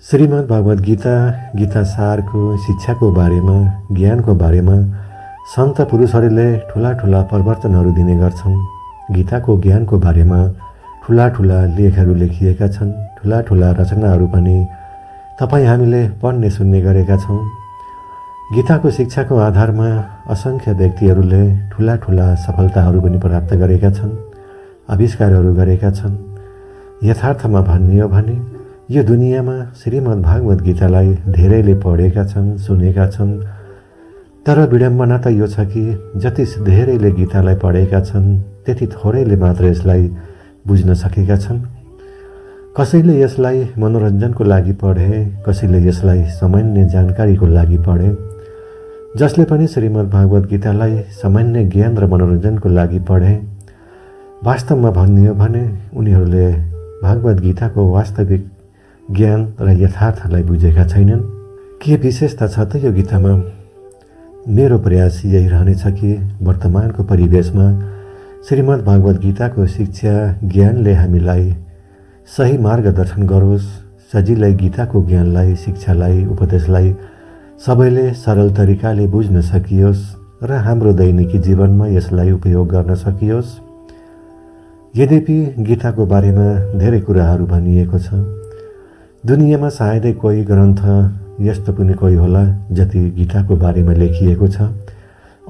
श्रीमद् भगवद गीता गीता सारको शिक्षाको बारेमा ज्ञानको बारेमा सन्त पुरुषहरूले ठुला ठुला प्रवर्तनहरू दिने गर्छन्। गीताको ज्ञानको बारेमा ठुला ठुला लेखहरू लेखिएका छन्। ठुला ठुला रचनाहरू पनि तपाईँ हामीले पढ्ने सुन्ने गरेका छौँ। गीताको शिक्षाको आधारमा असंख्य व्यक्तिहरूले ठुला ठुला सफलताहरू पनि प्राप्त गरेका छन्, आविष्कारहरू गरेका छन्। यथार्थमा भन्ने हो भने यो दुनियाँमा श्रीमद् भागवत गीतालाई धेरैले पढेका छन्, सुनेका छन्। तर विडम्बना त यो छ कि जति धेरैले गीतालाई पढेका छन् त्यति थोरैले मात्र यसलाई बुझ्न सकेका छन्। कसैले यसलाई मनोरञ्जनको लागि पढे, कसैले यसलाई सामान्य जानकारीको लागि पढे। जसले पनि श्रीमद् भागवत गीतालाई सामान्य ज्ञान र मनोरञ्जनको लागि पढे, वास्तवमा भन्ने हो भने उनीहरूले भागवत गीताको वास्तविक ज्ञान र यथार्थलाई बुझेका छैनन्। के विशेषता छ त यो गीतामा? मेरो प्रयास यही रहनेछ कि वर्तमानको परिवेशमा श्रीमद् भागवत गीताको शिक्षा ज्ञानले हामीलाई सही मार्गदर्शन गरोस्। सजिलै गीताको ज्ञानलाई, शिक्षालाई, उपदेशलाई सबैले सरल तरिकाले बुझ्न सकियोस् र हाम्रो दैनिकी जीवनमा यसलाई उपयोग गर्न सकियोस्। यद्यपि गीताको बारेमा धेरै कुराहरू भनिएको छ। दुनियाँमा सायदै कोही ग्रन्थ यस्तो पनि कोही होला जति गीताको बारेमा लेखिएको छ,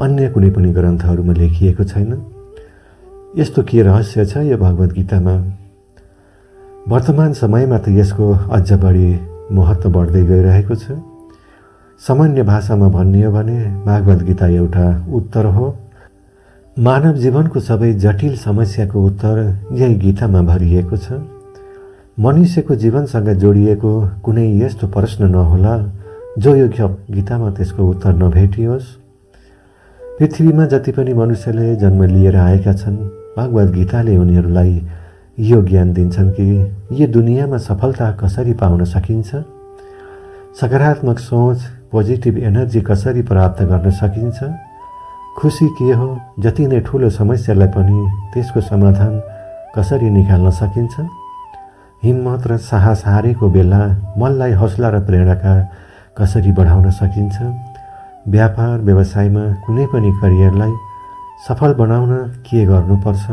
अन्य कुनै पनि ग्रन्थहरूमा लेखिएको छैन। यस्तो के रहस्य छ यो भगवत गीतामा? वर्तमान समयमा त यसको अझ बढी महत्त्व बढ्दै गइरहेको छ। सामान्य भाषामा भन्ने हो भने भागवत गीता एउटा उत्तर हो। मानव जीवनको सबै जटिल समस्याको उत्तर यही गीतामा भरिएको छ। मनुष्यको जीवनसँग जोडिएको कुनै यस्तो प्रश्न नहोला जो यो गीतामा त्यसको उत्तर नभेटियोस्। पृथ्वीमा जति पनि मनुष्यले जन्म लिएर आएका छन्, भागवत गीताले उनीहरूलाई यो ज्ञान दिन्छन् कि यो दुनियाँमा सफलता कसरी पाउन सकिन्छ, सकारात्मक सोच, पोजिटिभ एनर्जी कसरी प्राप्त गर्न सकिन्छ, खुसी के हो, जति नै ठुलो समस्यालाई पनि त्यसको समाधान कसरी निकाल्न सकिन्छ, हिम्मत र साहस हारेको बेला मनलाई हौसला र प्रेरणाका कसरी बढाउन सकिन्छ, व्यापार व्यवसायमा कुनै पनि करियरलाई सफल बनाउन के गर्नुपर्छ,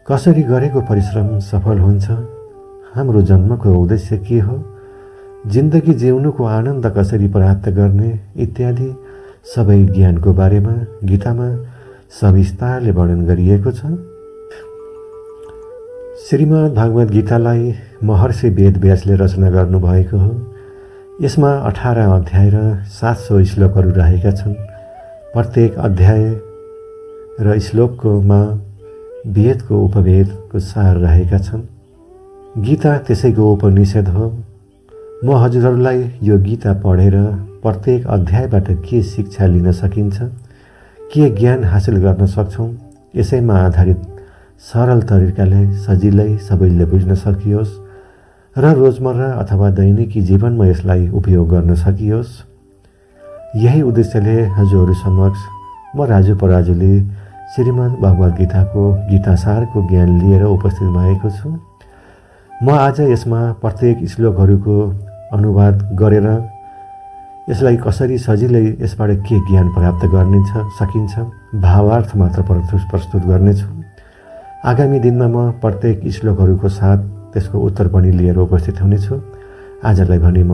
कसरी गरेको परिश्रम सफल हुन्छ, हाम्रो जन्मको उद्देश्य के हो, जिन्दगी जिउनुको आनन्द कसरी प्राप्त गर्ने इत्यादि सबै ज्ञानको बारेमा गीतामा सविस्तारले वर्णन गरिएको छ। श्रीमद् भागवत गीतालाई महर्षि वेदव्यासले रचना गर्नुभएको हो। यसमा 18 अध्याय र 700 श्लोकहरू रहेका छन्। प्रत्येक अध्याय र श्लोकमा वेदको उपवेदको सार रहेका छन्। गीता त्यसैको उपनिषद हो। म हजुरहरूलाई यो गीता पढेर प्रत्येक अध्यायबाट के शिक्षा लिन सकिन्छ, के ज्ञान हासिल गर्न सक्छौँ, यसैमा आधारित सरल तरिकाले सजिलै सबैले बुझ्न सकियोस् र रोजमर्रा अथवा दैनिकी जीवनमा यसलाई उपयोग गर्न सकियोस्। यही उद्देश्यले हजुरहरू समक्ष म राजु पराजुले श्रीमद् भगवद गीताको गीतासारको ज्ञान लिएर उपस्थित भएको छु। म आज यसमा प्रत्येक श्लोकहरूको अनुवाद गरेर यसलाई कसरी सजिलै यसबाट के ज्ञान प्राप्त गर्ने सकिन्छ भावार्थ मात्र प्रस्तुत गर्नेछु। आगामी दिनमा म प्रत्येक श्लोकहरूको साथ त्यसको उत्तर पनि लिएर उपस्थित हुनेछु। आजलाई भने म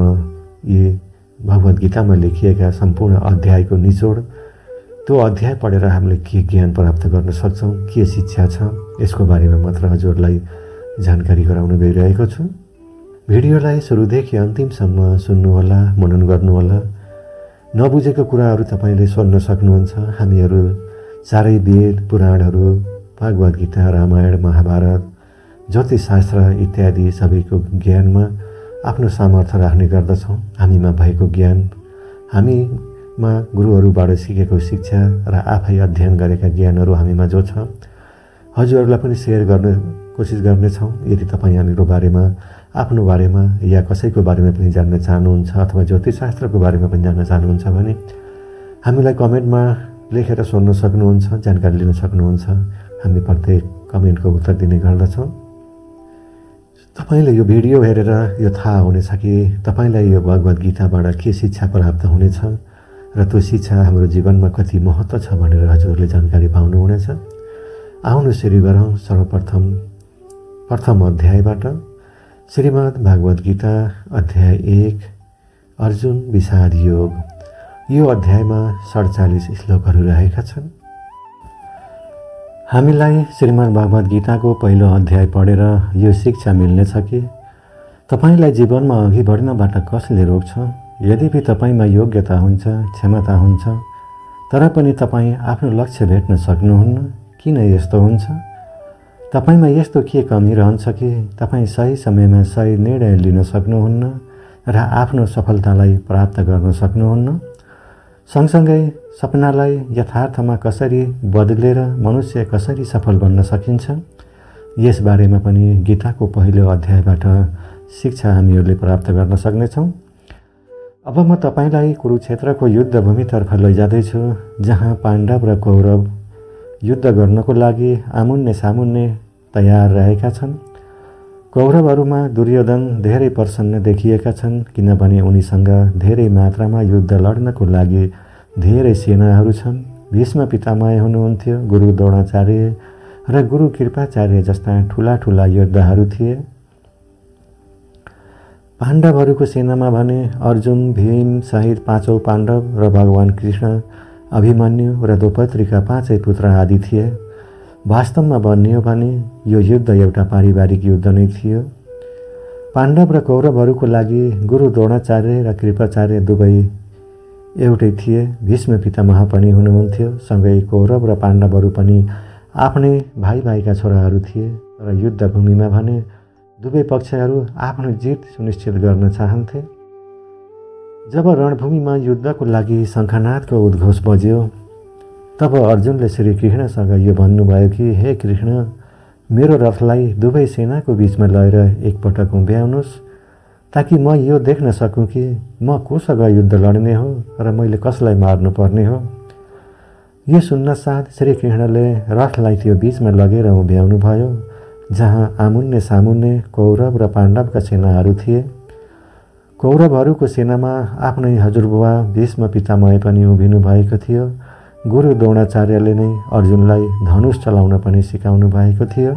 यी भगवत गीतामा लेखिएका सम्पूर्ण अध्यायको निचोड, त्यो अध्याय पढेर हामीले के ज्ञान प्राप्त गर्न सक्छौँ, के शिक्षा छ, यसको बारेमा मात्र हजुरलाई जानकारी गराउन गइरहेको छु। भिडियोलाई सुरुदेखि अन्तिमसम्म सुन्नुहोला, मनन गर्नुहोला। नबुझेको कुराहरू तपाईँले सोध्न सक्नुहुन्छ। हामीहरू चारै वेद पुराणहरू, भागवत गीता, रामायण, महाभारत, ज्योतिषशास्त्र इत्यादि सबैको ज्ञानमा आफ्नो सामर्थ्य राख्ने गर्दछौँ। हामीमा भएको ज्ञान, हामीमा गुरुहरूबाट सिकेको शिक्षा र आफै अध्ययन गरेका ज्ञानहरू हामीमा जो छ हजुरहरूलाई पनि सेयर गर्न कोसिस गर्नेछौँ। यदि तपाईँ हाम्रो बारेमा, आफ्नो बारेमा या कसैको बारेमा पनि जान्न चाहनुहुन्छ अथवा ज्योतिषशास्त्रको बारेमा पनि जान्न चाहनुहुन्छ भने हामीलाई कमेन्टमा लेखेर सोध्न सक्नुहुन्छ, जानकारी लिन सक्नुहुन्छ। हामी प्रत्येक कमेन्टको उत्तर दिने गर्दछौँ। तपाईँले यो भिडियो हेरेर यो थाहा हुनेछ कि तपाईँलाई यो भगवद् गीताबाट के शिक्षा प्राप्त हुनेछ र त्यो शिक्षा हाम्रो जीवनमा कति महत्त्व छ भनेर हजुरले जानकारी पाउनुहुनेछ। आउनु सुरु गरौँ सर्वप्रथम प्रथम अध्यायबाट। श्रीमद् भागवत गीता अध्याय 1 अर्जुन विषाद योग। यो अध्यायमा 47 श्लोकहरू रहेका छन्। हामीलाई श्रीमद् भागवत गीताको पहिलो अध्याय पढेर यो शिक्षा मिल्नेछ कि तपाईँलाई जीवनमा अघि बढ्नबाट कसले रोक्छ? यद्यपि तपाईँमा योग्यता हुन्छ, क्षमता हुन्छ, तर पनि तपाईँ आफ्नो लक्ष्य भेट्न सक्नुहुन्न। किन यस्तो हुन्छ? तपाईमा यस्तो के कमी रहन्छ कि तपाईँ सही समयमा सही निर्णय लिन सक्नुहुन्न र आफ्नो सफलतालाई प्राप्त गर्न सक्नुहुन्न। सँगसँगै सपनालाई यथार्थमा कसरी बदलेर मनुष्य कसरी सफल बन्न सकिन्छ, यस बारेमा पनि गीताको पहिलो अध्यायबाट शिक्षा हामीहरूले प्राप्त गर्न सक्नेछौँ। अब म तपाईँलाई कुरुक्षेत्रको युद्धभूमितर्फ लैजाँदैछु, जहाँ पाण्डव र कौरव युद्ध गर्नको लागि आमुन्ने सामुन्ने तयार रहेका छन्। कौरवहरूमा दुर्योधन धेरै प्रसन्न देखिएका छन्, किनभने उनीसँग धेरै मात्रामा युद्ध लड्नको लागि धेरै सेनाहरू छन्। भीष्म पितामह हुनुहुन्थ्यो, गुरु द्रोणाचार्य र गुरु कृपाचार्य जस्ता ठुला ठुला योद्धाहरू थिए। पाण्डवहरूको सेनामा भने अर्जुन, भीम सहित 5औं पाण्डव र भगवान कृष्ण, अभिमन्यु र द्रौपदीका 5 पुत्र आदि थिए। वास्तवमा भनियो भने यो युद्ध एउटा पारिवारिक युद्ध नै थियो। पाण्डव र कौरवहरूको लागि गुरु द्रोणाचार्य र कृपाचार्य दुवै एउटै थिए। भीष्म पितामह पनि हुनुहुन्थ्यो। सँगै कौरव र पाण्डवहरू पनि आफ्नै भाइ भाइका छोराहरू थिए। र युद्धभूमिमा भने दुवै पक्षहरू आफ्नो जित सुनिश्चित गर्न चाहन्थे। जब रणभूमिमा युद्धको लागि शङ्खनादको उद्घोष बज्यो, तब अर्जुनले श्री कृष्णसँग यो भन्नुभयो कि हे कृष्ण, मेरो रथलाई दुवै सेनाको बीचमा लगेर एकपटक उभ्याउनुहोस्, ताकि म यो देख्न सकूँ कि म कोसँग युद्ध लड्ने हो र मैले कसलाई मार्नुपर्ने हो। यो सुन्न साथ श्री कृष्णले रथलाई त्यो बीचमा लगेर उभ्याउनु भयो, जहाँ आमुन्ने सामुन्ने कौरव र पाण्डवका सेनाहरू थिए। कौरवहरूको सेनामा आफ्नै हजुरबुवा भीष्म पितामह पनि उभिनु भएको थियो। गुरु द्रोणाचार्यले नै अर्जुनलाई धनुष चलाउन पनि सिकाउनु भएको थियो।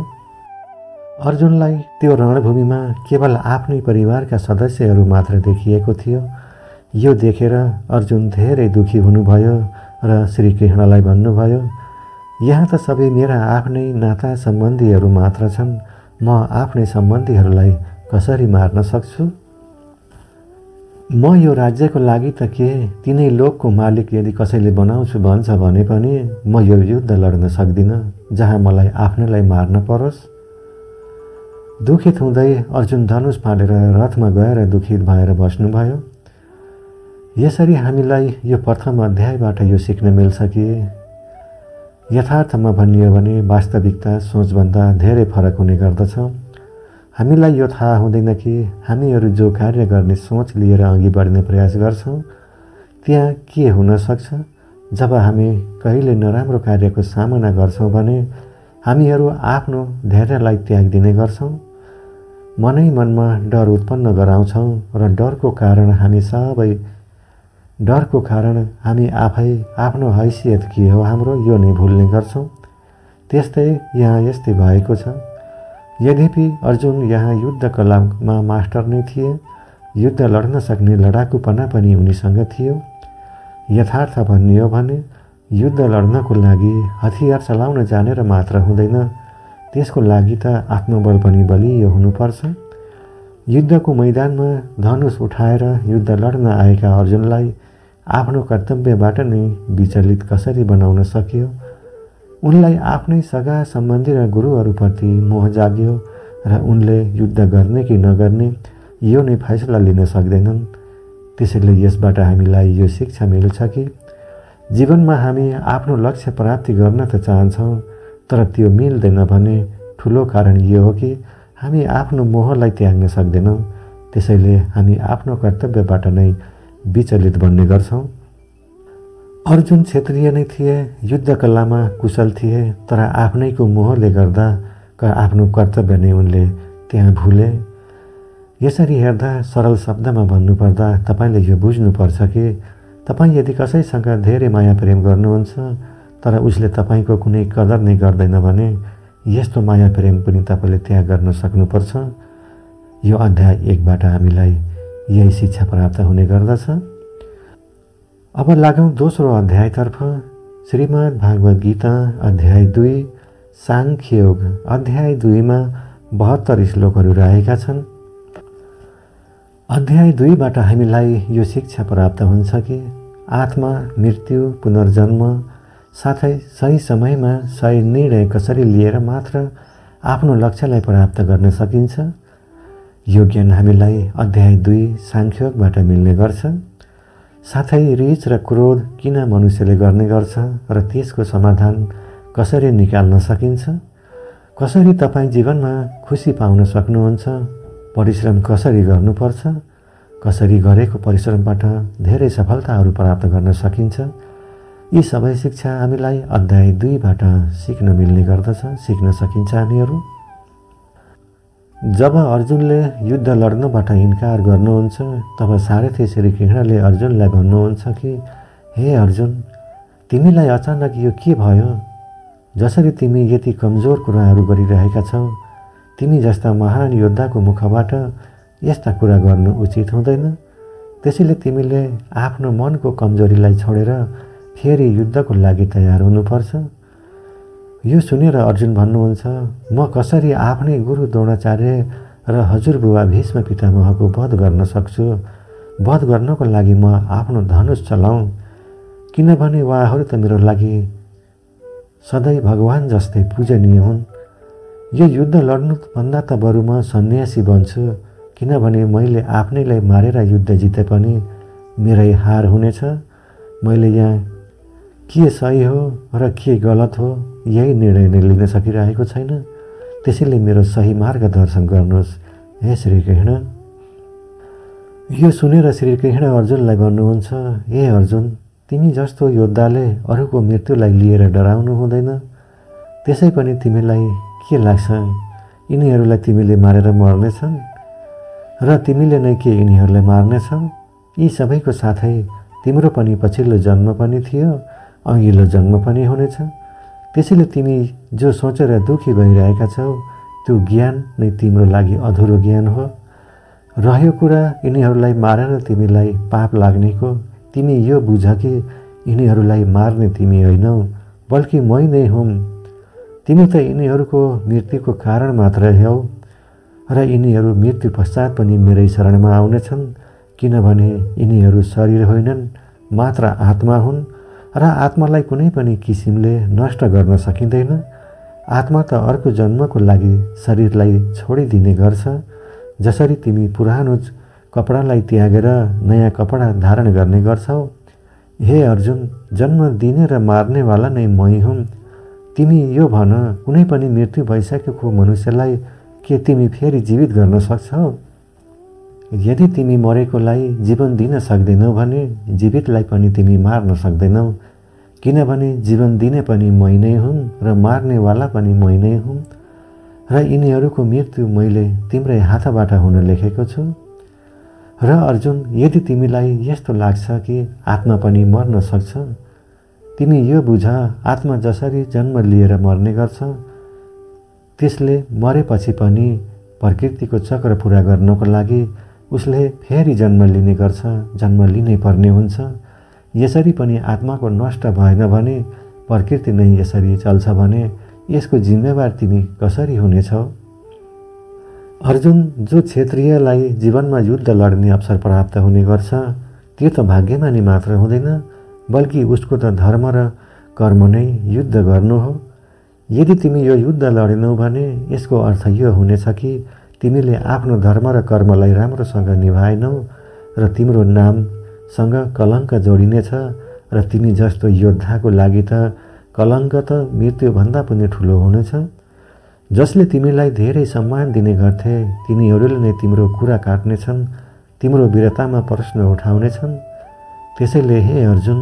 अर्जुनलाई त्यो रणभूमिमा केवल आफ्नै परिवारका सदस्यहरू मात्र देखिएको थियो। यो देखेर अर्जुन धेरै दुखी हुनुभयो र श्री कृष्णलाई भन्नुभयो, यहाँ त सबै मेरा आफ्नै नाता सम्बन्धीहरू मात्र छन्, म आफ्नै सम्बन्धीहरूलाई कसरी मार्न सक्छु? म यो राज्यको लागि त के तिनै लोकको मालिक यदि कसैले बनाउँछु भन्छ भने पनि म यो युद्ध लड्न सक्दिनँ, जहाँ मलाई आफ्नैलाई मार्न परोस्। दुखित हुँदै अर्जुन धनुष फालेर रथमा गएर दुखित भएर बस्नुभयो। यसरी हामीलाई यो प्रथम अध्यायबाट यो सिक्न मिल्छ कि यथार्थमा भनियो भने वास्तविकता सोचभन्दा धेरै फरक हुने गर्दछ। हामीलाई यो थाहा हुँदैन कि हामीहरू जो कार्य गर्ने सोच लिएर अघि बढ्ने प्रयास गर्छौँ, त्यहाँ के हुन सक्छ। जब हामी कहिले नराम्रो कार्यको सामना गर्छौँ भने हामीहरू आफ्नो धैर्यलाई त्याग दिने गर्छौँ। मनै मनमा डर उत्पन्न गराउँछौँ र डरको कारण हामी आफै आफ्नो हैसियत के हो हाम्रो यो नै भुल्ने गर्छौँ। त्यस्तै यहाँ यस्तै भएको छ। यद्यपि अर्जुन यहाँ युद्ध कलामा मास्टर नै थिए। युद्ध लड्न सक्ने लडाकुपना पनि उनीसँग थियो। यथार्थ भनियो भने युद्ध लड्नको लागि हतियार चलाउन जानेर मात्र हुँदैन, त्यसको लागि त आत्मबल पनि बलियो हुनुपर्छ। युद्धको मैदानमा धनुष उठाएर युद्ध लड्न आएका अर्जुनलाई आफ्नो कर्तव्यबाट नै विचलित कसरी बनाउन सक्यो? उनलाई आफ्नै सगा सम्बन्धी र गुरुहरूप्रति मोह जाग्यो र उनले युद्ध गर्ने कि नगर्ने यो नै फैसला लिन सक्दैनन्। त्यसैले यसबाट हामीलाई यो शिक्षा मिल्छ कि जीवनमा हामी आफ्नो लक्ष्य प्राप्ति गर्न त चाहन्छौँ, तर त्यो मिल्दैन भने ठुलो कारण यो हो कि हामी आफ्नो मोहलाई त्याग्न सक्दैनौँ। त्यसैले हामी आफ्नो कर्तव्यबाट नै विचलित बन्ने गर्छौँ। अर्जुन क्षेत्रीय नै थिए, युद्ध कलामा कुशल थिए, तर आफ्नैको मोहले गर्दा आफ्नो कर्तव्य नै उनले त्यहाँ भुले। यसरी हेर्दा सरल शब्दमा भन्नुपर्दा तपाईँले यो बुझ्नुपर्छ कि तपाईँ यदि कसैसँग धेरै माया प्रेम गर्नुहुन्छ तर उसले तपाईँको कुनै कदर नै गर्दैन भने यस्तो माया प्रेम पनि तपाईँले त्याग गर्न सक्नुपर्छ। यो अध्याय 1बाट हामीलाई यही शिक्षा प्राप्त हुने गर्दछ। अब लागौँ दोस्रो अध्यायतर्फ। श्रीमद् भागवत गीता अध्याय 2 साङ्ख्य योग अध्याय 2मा 72 श्लोकहरू रहेका छन्। अध्याय 2बाट हामीलाई यो शिक्षा प्राप्त हुन्छ कि आत्मा, मृत्यु, पुनर्जन्म साथै सही समयमा सही निर्णय कसरी लिएर मात्र आफ्नो लक्ष्यलाई प्राप्त गर्न सकिन्छ। यो ज्ञान हामीलाई अध्याय 2 साङ्ख्ययोगबाट मिल्ने गर्छ। साथै रिस र क्रोध किन मनुष्यले गर्ने गर्छ र त्यसको समाधान कसरी निकाल्न सकिन्छ, कसरी तपाईँ जीवनमा खुसी पाउन सक्नुहुन्छ, परिश्रम कसरी गर्नुपर्छ, कसरी गरेको परिश्रमबाट धेरै सफलताहरू प्राप्त गर्न सकिन्छ, यी सबै शिक्षा हामीलाई अध्याय 2बाट सिक्न मिल्ने गर्दछ, सिक्न सकिन्छ हामीहरू। जब अर्जुनले युद्ध लड्नबाट इन्कार गर्नुहुन्छ तब सारथी श्री कृष्णले अर्जुनलाई भन्नुहुन्छ कि हे अर्जुन, तिमीलाई अचानक यो के भयो? जसरी तिमी यति कमजोर कुराहरू गरिरहेका छौ, तिमी जस्ता महान योद्धाको मुखबाट यस्ता कुरा गर्नु उचित हुँदैन। त्यसैले तिमीले आफ्नो मनको कमजोरीलाई छोडेर फेरि युद्धको लागि तयार हुनुपर्छ। यो सुनेर अर्जुन भन्नुहुन्छ, म कसरी आफ्नै गुरु द्रोणाचार्य र हजुरबुबा भीष्म पितामहको वध गर्न सक्छु? वध गर्नको लागि म आफ्नो धनुष चलाऊँ, किनभने उहाँहरू त मेरो लागि सधैँ भगवान जस्तै पूजनीय हुन्। यो युद्ध लड्नुभन्दा त बरु म सन्यासी बन्छु, किनभने मैले आफ्नैलाई मारेर युद्ध जिते पनि मेरै हार हुनेछ। मैले यहाँ के सही हो र के गलत हो यही निर्णय नै लिन सकिरहेको छैन। त्यसैले मेरो सही मार्गदर्शन गर्नुहोस् हे श्री कृष्ण। यो सुनेर श्री कृष्ण अर्जुनलाई भन्नुहुन्छ, हे अर्जुन, तिमी जस्तो योद्धाले अरूको मृत्युलाई लिएर डराउनु हुँदैन। त्यसै पनि तिमीलाई के लाग्छ यिनीहरूलाई तिमीले मारेर मर्नेछन् र तिमीले नै के यिनीहरूलाई मार्नेछौ? यी सबैको साथै तिम्रो पनि पछिल्लो जन्म पनि थियो, अघिल्लो जन्म पनि हुनेछ। त्यसैले तिमी जो सोचेर दुखी भइरहेका छौ त्यो ज्ञान नै तिम्रो लागि अधुरो ज्ञान हो। रह्यो कुरा यिनीहरूलाई मारेर तिमीलाई पाप लाग्नेको, तिमी यो बुझ कि यिनीहरूलाई मार्ने तिमी होइनौ बल्कि मै नै हुँ। तिमी त यिनीहरूको मृत्युको कारण मात्र हौ र यिनीहरू मृत्यु पश्चात पनि मेरै शरणमा आउनेछन्, किनभने यिनीहरू शरीर होइनन् मात्र आत्मा हुन् र आत्मालाई कुनै पनि किसिमले नष्ट गर्न सकिँदैन। आत्मा त अर्को जन्मको लागि शरीरलाई छोडिदिने गर्छ। जसरी तिमी पुरानो कपडालाई त्यागेर नयाँ कपडा धारण गर्ने गर्छौ। हे अर्जुन, जन्म दिने र मार्नेवाला नै मै हुँ। तिमी यो भन, कुनै पनि मृत्यु भइसकेको मनुष्यलाई के तिमी फेरि जीवित गर्न सक्छौ? यदि तिमी मरेकोलाई जीवन दिन सक्दैनौ भने जीवितलाई पनि तिमी मार्न सक्दैनौ, किनभने जीवन दिने पनि मै नै हुँ र मार्नेवाला पनि मै नै हुँ र यिनीहरूको मृत्यु मैले तिम्रै हातबाट हुन लेखेको छु। र अर्जुन, यदि तिमीलाई यस्तो लाग्छ कि आत्मा पनि मर्न सक्छ, तिमी यो बुझ, आत्मा जसरी जन्म लिएर मर्ने गर्छ त्यसले मरेपछि पनि प्रकृतिको चक्र पुरा गर्नको लागि उसले फेरि जन्म लिने गर्छ, जन्म लिनै पर्ने हुन्छ। यसरी पनि आत्माको नष्ट भएन भने प्रकृति नै यसरी चल्छ भने यसको जिम्मेवार तिमी कसरी हुनेछौ? अर्जुन, जो क्षेत्रीयलाई जीवनमा युद्ध लड्ने अवसर प्राप्त हुने गर्छ त्यो त भाग्यमानी मात्र हुँदैन, बल्कि उसको त धर्म र कर्म नै युद्ध गर्नु हो। यदि तिमी यो युद्ध लडेनौ भने यसको अर्थ यो हुनेछ कि तिमीले आफ्नो धर्म र कर्मलाई राम्रोसँग निभाएनौ र तिम्रो नामसँग कलङ्क जोडिनेछ र तिमी जस्तो योद्धाको लागि त कलङ्क त मृत्युभन्दा पनि ठुलो हुनेछ। जसले तिमीलाई धेरै सम्मान दिने गर्थे तिनीहरूले नै तिम्रो कुरा काट्नेछन्, तिम्रो वीरतामा प्रश्न उठाउनेछन्। त्यसैले हे अर्जुन,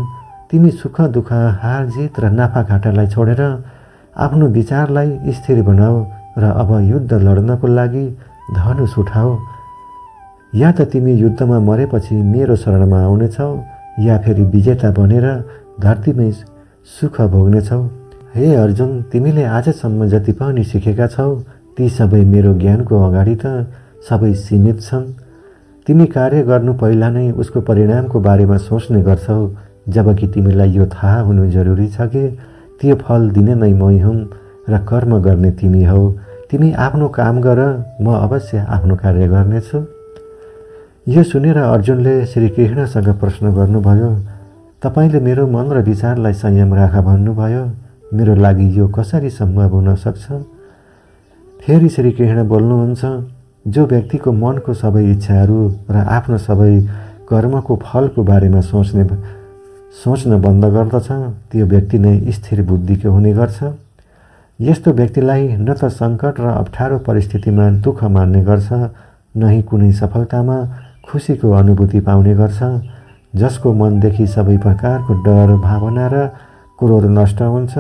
तिमी सुख दुःख, हार जित र नाफा घाटालाई छोडेर आफ्नो विचारलाई स्थिर बनाऊ र अब युद्ध लड्नको लागि धनुष उठाओ। या त तिमी युद्धमा मरेपछि मेरो शरणमा आउनेछौ, या फेरि विजेता बनेर धरतीमै सुख भोग्नेछौ। हे अर्जुन, तिमीले आजसम्म जति पनि सिकेका छौ ती सबै मेरो ज्ञानको अगाडि त सबै सीमित छन्। तिमी कार्य गर्नु पहिला नै उसको परिणामको बारेमा सोच्ने गर्छौ, जबकि तिमीलाई यो थाहा हुनु जरुरी छ कि त्यो फल दिने नै मै हुँ र कर्म गर्ने तिमी हौ। तिमी आफ्नो काम गर, म अवश्य आफ्नो कार्य गर्नेछु। यो सुनेर अर्जुनले श्री कृष्णसँग प्रश्न गर्नुभयो, तपाईले मेरो मन र विचारलाई संयम राख भन्नुभयो, मेरो लागि यो कसरी सम्भव हुन सक्छ? फेरि श्री कृष्ण बोल्नुहुन्छ, जो व्यक्तिको मनको सबै इच्छाहरू र आफ्नो सबै कर्मको फलको बारेमा सोच्न बन्द गर्दछ, त्यो व्यक्ति नै स्थिर बुद्धिको हुने गर्छ। यस्तो व्यक्तिलाई न त सङ्कट र अप्ठ्यारो परिस्थितिमा दुःख मान्ने गर्छ, न ही कुनै सफलतामा खुसीको अनुभूति पाउने गर्छ। जसको मनदेखि सबै प्रकारको डर, भावना र क्रोध नष्ट हुन्छ,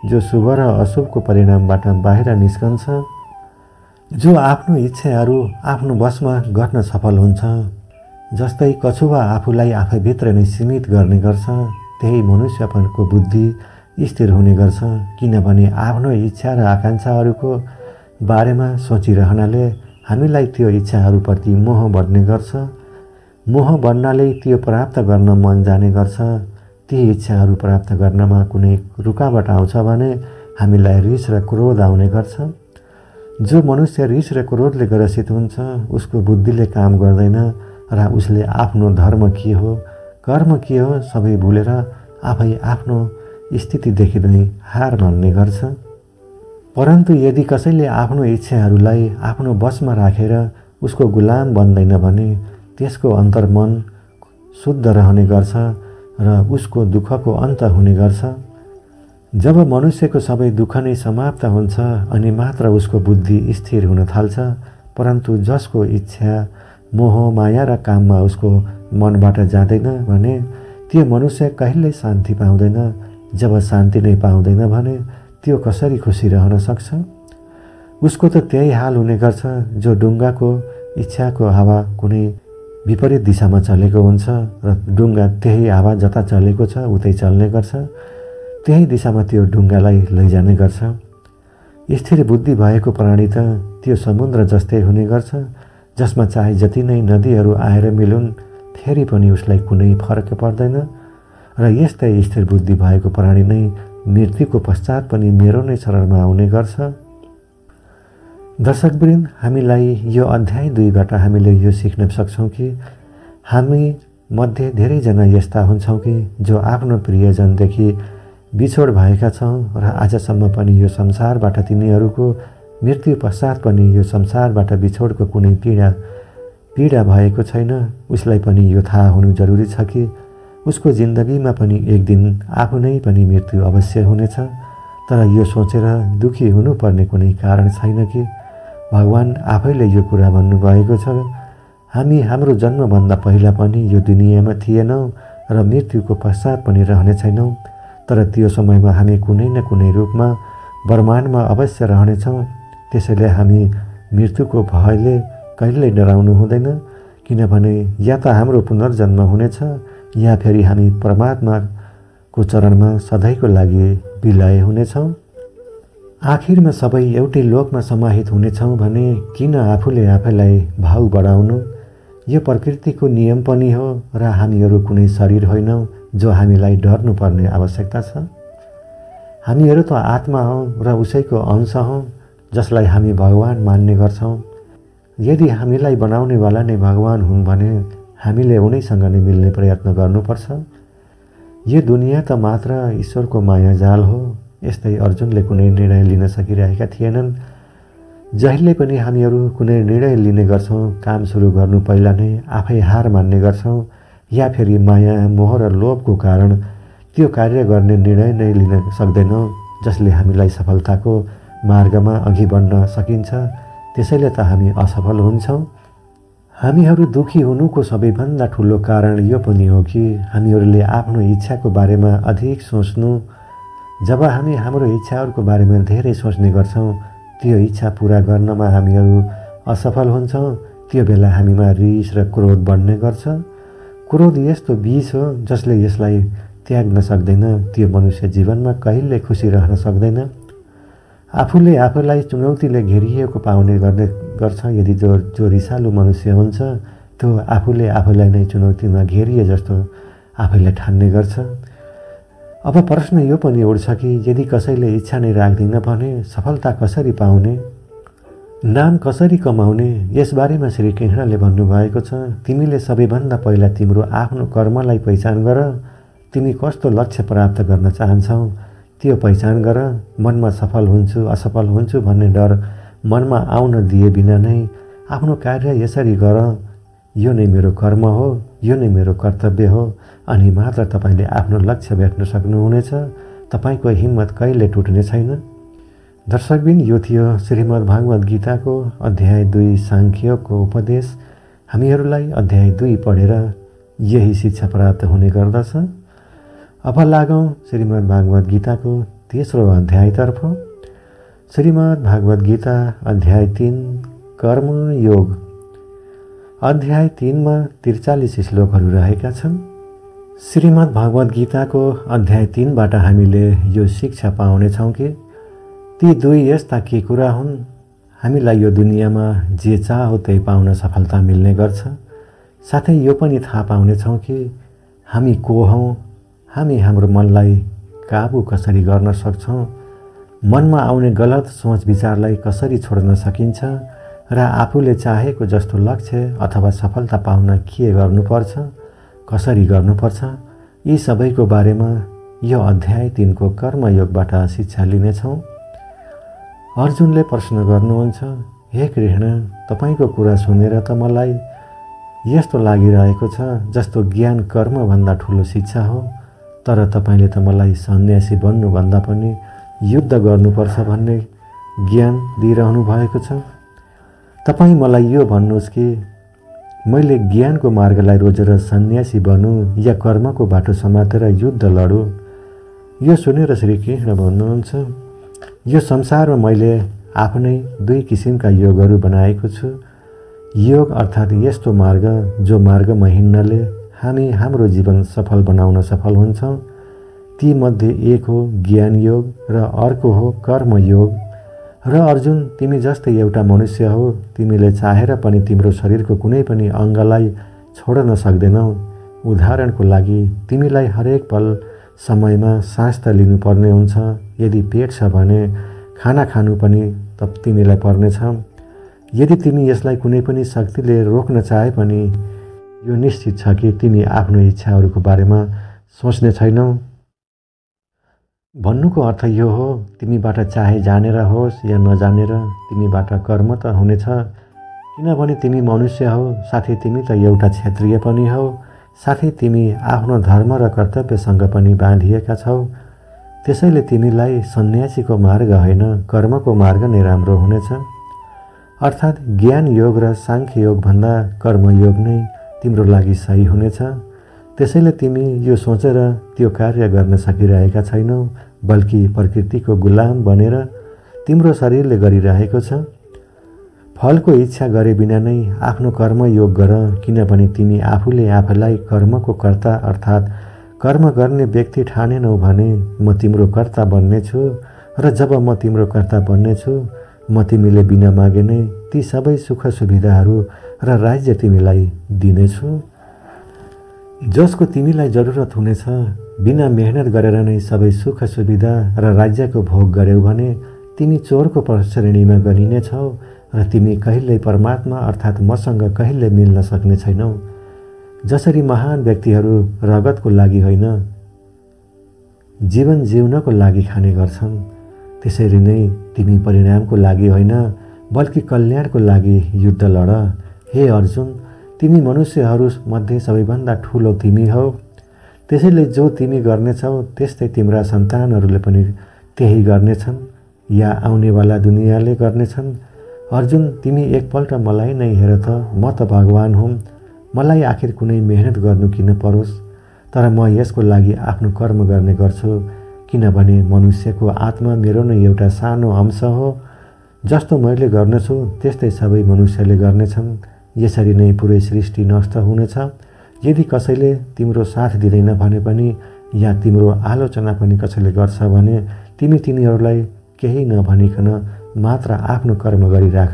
जो शुभ र अशुभको परिणामबाट बाहिर निस्कन्छ, जो आफ्नो इच्छाहरू आफ्नो वशमा गर्न सफल हुन्छ। जस्तै कछुवा आफूलाई आफैभित्र नै सीमित गर्ने गर्छ, त्यही मनुष्यपनको बुद्धि स्थिर हुने गर्छ। किनभने आफ्नो इच्छा र आकाङ्क्षाहरूको बारेमा सोचिरहनाले हामीलाई त्यो इच्छाहरूप्रति मोह बढ्ने गर्छ। मोह बढ्नाले त्यो प्राप्त गर्न मन जाने गर्छ। ती इच्छाहरू प्राप्त गर्नमा कुनै रुकावट आउँछ भने हामीलाई रिस र क्रोध आउने गर्छ। जो मनुष्य रिस र क्रोधले ग्रसित हुन्छ, उसको बुद्धिले काम गर्दैन र उसले आफ्नो धर्म के हो, कर्म के हो सबै भुलेर आफै आफ्नो स्थितिदेखि नै हार मान्ने गर्छ। परन्तु यदि कसैले आफ्नो इच्छाहरूलाई आफ्नो वशमा राखेर उसको गुलाम बन्दैन भने त्यसको अन्तर्मन शुद्ध रहने गर्छ र उसको दुःखको अन्त हुने गर्छ। जब मनुष्यको सबै दुःख नै समाप्त हुन्छ अनि मात्र उसको बुद्धि स्थिर हुन थाल्छ। परन्तु जसको इच्छा, मोह, माया र काममा उसको मनबाट जाँदैन भने त्यो मनुष्य कहिल्यै शान्ति पाउँदैन। जब शान्ति नै पाउँदैन भने त्यो कसरी खुसी रहन सक्छ? उसको त त्यही हाल हुने गर्छ जो डुङ्गाको इच्छाको हावा कुनै विपरीत दिशामा चलेको हुन्छ र डुङ्गा त्यही हावा जता चलेको छ उतै चल्ने गर्छ। त्यही दिशामा त्यो डुङ्गालाई लैजाने गर्छ। स्थिर बुद्धि भएको प्राणी त त्यो समुद्र जस्तै हुने गर्छ, जसमा चाहे जति नै नदीहरू आएर मिलुन् फेरि पनि उसलाई कुनै फरक पर्दैन। र यस्तै स्थिर बुद्धि भएको प्राणी नै मृत्युको पश्चात पनि मेरो नै शरणमा आउने गर्छ। दर्शकवृन्द, हामीलाई यो अध्याय 2बाट हामीले यो सिक्न सक्छौँ कि हामी मध्ये धेरैजना यस्ता हुन्छौँ कि जो आफ्नो प्रियजनदेखि बिछोड भएका छौँ र आजसम्म पनि यो संसारबाट तिनीहरूको मृत्यु पश्चात पनि यो संसारबाट बिछोडको कुनै पीडा भएको छैन। उसलाई पनि यो थाहा हुनु जरुरी छ कि उसको जिन्दगीमा पनि एक दिन आफू नै पनि मृत्यु अवश्य हुनेछ। तर यो सोचेर दुखी हुनुपर्ने कुनै कारण छैन कि भगवान आफैले यो कुरा भन्नुभएको छ, हामी हाम्रो जन्मभन्दा पहिला पनि यो दुनियाँमा थिएनौँ र मृत्युको पश्चात पनि रहने छैनौँ। तर त्यो समयमा हामी कुनै न कुनै रूपमा ब्रह्माण्डमा अवश्य रहनेछौँ। त्यसैले हामी मृत्युको भयले कहिल्यै डराउनु हुँदैन, किनभने या त हाम्रो पुनर्जन्म हुनेछ या फेरि हामी परमात्माको चरणमा सधैँको लागि विलय हुनेछौँ। आखिरमा सबै एउटै लोकमा समाहित हुनेछौँ भने किन आफूले आफैलाई भाउ बढाउनु? यो प्रकृतिको नियम पनि हो र हामीहरू कुनै शरीर होइनौँ जो हामीलाई डर्नुपर्ने आवश्यकता छ। हामीहरू त आत्मा हौँ र उसैको अंश हौँ, जसलाई हामी भगवान मान्ने गर्छौँ। यदि हामीलाई बनाउनेवाला नै भगवान हुन् भने हामीले उनैसँग नै मिल्ने प्रयत्न गर्नुपर्छ। यो दुनियाँ त मात्र ईश्वरको मायाजाल हो। यस्तै अर्जुनले कुनै निर्णय लिन सकिरहेका थिएनन्। जहिले पनि हामीहरू कुनै निर्णय लिने गर्छौँ, काम सुरु गर्नु पहिला नै आफै हार मान्ने गर्छौँ या फेरि माया, मोह र लोभको कारण त्यो कार्य गर्ने निर्णय नै लिन सक्दैनौँ जसले हामीलाई सफलताको मार्गमा अघि बढ्न सकिन्छ। त्यसैले त हामी असफल हुन्छौँ। हामीहरू दुखी हुनुको सबैभन्दा ठुलो कारण यो पनि हो कि हामीहरूले आफ्नो इच्छाको बारेमा अधिक सोच्नु। जब हामी हाम्रो इच्छाहरूको बारेमा धेरै सोच्ने गर्छौँ, त्यो इच्छा पुरा गर्नमा हामीहरू असफल हुन्छौँ त्यो बेला हामीमा रिस र क्रोध बढ्ने गर्छ। क्रोध यस्तो विष हो जसले यसलाई त्याग्न सक्दैन। त्यो मनुष्य जीवनमा कहिल्यै खुसी रहन सक्दैन। आफूले आफूलाई चुनौतीले घेरिएको पाउने गर्छ। यदि जो रिसालु मनुष्य हुन्छ त्यो आफूले आफूलाई नै चुनौतीमा घेरिए जस्तो आफैलाई ठान्ने गर्छ। अब प्रश्न यो पनि उठ्छ कि यदि कसैले इच्छा नै राख्दैन भने सफलता कसरी पाउने, नाम कसरी कमाउने? यसबारेमा श्री कृष्णले भन्नुभएको छ, तिमीले सबैभन्दा पहिला तिम्रो आफ्नो कर्मलाई पहिचान गर। तिमी कस्तो लक्ष्य प्राप्त गर्न चाहन्छौ त्यो पहिचान गर। मनमा सफल हुन्छु असफल हुन्छु भन्ने डर मनमा आउन दिए बिना नै आफ्नो कार्य यसरी गर, यो नै मेरो कर्म हो, यो नै मेरो कर्तव्य हो, अनि मात्र तपाईँले आफ्नो लक्ष्य भेट्न सक्नुहुनेछ। तपाईँको हिम्मत कहिले टुट्ने छैन। दर्शकबिन, यो थियो श्रीमद् भागवत गीताको अध्याय 2 सांख्यको उपदेश। हामीहरूलाई अध्याय 2 पढेर यही शिक्षा प्राप्त हुने गर्दछ। अब लागौँ श्रीमद् भागवत गीताको तेस्रो अध्यायतर्फ। श्रीमद् भागवत गीता अध्याय 3 कर्मयोग। अध्याय 3मा 43 श्लोकहरू रहेका छन्। श्रीमद् भागवत गीताको अध्याय 3बाट हामीले यो शिक्षा पाउनेछौँ कि ती 2 यस्ता के कुरा हुन्, हामीलाई यो दुनियाँमा जे चाहो त्यही पाउन सफलता मिल्ने गर्छ। साथै यो पनि थाहा पाउनेछौँ कि हामी को हौँ, हामी हाम्रो मनलाई काबु कसरी गर्न सक्छौँ, मनमा आउने गलत सोच विचारलाई कसरी छोड्न सकिन्छ र आफूले चाहेको जस्तो लक्ष्य अथवा सफलता पाउन के गर्नुपर्छ, कसरी गर्नुपर्छ, यी सबैको बारेमा यो अध्याय 3को कर्मयोगबाट शिक्षा लिनेछौँ। अर्जुनले प्रश्न गर्नुहुन्छ, हे कृष्ण, तपाईँको कुरा सुनेर त मलाई यस्तो लागिरहेको छ जस्तो ज्ञान कर्मभन्दा ठुलो शिक्षा हो, तर तपाईँले त मलाई सन्यासी बन्नुभन्दा पनि युद्ध गर्नुपर्छ भन्ने ज्ञान दिइरहनु भएको छ। तपाईँ मलाई यो भन्नुहोस् कि मैले ज्ञानको मार्गलाई रोजेर सन्यासी बनूँ या कर्मको बाटो समातेर युद्ध लडूँ? यो सुनेर श्री कृष्ण भन्नुहुन्छ, यो संसारमा मैले आफ्नै 2 किसिमका योगहरू बनाएको छु। योग अर्थात् यस्तो मार्ग जो मार्गमा हिँड्नले हामी हाम्रो जीवन सफल बनाउन सफल हुन्छौँ। ती मध्ये एक हो ज्ञान योग र अर्को हो कर्मयोग। र अर्जुन, तिमी जस्तै एउटा मनुष्य हो, तिमीले चाहेर पनि तिम्रो शरीरको कुनै पनि अङ्गलाई छोड्न सक्दैनौ। उदाहरणको लागि तिमीलाई हरेक पल समयमा सास त लिनुपर्ने हुन्छ। यदि पेट छ भने खाना खानु पनि त तिमीलाई पर्नेछ। यदि तिमी यसलाई कुनै पनि शक्तिले रोक्न चाहे पनि यो निश्चित छ कि तिमी आफ्नो इच्छाहरूको बारेमा सोच्ने छैनौ। भन्नुको अर्थ यो हो, तिमीबाट चाहे जानेर होस् या नजानेर तिमीबाट कर्म त हुनेछ, किनभने तिमी मनुष्य हो, साथै तिमी त एउटा क्षत्रिय पनि हौ, साथै तिमी आफ्नो धर्म र कर्तव्यसँग पनि बाँधिएका छौ। त्यसैले तिमीलाई सन्यासीको मार्ग होइन कर्मको मार्ग नै राम्रो हुनेछ। अर्थात् ज्ञान योग र साङ्ख्य योगभन्दा कर्मयोग नै तिम्रो लागि सही हुनेछ। त्यसैले तिमी यो सोचेर त्यो कार्य गर्न सकिरहेका छैनौ, बल्कि प्रकृतिको गुलाम बनेर तिम्रो शरीरले गरिरहेको छ। फलको इच्छा गरे बिना नै आफ्नो कर्मयोग गर, किनभने तिमी आफूले आफैलाई कर्मको कर्ता अर्थात् कर्म गर्ने व्यक्ति ठानेनौ भने म तिम्रो कर्ता बन्नेछु, र जब म तिम्रो कर्ता बन्नेछु म तिमीले बिना मागे नै ती सबै सुख सुविधाहरू र राज्य तिमीलाई दिनेछु जसको तिमीलाई जरुरत हुनेछ। बिना मेहनत गरेर नै सबै सुख सुविधा र राज्यको भोग गर्यौ भने तिमी चोरको श्रेणीमा गनिनेछौ र तिमी कहिल्यै परमात्मा अर्थात् मसँग कहिल्यै मिल्न सक्ने छैनौ। जसरी महान व्यक्तिहरू रगतको लागि होइन जीवन जिउनको लागि खाने गर्छन्, त्यसरी नै तिमी परिणामको लागि होइन बल्कि कल्याणको लागि युद्ध लड। हे अर्जुन, तिमी मनुष्यहरू मध्ये सबैभन्दा ठुलो तिमी हौ। त्यसैले जो तिमी गर्नेछौ त्यस्तै तिम्रा सन्तानहरूले पनि त्यही गर्नेछन् या आउनेवाला दुनियाँले गर्नेछन्। अर्जुन, तिमी एकपल्ट मलाई नै हेर त, म त भगवान हुँ। मलाई आखिर कुनै मेहनत गर्नु किन परोस्, तर म यसको लागि आफ्नो कर्म गर्ने गर्छु, किनभने मनुष्यको आत्मा मेरो नै एउटा सानो अंश हो जस्तो मैले गर्नेछु त्यस्तै सबै मनुष्यले गर्नेछन्। यसरी नै पुरै सृष्टि नष्ट हुनेछ। यदि कसैले तिम्रो साथ दिँदैन भने पनि या तिम्रो आलोचना पनि कसैले गर्छ भने तिमी तिनीहरूलाई केही नभनिकन मात्र आफ्नो कर्म गरिराख।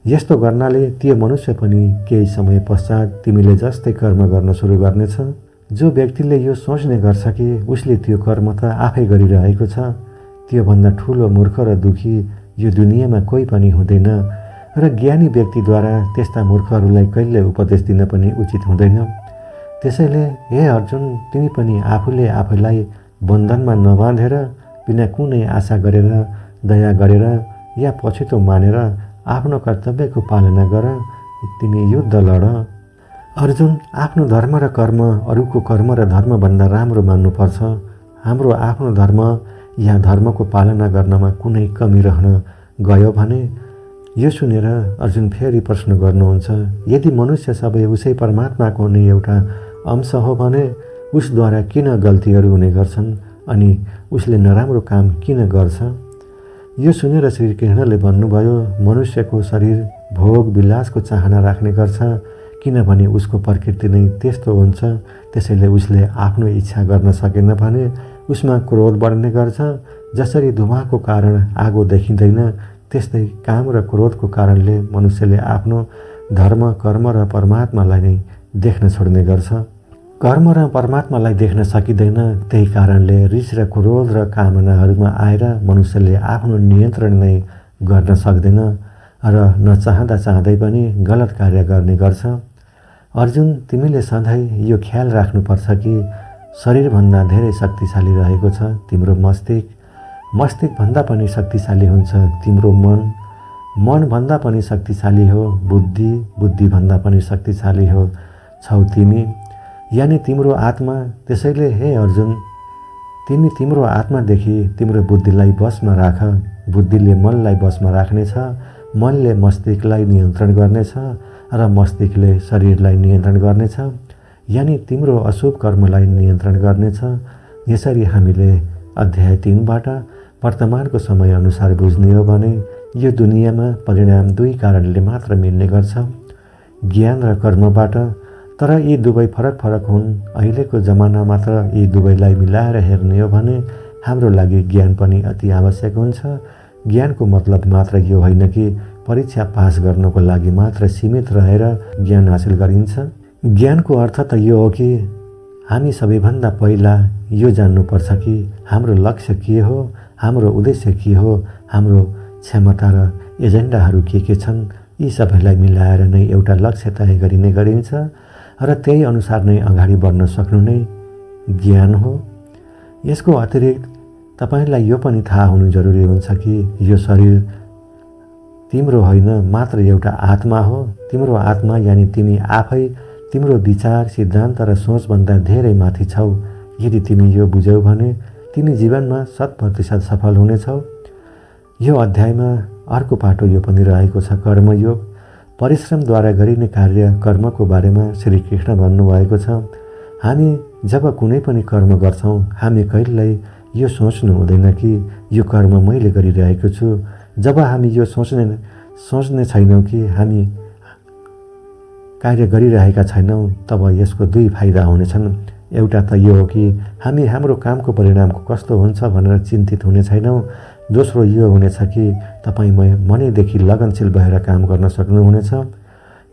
यस्तो गर्नाले त्यो मनुष्य पनि केही समय पश्चात तिमीले जस्तै कर्म गर्न सुरु गर्नेछ। जो व्यक्तिले यो सोच्ने गर्छ कि उसले त्यो कर्म त आफै गरिरहेको छ, त्योभन्दा ठुलो मूर्ख र दुखी यो दुनियाँमा कोही पनि हुँदैन। र ज्ञानी व्यक्तिद्वारा त्यस्ता मूर्खहरूलाई कहिल्यै उपदेश दिन पनि उचित हुँदैन। त्यसैले हे अर्जुन, तिमी पनि आफूले आफैलाई बन्धनमा नबाँधेर बिना कुनै आशा गरेर, दया गरेर या पछितो मानेर आफ्नो कर्तव्यको पालना गर। तिमी युद्ध लड। अर्जुन, आफ्नो धर्म र कर्म अरूको कर्म र धर्मभन्दा राम्रो मान्नुपर्छ। हाम्रो आफ्नो धर्म या धर्मको पालना गर्नमा कुनै कमी रहन गयो भने यो सुनेर अर्जुन फेरि प्रश्न गर्नुहुन्छ, यदि मनुष्य सबै उसै परमात्माको नै एउटा अंश हो भने उसद्वारा किन गल्तीहरू हुने गर्छन् अनि उसले नराम्रो काम किन गर्छ? यो सुनेर श्री कृष्णले भन्नुभयो, मनुष्यको शरीर भोग विलासको चाहना राख्ने गर्छ, किनभने उसको प्रकृति नै त्यस्तो हुन्छ। त्यसैले उसले आफ्नो इच्छा गर्न सकेन भने उसमा क्रोध बढ्ने गर्छ। जसरी धुवाँको कारण आगो देखिँदैन, त्यस्तै काम र क्रोधको कारणले मनुष्यले आफ्नो धर्म, कर्म र परमात्मालाई नै देख्न छोड्ने गर्छ। कर्म र परमात्मालाई देख्न सकिँदैन। त्यही कारणले रिस र क्रोध र कामनाहरूमा आएर मनुष्यले आफ्नो नियन्त्रण नै गर्न सक्दैन र नचाहँदा चाहँदै पनि गलत कार्य गर्ने गर्छ। अर्जुन, तिमीले सधैँ यो ख्याल राख्नुपर्छ कि शरीरभन्दा धेरै शक्तिशाली रहेको छ तिम्रो मस्तिष्क, मस्तिष्कभन्दा पनि शक्तिशाली हुन्छ तिम्रो मन, मनभन्दा पनि शक्तिशाली हो बुद्धि, बुद्धिभन्दा पनि शक्तिशाली हो छौ तिमी, यानि तिम्रो आत्मा। त्यसैले हे अर्जुन, तिमी तिम्रो आत्मादेखि तिम्रो बुद्धिलाई बसमा राख। बुद्धिले मनलाई बसमा राख्नेछ, मनले मस्तिष्कलाई नियन्त्रण गर्नेछ र मस्तिष्कले शरीरलाई नियन्त्रण गर्नेछ, यानि तिम्रो अशुभ कर्मलाई नियन्त्रण गर्नेछ। यसरी हामीले अध्याय 3बाट वर्तमानको समय अनुसार बुझ्ने हो भने यो दुनियाँमा परिणाम दुई कारणले मात्र मिल्ने गर्छ, ज्ञान र कर्मबाट। तर यी दुवै फरक फरक हुन्। अहिलेको जमानामा त यी दुवैलाई मिलाएर हेर्ने हो भने हाम्रो लागि ज्ञान पनि अति आवश्यक हुन्छ। ज्ञानको मतलब मात्र यो होइन कि परीक्षा पास गर्नको लागि मात्र सीमित रहेर ज्ञान हासिल गरिन्छ। ज्ञानको अर्थ त यो हो कि हामी सबैभन्दा पहिला यो जान्नुपर्छ कि हाम्रो लक्ष्य के हो, हाम्रो उद्देश्य के हो, हाम्रो क्षमता र एजेन्डाहरू के छन्। यी सबैलाई मिलाएर नै एउटा लक्ष्य तय गरिने गरिन्छ र त्यही अनुसार नै अगाडि बढ्न सक्नु नै ज्ञान हो। यसको अतिरिक्त तपाईलाई यो पनि थाहा हुनु जरुरी हुन्छ कि यो शरीर तिम्रो होइन, मात्र एउटा आत्मा हो। तिम्रो आत्मा यानि तिमी आफै तिम्रो विचार, सिद्धान्त र सोचभन्दा धेरै माथि छौ। यदि तिमी यो बुझ्यौ भने तिमी जीवनमा 100% सफल हुनेछौ। यो अध्यायमा अर्को पाटो यो पनि रहेको छ, कर्मयोग। परिश्रमद्वारा गरिने कार्य कर्मको बारेमा श्री कृष्ण भन्नुभएको छ। हामी जब कुनै पनि कर्म गर्छौँ, हामी कहिल्यै यो सोच्नु हुँदैन कि यो कर्म मैले गरिरहेको छु। जब हामी यो सोच्ने छैनौँ कि हामी कार्य गरिरहेका छैनौँ, तब यसको दुई फाइदा हुनेछन्। एउटा त यो हो कि हामी हाम्रो कामको परिणामको कस्तो हुन्छ भनेर चिन्तित हुने छैनौँ। दोस्रो यो हुनेछ कि तपाईँ मनैदेखि लगनशील भएर काम गर्न सक्नुहुनेछ।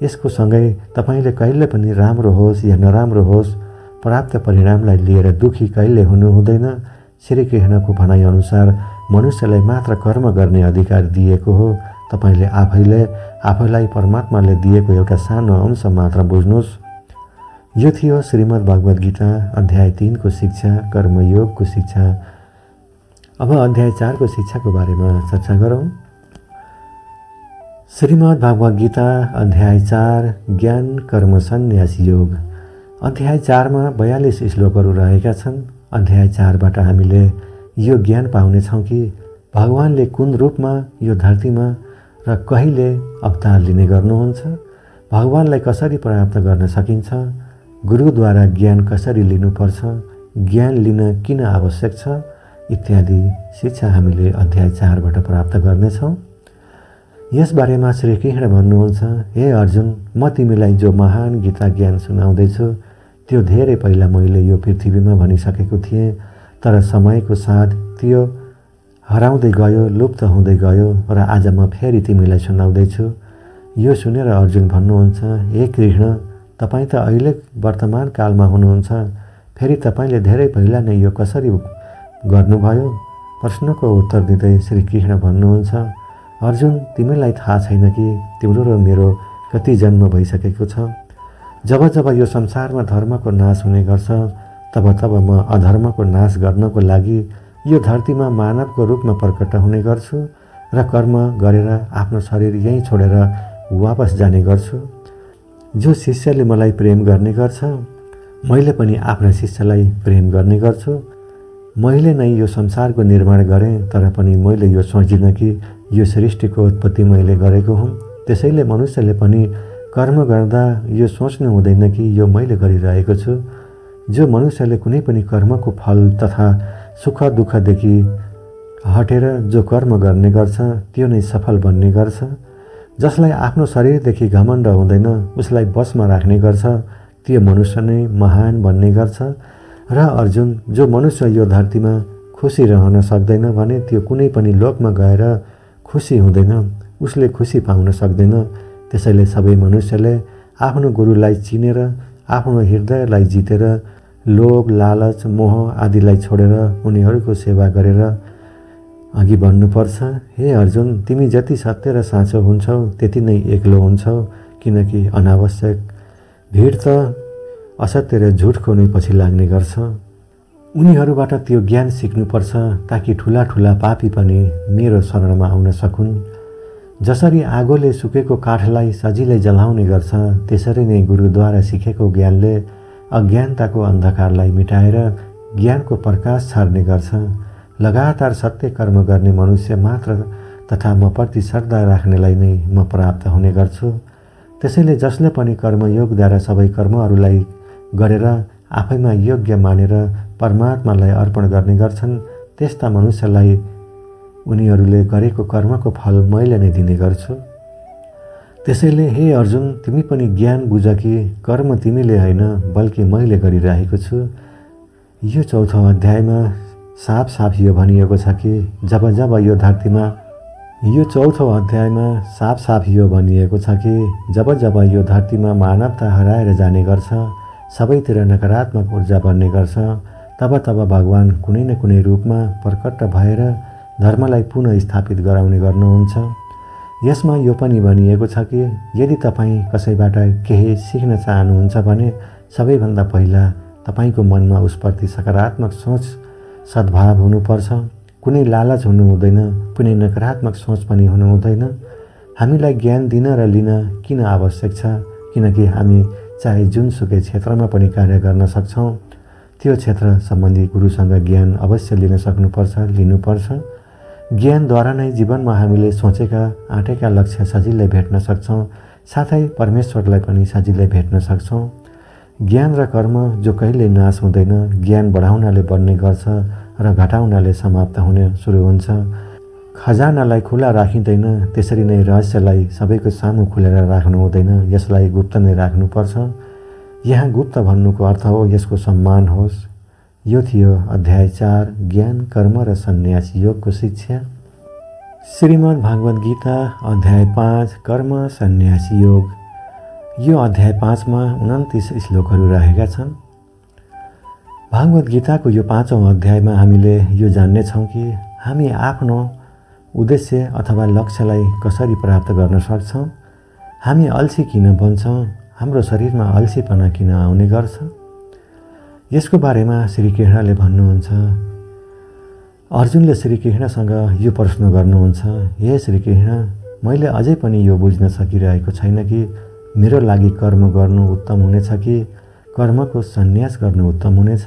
यसको सँगै तपाईँले कहिले पनि राम्रो होस् या नराम्रो होस्, प्राप्त परिणामलाई लिएर दुखी कहिले हुनु हुँदैन। श्री कृष्णको भनाइअनुसार मनुष्यलाई मात्र कर्म गर्ने अधिकार दिएको हो। तपाईँले आफैलाई परमात्माले दिएको एउटा सानो अंश मात्र बुझ्नुहोस्। यो थियो श्रीमद् भगवद गीता अध्याय 3 को शिक्षा, कर्मयोगको शिक्षा। अब अध्याय 4 को शिक्षाको बारेमा चर्चा गरौँ। श्रीमद् भगवद गीता अध्याय 4 ज्ञान कर्म सन्यास योग। अध्याय 4 मा 42 श्लोकहरू रहेका छन्। अध्याय 4बाट हामीले यो ज्ञान पाउनेछौँ कि भगवानले कुन रूपमा यो धरतीमा र कहिले अवतार लिने गर्नुहुन्छ, भगवानलाई कसरी प्राप्त गर्न सकिन्छ, गुरुद्वारा ज्ञान कसरी लिनुपर्छ, ज्ञान लिन किन आवश्यक छ, इत्यादि शिक्षा हामीले अध्याय 4बाट प्राप्त गर्नेछौँ। यस बारेमा श्रीकृष्ण भन्नुहुन्छ, हे अर्जुन, म तिमीलाई जो महान गीता ज्ञान सुनाउँदैछु त्यो धेरै पहिला मैले यो पृथ्वीमा भनिसकेको थिएँ, तर समयको साथ त्यो हराउँदै गयो, लुप्त हुँदै गयो र आज म फेरि तिमीलाई सुनाउँदैछु। यो सुनेर अर्जुन भन्नुहुन्छ, हे कृष्ण, तपाईँ त अहिले वर्तमान कालमा हुनुहुन्छ, फेरि तपाईँले धेरै पहिला नै यो कसरी गर्नुभयो? प्रश्नको उत्तर दिँदै श्रीकृष्ण भन्नुहुन्छ, अर्जुन, तिमीलाई थाहा छैन कि तिम्रो र मेरो कति जन्म भइसकेको छ। जब जब यो संसारमा धर्मको नाश हुने गर्छ तब तब म अधर्मको नाश गर्नको लागि यो धरतीमा मानवको रूपमा प्रकट हुने गर्छु र कर्म गरेर आफ्नो शरीर यहीँ छोडेर वापस जाने गर्छु। जो शिष्यले मलाई प्रेम गर्ने गर्छ, मैले पनि आफ्ना शिष्यलाई प्रेम गर्ने गर्छु। मैले नै यो संसारको निर्माण गरेँ, तर पनि मैले यो सोचिनँ कि यो सृष्टिको उत्पत्ति मैले गरेको हुँ। त्यसैले मनुष्यले पनि कर्म गर्दा यो सोच्नु हुँदैन कि यो मैले गरिरहेको छु। जो मनुष्यले कुनै पनि कर्मको फल तथा सुख दुःखदेखि हटेर जो कर्म गर्ने गर्छ त्यो नै सफल बन्ने गर्छ। जसलाई आफ्नो शरीरदेखि घमण्ड हुँदैन, उसलाई बसमा राख्ने गर्छ, त्यो मनुष्य नै महान बन्ने गर्छ। र अर्जुन, जो मनुष्य यो धरतीमा खुसी रहन सक्दैन भने त्यो कुनै पनि लोकमा गएर खुसी हुँदैन, उसले खुसी पाउन सक्दैन। त्यसैले सबै मनुष्यले आफ्नो गुरुलाई चिनेर आफ्नो हृदयलाई जितेर लोभ, लालच, मोह आदिलाई छोडेर उनीहरूको सेवा गरेर अघि बढ्नुपर्छ। हे अर्जुन, तिमी जति सत्य र साँचो हुन्छौ त्यति नै एक्लो हुन्छौ, किनकि अनावश्यक भिड त असत्य र झुटको नै पछि लाग्ने गर्छ। उनीहरूबाट त्यो ज्ञान सिक्नुपर्छ ताकि ठुला ठुला पापी पनि मेरो शरणमा आउन सकुन्। जसरी आगोले सुकेको काठलाई सजिलै जलाउने गर्छ, त्यसरी नै गुरुद्वारा सिकेको ज्ञानले अज्ञानताको अन्धकारलाई मिटाएर ज्ञानको प्रकाश छर्ने गर्छ। लगातार सत्य कर्म गर्ने मनुष्य मात्र तथा म प्रति श्रद्धा राख्नेलाई नै म प्राप्त हुने गर्छु। त्यसैले जसले पनि कर्मयोगद्वारा सबै कर्महरूलाई गरेर आफैमा योग्य मानेर परमात्मालाई अर्पण गर्ने गर्छन्, त्यस्ता मनुष्यलाई उनीहरूले गरेको कर्मको फल मैले नै दिने गर्छु। त्यसैले हे अर्जुन, तिमी पनि ज्ञान बुझ कि कर्म तिमीले होइन बल्कि मैले गरिरहेको छु। यो चौथो अध्यायमा साफ साफ यो भनिएको छ कि जब जब यो धरतीमा यो धरतीमा मानवता हराएर जाने गर्छ, सबैतिर नकारात्मक ऊर्जा बन्ने गर्छ, तब तब भगवान कुनै न कुनै रूपमा प्रकट भएर धर्मलाई पुनः स्थापित गराउने गर्नुहुन्छ। यसमा यो पनि भनिएको छ कि यदि तपाईँ कसैबाट केही सिक्न चाहनुहुन्छ भने सबैभन्दा पहिला तपाईँको मनमा उसप्रति सकारात्मक सोच सद्भाव हुनुपर्छ। कुनै लालच हुनु हुँदैन, कुनै नकारात्मक सोच पनि हुनु हुँदैन। हामीलाई ज्ञान दिन र लिन किन आवश्यक छ? किनकि हामी चाहे जुनसुकै क्षेत्रमा पनि कार्य गर्न सक्छौँ। त्यो क्षेत्र सम्बन्धी गुरुसँग ज्ञान अवश्य लिन सक्नुपर्छ, लिनुपर्छ। ज्ञानद्वारा नै जीवनमा हामीले सोचेका आँटेका लक्ष्य सजिलै भेट्न सक्छौँ, साथै परमेश्वरलाई पनि सजिलै भेट्न सक्छौँ। ज्ञान र कर्म जो कहिल्यै नाश हुँदैन, ज्ञान बढाउनाले बढ्ने गर्छ र घटाउनाले समाप्त हुन सुरु हुन्छ। खजानालाई खुला राखिँदैन, त्यसरी नै रहस्यलाई सबैको सामु खुलेर राख्नु हुँदैन, यसलाई गुप्त नै राख्नुपर्छ। यहाँ गुप्त भन्नुको अर्थ हो यसको सम्मान होस्। यो थियो अध्याय 4 ज्ञान, कर्म र सन्यास योगको शिक्षा। श्रीमद् भागवत गीता अध्याय 5 कर्म सन्यास योग। यो अध्याय 5 मा 29 श्लोकहरू रहेका छन्। भागवत गीताको यो 5औं अध्यायमा हामीले यो जान्नेछौँ कि हामी आफ्नो उद्देश्य अथवा लक्ष्यलाई कसरी प्राप्त गर्न सक्छौँ। हामी अल्छी किन बन्छौँ? हाम्रो शरीरमा अल्छीपना किन आउने गर्छ? यसको बारेमा श्रीकृष्णले भन्नुहुन्छ। अर्जुनले श्रीकृष्णसँग यो प्रश्न गर्नुहुन्छ, हे श्रीकृष्ण, मैले अझै पनि यो बुझ्न सकिरहेको छैन कि मेरो लागि कर्म गर्नु उत्तम हुनेछ कि कर्मको सन्यास गर्नु उत्तम हुनेछ।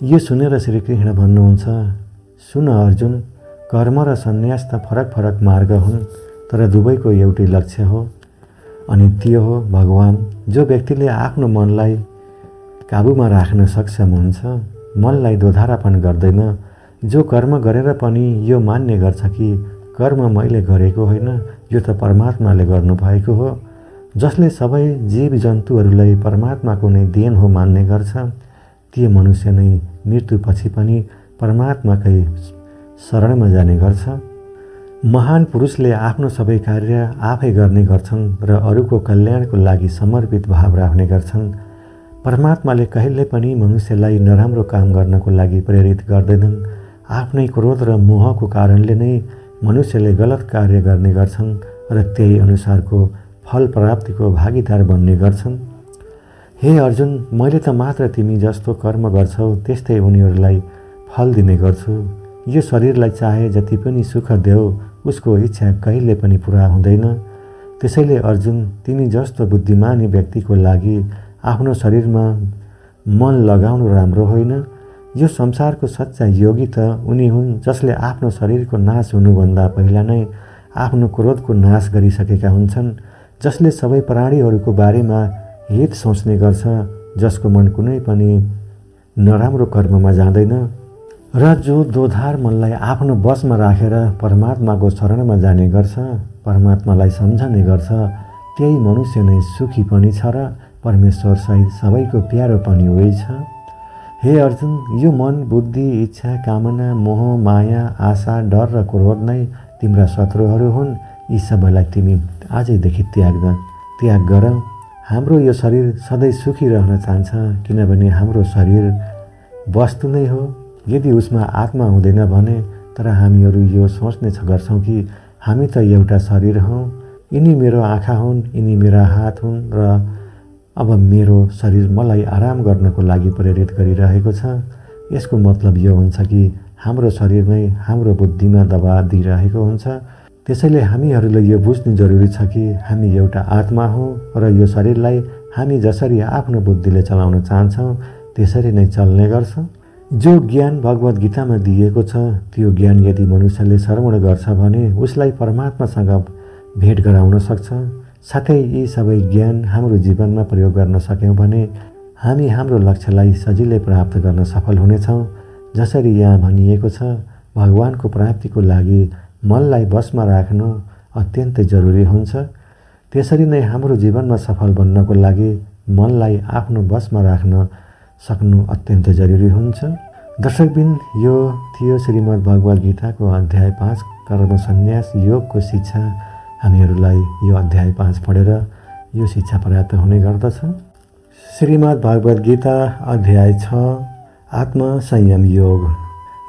यो सुनेर श्रीकृष्ण भन्नुहुन्छ, सुन अर्जुन, कर्म र सन्यास त फरक फरक मार्ग हुन्, तर दुवैको एउटै लक्ष्य हो, अनि त्यो हो भगवान। जो व्यक्तिले आफ्नो मनलाई काबुमा राख्न सक्षम हुन्छ, मनलाई दोधारापन गर्दैन, जो कर्म गरेर पनि यो मान्ने गर्छ कि कर्म मैले गरेको होइन यो त परमात्माले गर्नुभएको हो। जसले सबै जीव जन्तुहरूलाई परमात्माको नै देन हो मान्ने गर्छ, ती मनुष्य नै मृत्युपछि पनि परमात्माकै शरणमा जाने गर्छ। महान पुरुषले आफ्नो सबै कार्य आफै गर्ने गर्छन् र अरूको कल्याणको लागि समर्पित भाव राख्ने गर्छन्। परमात्माले कहिले पनि मनुष्यलाई नराम्रो काम गर्नको लागि प्रेरित गर्दैनन्। आफ्नै क्रोध र मोहको कारणले नै मनुष्यले गलत कार्य गर्ने गर्छन् र त्यही अनुसारको फल प्राप्तिको भागीदार बन्ने गर्छन्। हे अर्जुन, मैले त मात्र तिमी जस्तो कर्म गर्छौ त्यस्तै उनीहरूलाई फल दिने गर्छु। यो शरीरलाई चाहे जति पनि सुख देऊ, उसको इच्छा कहिले पनि पुरा हुँदैन। त्यसैले अर्जुन, तिमी जस्तो बुद्धिमानी व्यक्तिको लागि आफ्नो शरीरमा मन लगाउनु राम्रो होइन। यो संसारको सच्चा योगी त उनी हुन् जसले आफ्नो शरीरको नाश हुनुभन्दा पहिला नै आफ्नो क्रोधको नाश गरिसकेका हुन्छन्, जसले सबै प्राणीहरूको बारेमा हित सोच्ने गर्छ, जसको मन कुनै पनि नराम्रो कर्ममा जाँदैन र जो दोधार मनलाई आफ्नो बसमा राखेर परमात्माको शरणमा जाने गर्छ, परमात्मालाई सम्झने गर्छ, त्यही मनुष्य नै सुखी पनि छ र परमेश्वरसहित सबैको प्यारो पनि उही छ। हे अर्जुन, यो मन, बुद्धि, इच्छा, कामना, मोह, माया, आशा, डर र क्रोध नै तिम्रा शत्रुहरू हुन्। यी सबैलाई तिमी आजैदेखि त्याग गर। हाम्रो यो शरीर सधैँ सुखी रहन चाहन्छ, किनभने हाम्रो शरीर वस्तु नै हो। यदि उसमा आत्मा हुँदैन भने तर हामीहरू यो सोच्ने गर्छौँ कि हामी त एउटा शरीर हौँ, यिनी मेरो आँखा हुन्, यिनी मेरा हात हुन् र अब मेरो शरीर मलाई आराम गर्नको लागि प्रेरित गरिरहेको छ। यसको मतलब यो हुन्छ कि हाम्रो शरीर नै हाम्रो बुद्धिमा दबाब दिइरहेको हुन्छ। त्यसैले हामीहरूले यो बुझ्नु जरुरी छ कि हामी एउटा आत्मा हौँ र यो शरीरलाई हामी जसरी आफ्नो बुद्धिले चलाउन चाहन्छौँ त्यसरी नै चल्ने गर्छ। जो ज्ञान भगवद् गीतामा दिएको छ त्यो ज्ञान यदि मनुष्यले श्रवण गर्छ भने उसलाई परमात्मासँग भेट गराउन सक्छ। साथै यी सबै ज्ञान हाम्रो जीवनमा प्रयोग गर्न सक्यौँ भने हामी हाम्रो लक्ष्यलाई सजिलै प्राप्त गर्न सफल हुनेछौँ। जसरी यहाँ भनिएको छ, भगवानको प्राप्तिको लागि मनलाई बसमा राख्नु अत्यन्तै जरुरी हुन्छ, त्यसरी नै हाम्रो जीवनमा सफल बन्नको लागि मनलाई आफ्नो बसमा राख्न सक्नु अत्यन्त जरुरी हुन्छ। दर्शकबिन, यो थियो श्रीमद् भगवद् गीताको अध्याय 5 कर्म सन्यास योगको शिक्षा। हामीहरूलाई यो अध्याय 5 पढेर यो शिक्षा प्राप्त हुने गर्दछ। श्रीमद् भगवद् गीता अध्याय 6 आत्मसंयम योग।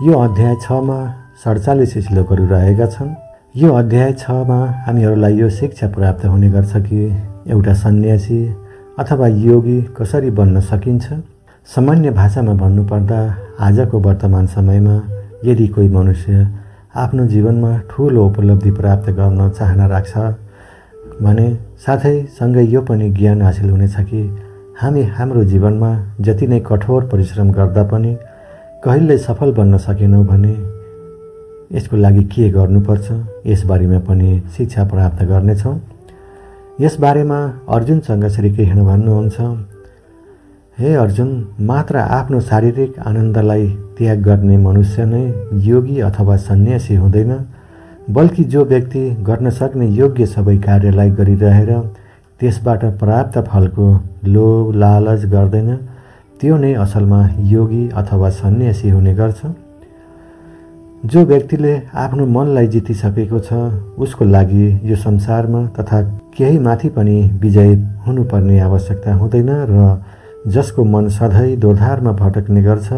यो अध्याय 6 मा 47 श्लोकहरू रहेका छन्। यो अध्याय 6 मा हामीहरूलाई यो शिक्षा प्राप्त हुने गर्छ कि एउटा सन्यासी अथवा योगी कसरी बन्न सकिन्छ। सामान्य भाषामा भन्नुपर्दा आजको वर्तमान समयमा यदि कोही मनुष्य आफ्नो जीवनमा ठुलो उपलब्धि प्राप्त गर्न चाहना राख्छ भने साथै सँगै यो पनि ज्ञान हासिल हुनेछ कि हामी हाम्रो जीवनमा जति नै कठोर परिश्रम गर्दा पनि कहिल्यै सफल बन्न सकेनौँ भने यसको लागि के गर्नुपर्छ, यसबारेमा पनि शिक्षा प्राप्त गर्नेछौँ। यसबारेमा अर्जुनसँग श्री कृष्ण भन्नुहुन्छ, हे अर्जुन, मात्र आफ्नो शारीरिक आनन्दलाई त्याग गर्ने मनुष्य नै योगी अथवा सन्यासी हुँदैन, बल्कि जो व्यक्ति गर्न सक्ने योग्य सबै कार्यलाई गरिरहेर त्यसबाट प्राप्त फलको लोभ लालच गर्दैन, त्यो नै असलमा योगी अथवा सन्यासी हुने गर्छ। जो व्यक्तिले आफ्नो मनलाई जितिसकेको छ उसको लागि यो संसारमा तथा केही माथि पनि विजय हुनुपर्ने आवश्यकता हुँदैन र जसको मन सधैँ दोधारमा भटक्ने गर्छ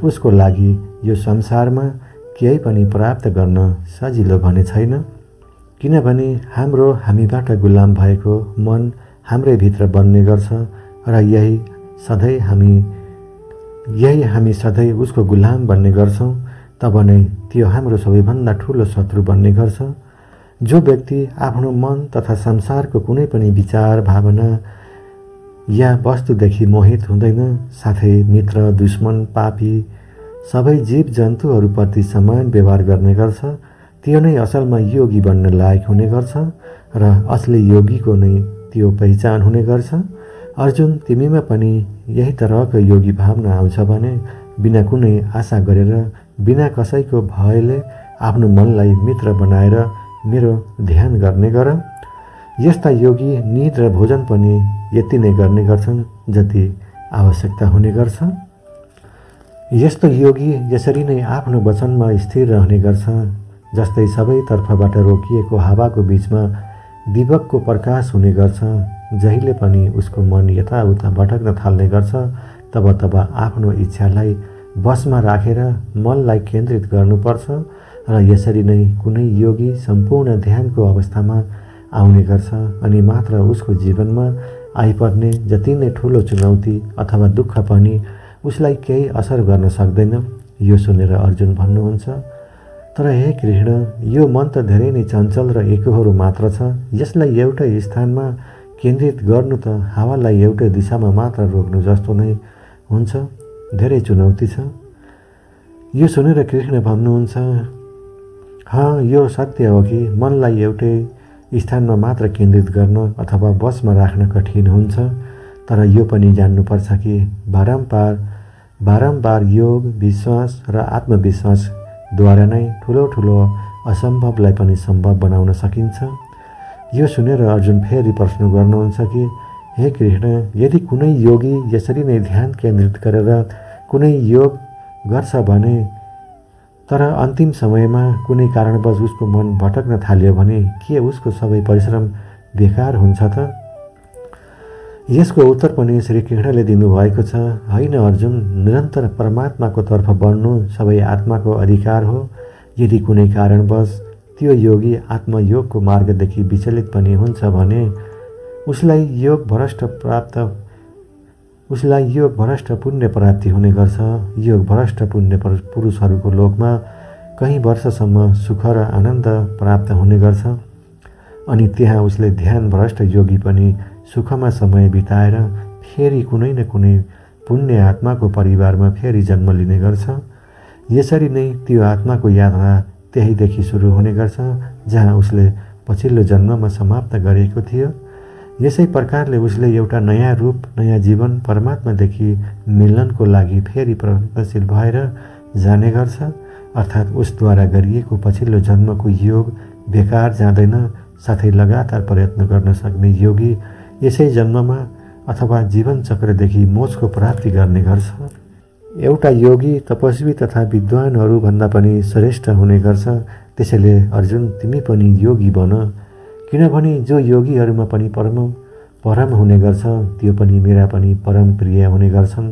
उसको लागि यो संसारमा केही पनि प्राप्त गर्न सजिलो भने छैन। किनभने हाम्रो हामीबाट गुलाम भएको मन हाम्रै भित्र बन्ने गर्छ र यही हामी सधैँ उसको गुलाम बन्ने गर्छौँ। तब नै त्यो हाम्रो सबैभन्दा ठुलो शत्रु बन्ने गर्छ। जो व्यक्ति आफ्नो मन तथा संसारको कुनै पनि विचार भावना या वस्तुदेखि मोहित हुँदैन, साथै मित्र दुश्मन पापी सबै जीव जन्तुहरूप्रति समान व्यवहार गर्ने गर्छ, त्यो नै असलमा योगी बन्न लायक हुने गर्छ र असली योगीको नै त्यो पहिचान हुने गर्छ। अर्जुन, तिमीमा पनि यही तरहको योगी भावना आउँछ भने बिना कुनै आशा गरेर बिना कसैको भयले आफ्नो मनलाई मित्र बनाएर मेरो ध्यान गर्ने गर। यस्ता योगी निद र भोजन पनि यति नै गर्ने गर्छन् जति आवश्यकता हुने गर्छ। यस्तो योगी यसरी नै आफ्नो वचनमा स्थिर रहने गर्छ, जस्तै सबैतर्फबाट रोकिएको हावाको बीचमा दीपकको प्रकाश हुने गर्छ। जहिले पनि उसको मन यताउता भटक्न थाल्ने गर्छ, तब तब आफ्नो इच्छालाई बसमा राखेर मनलाई केन्द्रित गर्नुपर्छ र यसरी नै कुनै योगी सम्पूर्ण ध्यानको अवस्थामा आउने गर्छ अनि मात्र उसको जीवनमा आइपर्ने जति नै ठुलो चुनौती अथवा दुःख पनि उसलाई केही असर गर्न सक्दैन। यो सुनेर अर्जुन भन्नुहुन्छ, तर हे कृष्ण, यो मन त धेरै नै चञ्चल र एकहोरो मात्र छ। यसलाई एउटै स्थानमा केन्द्रित गर्नु त हावालाई एउटै दिशामा मात्र रोक्नु जस्तो नै हुन्छ, धेरै चुनौती छ। यो सुनेर कृष्ण भन्नुहुन्छ, यो सत्य हो कि मनलाई एउटै स्थानमा मात्र केन्द्रित गर्न अथवा बसमा राख्न कठिन हुन्छ, तर यो पनि जान्नुपर्छ कि बारम्बार योग, विश्वास र आत्मविश्वासद्वारा नै ठुलो असम्भवलाई पनि सम्भव बनाउन सकिन्छ। यो सुनेर अर्जुन फेरि प्रश्न गर्नुहुन्छ कि हे कृष्ण, यदि कुनै योगी यसरी नै ध्यान केन्द्रित गरेर कुनै योग गर्छ भने तर अन्तिम समयमा कुनै कारणवश उसको मन भटक्न थाल्यो भने के उसको सबै परिश्रम बेकार हुन्छ त? यसको उत्तर पनि श्री कृष्णले दिनुभएको छ, होइन अर्जुन, निरन्तर परमात्माको तर्फ बढ्नु सबै आत्माको अधिकार हो। यदि कुनै कारणवश त्यो योगी आत्मयोगको मार्गदेखि विचलित पनि हुन्छ भने उसलाई योग भ्रष्ट पुण्य प्राप्ति हुने गर्छ। योग भ्रष्ट पुण्य पुरुषहरूको लोकमा कहीँ वर्षसम्म सुख र आनन्द प्राप्त हुने गर्छ अनि त्यहाँ उसले ध्यान भ्रष्ट योगी पनि सुखमा समय बिताएर फेरि कुनै न कुनै पुण्य आत्माको परिवारमा फेरि जन्म लिने गर्छ। यसरी नै त्यो आत्माको यात्रा त्यहीदेखि सुरु हुने गर्छ जहाँ उसले पछिल्लो जन्ममा समाप्त गरेको थियो। यसै प्रकारले उसले एउटा नयाँ रूप, नयाँ जीवन परमात्मादेखि मिलनको लागि फेरि प्रयत्नशील भएर जाने गर्छ। अर्थात् उसद्वारा गरिएको पछिल्लो जन्मको योग बेकार जाँदैन। साथै लगातार प्रयत्न गर्न सक्ने योगी यसै जन्ममा अथवा जीवन चक्रदेखि मोक्षको प्राप्ति गर्ने गर्छ। एउटा योगी तपस्वी तथा विद्वानहरू भन्दा पनि श्रेष्ठ हुने गर्छ। त्यसैले अर्जुन, तिमी पनि योगी बन, किनभने जो योगीहरूमा पनि परम हुने गर्छ त्यो पनि मेरा पनि परम प्रिय हुने गर्छन्।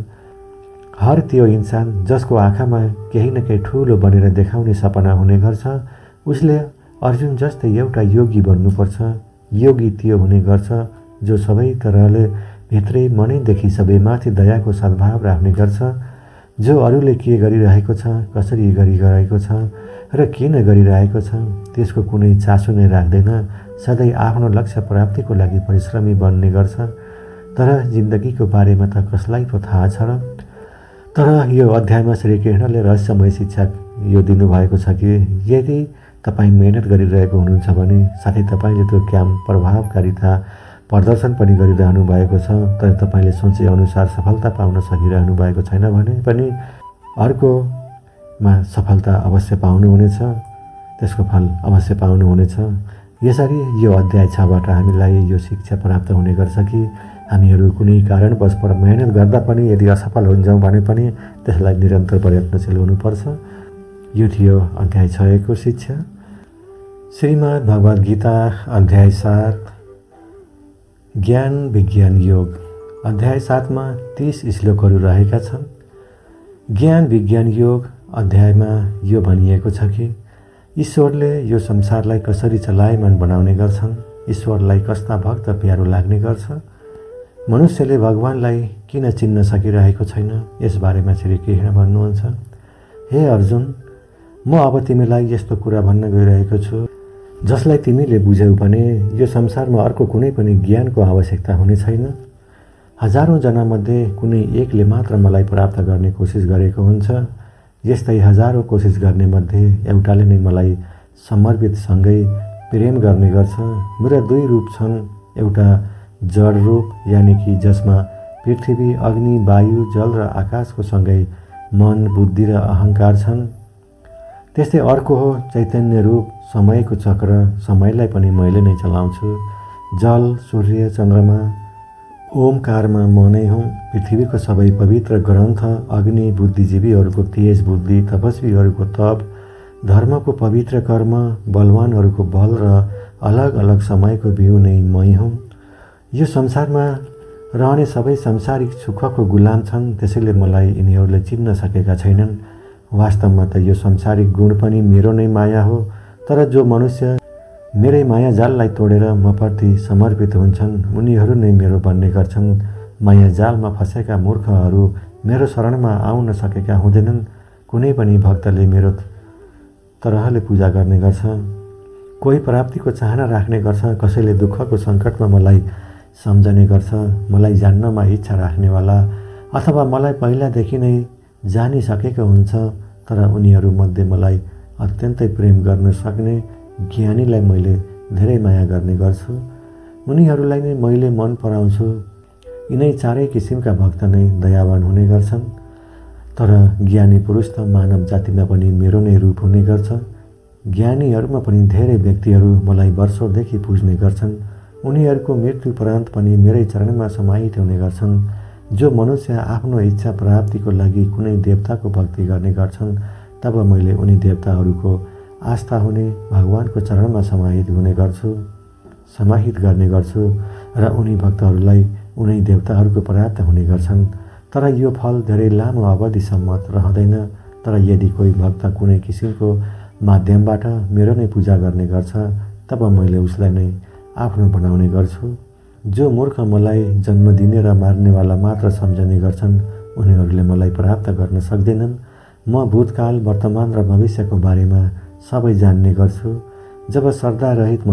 हर त्यो इन्सान जसको आँखामा केही न केही ठुलो बनेर देखाउने सपना हुने गर्छ उसले अर्जुन जस्तै एउटा योगी बन्नुपर्छ। योगी त्यो हुने गर्छ जो सबै तरहले भित्रै मनैदेखि सबैमाथि दयाको सद्भाव राख्ने गर्छ, जो अरूले के गरिरहेको छ, कसरी गरिरहेको छ र किन गरिरहेको छ त्यसको कुनै चासो नै राख्दैन। सधैँ आफ्नो लक्ष्य प्राप्तिको लागि परिश्रमी बन्ने गर्छ। तर जिन्दगीको बारेमा त कसलाई पो थाहा छ र? तर यो अध्यायमा श्री कृष्णले रहस्यमय शिक्षा यो दिनुभएको छ कि यदि तपाईँ मेहनत गरिरहेको हुनुहुन्छ भने साथै तपाईँले त्यो काम प्रभावकारिता प्रदर्शन पनि गरिरहनु भएको छ, तर तपाईँले सोचे अनुसार सफलता पाउन सकिरहनु भएको छैन भने पनि अर्कोमा सफलता अवश्य पाउनुहुनेछ, त्यसको फल अवश्य पाउनुहुनेछ। यसरी यो अध्याय 6बाट हामीलाई यो शिक्षा प्राप्त हुने गर्छ कि हामीहरू कुनै कारणवश मेहनत गर्दा पनि यदि असफल हुन्छौँ भने पनि त्यसलाई निरन्तर प्रयत्नशील हुनुपर्छ। यो थियो अध्याय 6 को शिक्षा। श्रीमद् भगवद गीता अध्याय 7 ज्ञान विज्ञान योग। अध्याय 7 मा 30 श्लोकहरू रहेका छन्। ज्ञान विज्ञान योग अध्यायमा यो भनिएको छ कि ईश्वरले यो संसारलाई कसरी चलायमान बनाउने गर्छन्, ईश्वरलाई कस्ता भक्त प्यारो लाग्ने गर्छ, मनुष्यले भगवानलाई किन चिन्न सकिरहेको छैन, यसबारेमा श्री कृष्ण भन्नुहुन्छ, हे अर्जुन, म अब तिमीलाई यस्तो कुरा भन्न गइरहेको छु जसलाई तिमीले बुझ्यौ भने यो संसारमा अर्को कुनै पनि ज्ञानको आवश्यकता हुने छैन। हजारौं जनामध्ये कुनै एकले मात्र मलाई प्राप्त गर्ने कोसिस गरेको हुन्छ। यस्तै हजारौं कोसिस गर्ने मध्ये एउटाले नै मलाई समर्पित सँगै प्रेम गर्ने गर्छ। मेरा 2 रूप छन्, एउटा जड रूप यानि कि जसमा पृथ्वी, अग्नि, वायु, जल र आकाशको सँगै मन, बुद्धि र अहंकार छन्। त्यस्तै अर्को हो चैतन्य रूप समयको चक्र, समयलाई पनि मैले नै चलाउँछु। जल, सूर्य, चन्द्रमा, ओमकारमा म नै हुँ। पृथ्वीको सबै पवित्र ग्रन्थ, अग्नि, बुद्धिजीवीहरूको तेज बुद्धि, तपस्वीहरूको तप, धर्मको पवित्र कर्म, बलवानहरूको बल र अलग अलग समयको बिउ नै मै हुँ। यो संसारमा रहने सबै सांसारिक सुखको गुलाम छन्, त्यसैले मलाई यिनीहरूले चिन्न सकेका छैनन्। वास्तवमा त यो सांसारिक गुण पनि मेरो नै माया हो, तर जो मनुष्य मेरै माया जाललाई तोडेर मप्रति समर्पित हुन्छन् उनीहरू नै मेरो बन्ने गर्छन्। माया जालमा फसेका मूर्खहरू मेरो शरणमा आउन सकेका हुँदैनन्। कुनै पनि भक्तले मेरो तरहले पूजा गर्ने गर्छ। कोही प्राप्तिको चाहना राख्ने गर्छ, कसैले दुःखको सङ्कटमा मलाई सम्झने गर्छ। मलाई जान्नमा इच्छा राख्नेवाला अथवा मलाई पहिलादेखि नै जानिसकेको हुन्छ, तर उनीहरूमध्ये मलाई अत्यन्तै प्रेम गर्न सक्ने ज्ञानीलाई मैले धेरै माया गर्ने गर्छु। उनीहरूलाई नै मैले मन पराउँछु। यिनै चारै किसिमका भक्त नै दयावान हुने गर्छन्। तर ज्ञानी पुरुष त मानव जातिमा पनि मेरो नै रूप हुने गर्छ। ज्ञानीहरूमा पनि धेरै व्यक्तिहरू मलाई वर्षौँदेखि पुज्ने गर्छन्। उनीहरूको मृत्युपरान्त पनि मेरै चरणमा समाहित हुने गर्छन्। जो मनुष्य आफ्नो इच्छा प्राप्तिको लागि कुनै देवताको भक्ति गर्ने गर्छन्, तब मैले उनी देवताहरूको आस्था हुने भगवानको चरणमा समाहित गर्ने गर्छु र उनी भक्तहरूलाई उनी देवताहरूको प्राप्त हुने गर्छन्। तर यो फल धेरै लामो अवधिसम्म रहँदैन। तर यदि कोही भक्त कुनै किसिमको माध्यमबाट मेरो नै पूजा गर्ने गर्छ, तब मैले उसलाई नै आफ्नो बनाउने गर्छु। जो मूर्ख मलाई जन्म दिने र मार्नेवाला मात्र सम्झने गर्छन् उनीहरूले मलाई प्राप्त गर्न सक्दैनन्। म भूतकाल, वर्तमान र भविष्यको बारेमा सबै जान्ने गर्छु। जब श्रद्धारहित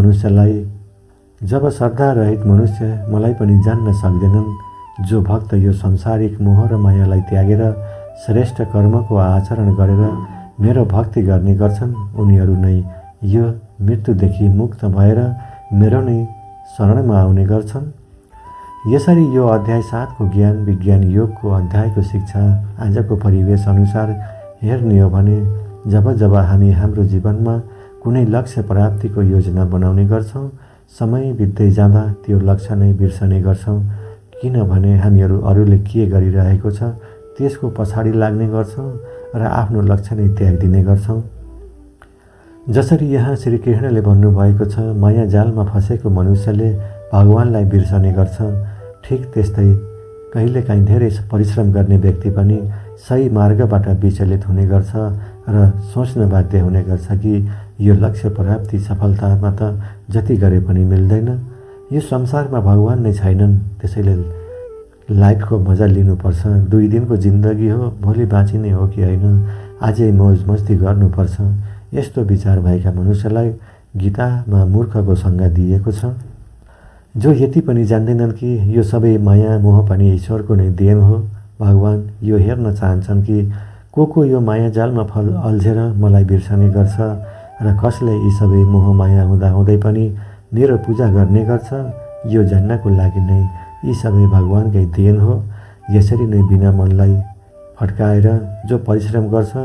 मनुष्य मलाई पनि जान्न सक्दैनन्। जो भक्त यो संसारिक मोह र मायालाई त्यागेर श्रेष्ठ कर्मको आचरण गरेर मेरो भक्ति गर्ने गर्छन् उनीहरू नै यो मृत्युदेखि मुक्त भएर मेरो नै शरणमा आउने गर्छन्। यसरी यो अध्याय 7 को ज्ञान विज्ञान योगको अध्यायको शिक्षा आजको परिवेश अनुसार हेर्ने हो भने जब हामी हाम्रो जीवनमा कुनै लक्ष्य प्राप्तिको योजना बनाउने गर्छौँ, समय बित्दै जाँदा त्यो लक्ष्य नै बिर्सने गर्छौँ। किनभने हामीहरू अरूले के गरिरहेको छ त्यसको पछाडि लाग्ने गर्छौँ र आफ्नो लक्ष्य नै त्यागिदिने गर्छौँ। जसरी यहाँ श्री कृष्णले भन्नुभएको छ, माया जालमा फसेको मनुष्यले भगवानलाई बिर्सने गर्छ। ठिक त्यस्तै कहिलेकाहीँ धेरै परिश्रम गर्ने व्यक्ति पनि सही मार्गबाट विचलित हुने गर्छ र सोच्न बाध्य हुने गर्छ कि यो लक्ष्य प्राप्ति सफलतामा त जति गरे पनि मिल्दैन। यो संसारमा भगवान नै छैनन्, त्यसैले लाइफको मजा लिनुपर्छ। 2 दिनको जिन्दगी हो, भोलि बाँचिने हो कि होइन, आजै मौज मस्ती गर्नुपर्छ। यस्तो विचार भएका मनुष्यलाई गीतामा मूर्खको संज्ञा दिएको छ। जो यति पनि जान्दैनन् कि यो सबै माया मोह पनि ईश्वरको नै देन हो। भगवान यो हेर्न चाहन्छन् कि को यो माया जालमा अल्झेर मलाई बिर्सने गर्छ र कसले यी सबै मोह माया हुँदाहुँदै पनि मेरो पूजा गर्ने गर्छ। यो जान्नको लागि नै यी सबै भगवानकै देन हो। यसरी नै बिना मनलाई फड्काएर जो परिश्रम गर्छ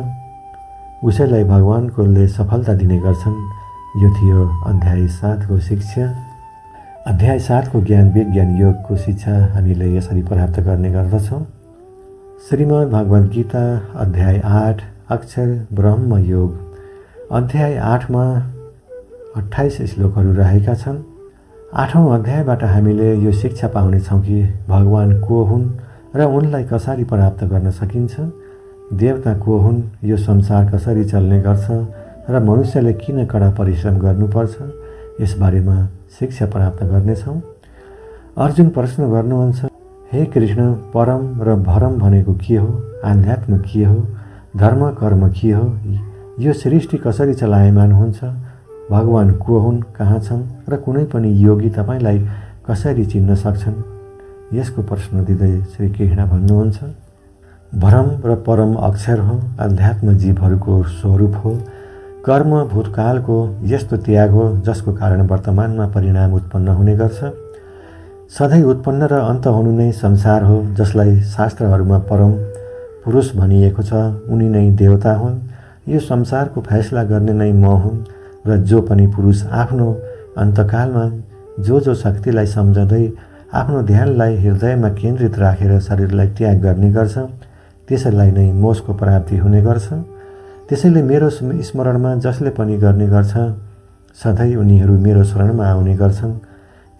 उसैलाई भगवानकोले सफलता दिने गर्छन्। यो थियो अध्याय 7 को शिक्षा। अध्याय 7 को ज्ञान विज्ञान योगको शिक्षा हामीले यसरी प्राप्त गर्ने गर्दछौँ। श्रीमद् भगवद् गीता अध्याय 8 अक्षर ब्रह्म योग। अध्याय 8 मा 28 श्लोकहरू रहेका छन्। 8औं अध्यायबाट हामीले यो शिक्षा पाउनेछौँ कि भगवान को हुन् र उनलाई कसरी प्राप्त गर्न सकिन्छ, देवता को हुन्, यो संसार कसरी चल्ने गर्छ र मनुष्यले किन कडा परिश्रम गर्नुपर्छ, यसबारेमा शिक्षा प्राप्त गर्नेछौँ। अर्जुन प्रश्न गर्नुहुन्छ, हे कृष्ण, परम र भरम भनेको के हो, आध्यात्म के हो, धर्म कर्म के हो, यो सृष्टि कसरी चलायमान हुन्छ, भगवान को हुन्, कहाँ छन् र कुनै पनि योगी तपाईँलाई कसरी चिन्न सक्छन्। यसको प्रश्न दिँदै श्री कृष्ण भन्नुहुन्छ, भरम र परम अक्षर हो, अध्यात्म जीवहरूको स्वरूप हो। कर्म भूतकालको यस्तो त्याग हो जसको कारण वर्तमानमा परिणाम उत्पन्न हुने गर्छ। सधैँ उत्पन्न र अन्त हुनु नै संसार हो, जसलाई शास्त्रहरूमा परम पुरुष भनिएको छ। उनी नै देवता हुन्। यो संसारको फैसला गर्ने नै म हुँ र जो पनि पुरुष आफ्नो अन्तकालमा जो शक्तिलाई सम्झँदै आफ्नो ध्यानलाई हृदयमा केन्द्रित राखेर शरीरलाई त्याग गर्ने गर्छ त्यसैलाई नै मोक्षको प्राप्ति हुने गर्छ। त्यसैले मेरो स्मरणमा जसले पनि गर्ने गर्छ सधैँ उनीहरू मेरो शरणमा आउने गर्छन्।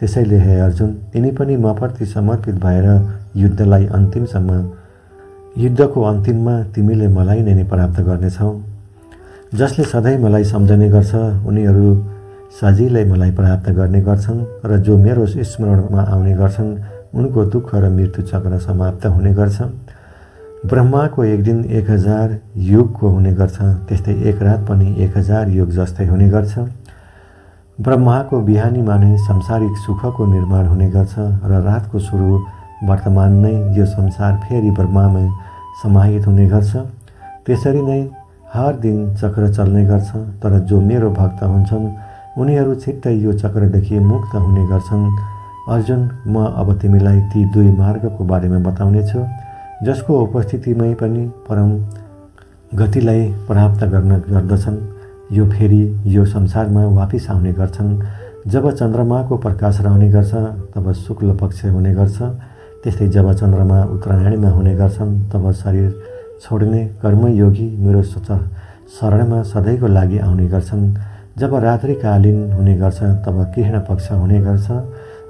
त्यसैले हे अर्जुन, तिमी पनि मप्रति समर्पित भएर युद्धको अन्तिममा तिमीले मलाई नै प्राप्त गर्नेछौ। जसले सधैँ मलाई सम्झने गर्छ उनीहरू सजिलै मलाई प्राप्त गर्ने गर्छन् र जो मेरो स्मरणमा आउने गर्छन् उनको दुःख र मृत्यु चक्र समाप्त हुने गर्छ। ब्रह्माको एक दिन 1000 युगको हुने गर्छ, त्यस्तै एक रात पनि 1000 युग जस्तै हुने गर्छ। ब्रह्माको बिहानीमा नै सांसारिक सुखको निर्माण हुने गर्छ र रातको सुरु वर्तमान नै यो संसार फेरि ब्रह्मामै समाहित हुने गर्छ। त्यसरी नै हर दिन चक्र चल्ने गर्छ, तर जो मेरो भक्त हुन्छन् उनीहरू छिट्टै यो चक्रदेखि मुक्त हुने गर्छन्। अर्जुन, म अब तिमीलाई ती दुई मार्गको बारेमा बताउनेछु जसको उपस्थितिमै पनि परम गतिलाई प्राप्त गर्दछन्। यो फेरि यो संसारमा वापिस आउने गर्छन्। जब चन्द्रमाको प्रकाश रहने गर्छ तब शुक्ल पक्ष हुने गर्छ, त्यस्तै जब चन्द्रमा उत्तरायणमा हुने गर्छन् तब शरीर छोड्ने कर्मयोगी मेरो शरणमा सधैँको लागि आउने गर्छन्। जब रात्रिकालीन हुने गर्छ तब कृष्ण पक्ष हुने गर्छ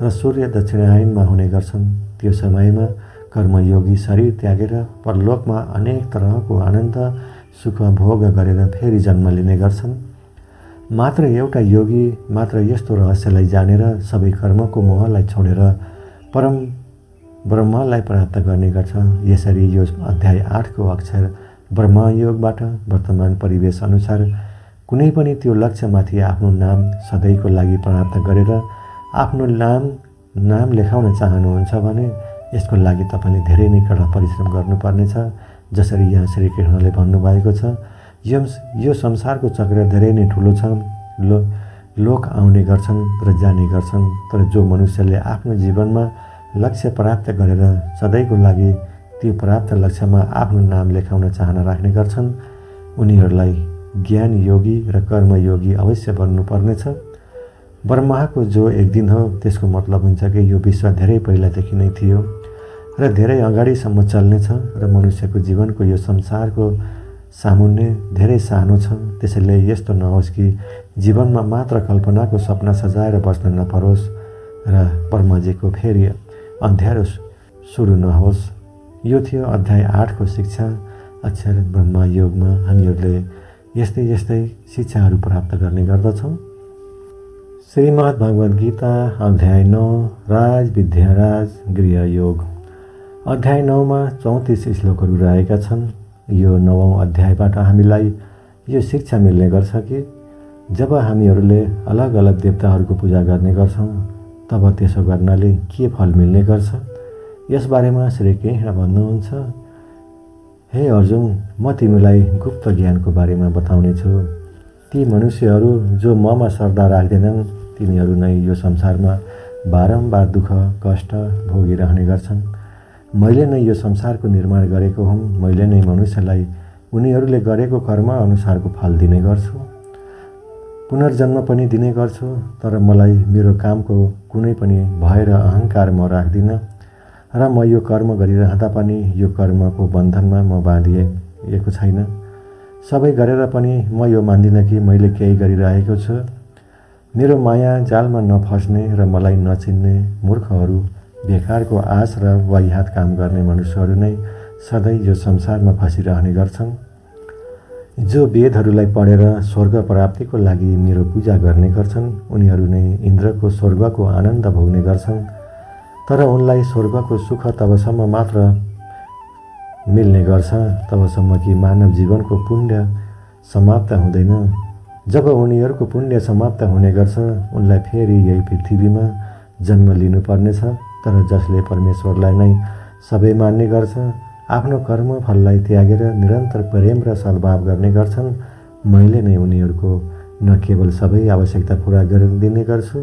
र सूर्य दक्षिणायनमा हुने गर्छन्। त्यो समयमा कर्मयोगी शरीर त्यागेर परलोकमा अनेक तरहको आनन्द सुख भोग गरेर फेरि जन्म लिने गर्छन्। मात्र एउटा योगी मात्र यस्तो रहस्यलाई जानेर सबै कर्मको मोहलाई छोडेर परम ब्रह्मलाई प्राप्त गर्ने गर्छ। यसरी यो अध्याय 8 को अक्षर ब्रह्मयोगबाट वर्तमान परिवेश अनुसार कुनै पनि त्यो लक्ष्यमाथि आफ्नो नाम सधैँको लागि प्राप्त गरेर आफ्नो नाम लेखाउन चाहनुहुन्छ भने यसको लागि तपाईले धेरै नै कडा परिश्रम गर्नुपर्नेछ। जसरी यहाँ श्री कृष्णले भन्नुभएको छ, यो संसारको चक्र धेरै नै ठुलो छ। लोक आउने गर्छन् र जाने गर्छन्, तर जो मनुष्यले आफ्नो जीवनमा लक्ष्य प्राप्त गरेर सधैँको लागि त्यो प्राप्त लक्ष्यमा आफ्नो नाम लेखाउन चाहना राख्ने गर्छन् उनीहरूलाई ज्ञान योगी र कर्मयोगी अवश्य बन्नुपर्नेछ। ब्रह्माको जो एक दिन हो त्यसको मतलब हुन्छ कि यो विश्व धेरै पहिलादेखि नै थियो र धेरै अगाडिसम्म चल्नेछ र मनुष्यको जीवनको यो संसारको सामुन्ने धेरै सानो छ। त्यसैले यस्तो नहोस् कि जीवनमा मात्र कल्पनाको सपना सजाएर बस्न नपरोस् र ब्रह्मजीको फेरि अँध्यारो सुरु नहोस्। यो थियो अध्याय 8 को शिक्षा। अक्षर ब्रह्मयोगमा हामीहरूले यस्तै शिक्षाहरू प्राप्त गर्ने गर्दछौँ। श्रीमद् भगवद गीता अध्याय 9 राज विद्याराज गृहयोग। अध्याय 9 मा 34 श्लोकहरू रहेका छन्। यो 9औं अध्यायबाट हामीलाई यो शिक्षा मिल्ने गर्छ कि जब हामीहरूले अलग अलग देवताहरूको पूजा गर्ने गर्छौँ तब त्यसो गर्नाले के फल मिल्ने गर्छ यसबारेमा श्री कृष्ण भन्नुहुन्छ, हे अर्जुन, म तिमीलाई गुप्त ज्ञानको बारेमा बताउने छु। ती मनुष्यहरू जो ममा श्रद्धा राख्दैनन् तिनीहरू नै यो संसारमा बारम्बार दुःख कष्ट भोगिरहने गर्छन्। मैले नै यो संसारको निर्माण गरेको हुँ। मैले नै मनुष्यलाई उनीहरूले गरेको कर्म अनुसारको फल दिने गर्छु, पुनर्जन्म पनि दिने गर्छु। तर मलाई मेरो कामको कुनै पनि भय र अहङ्कार म राख्दिनँ र म यो कर्म गरिरहँदा पनि यो कर्मको बन्धनमा म बाँधिएको छैन। सबै गरेर पनि म यो मान्दिनँ कि मैले केही गरिरहेको छु। मेरो माया जालमा नफस्ने र मलाई नचिन्ने मूर्खहरू, बेकारको आश र वाहियात काम गर्ने मनुष्यहरू नै सधैँ यो संसारमा फसिरहने गर्छन्। जो वेदहरूलाई पढेर स्वर्ग प्राप्तिको लागि मेरो पूजा गर्ने गर्छन् उनीहरू नै इन्द्रको स्वर्गको आनन्द भोग्ने गर्छन्। तर उनलाई स्वर्गको सुख तबसम्म मात्र मिल्ने गर्छ तबसम्म कि मानव जीवनको पुण्य समाप्त हुँदैन। जब उनीहरूको पुण्य समाप्त हुने गर्छ उनलाई फेरि यही पृथ्वीमा जन्म लिनुपर्नेछ। तर जसले परमेश्वरलाई नै सबै मान्ने गर्छ, आफ्नो कर्म फललाई त्यागेर निरन्तर प्रेम र सद्भाव गर्ने गर्छन्, मैले नै उनीहरूको न केवल सबै आवश्यकता पूरा गरिदिने गर्छु,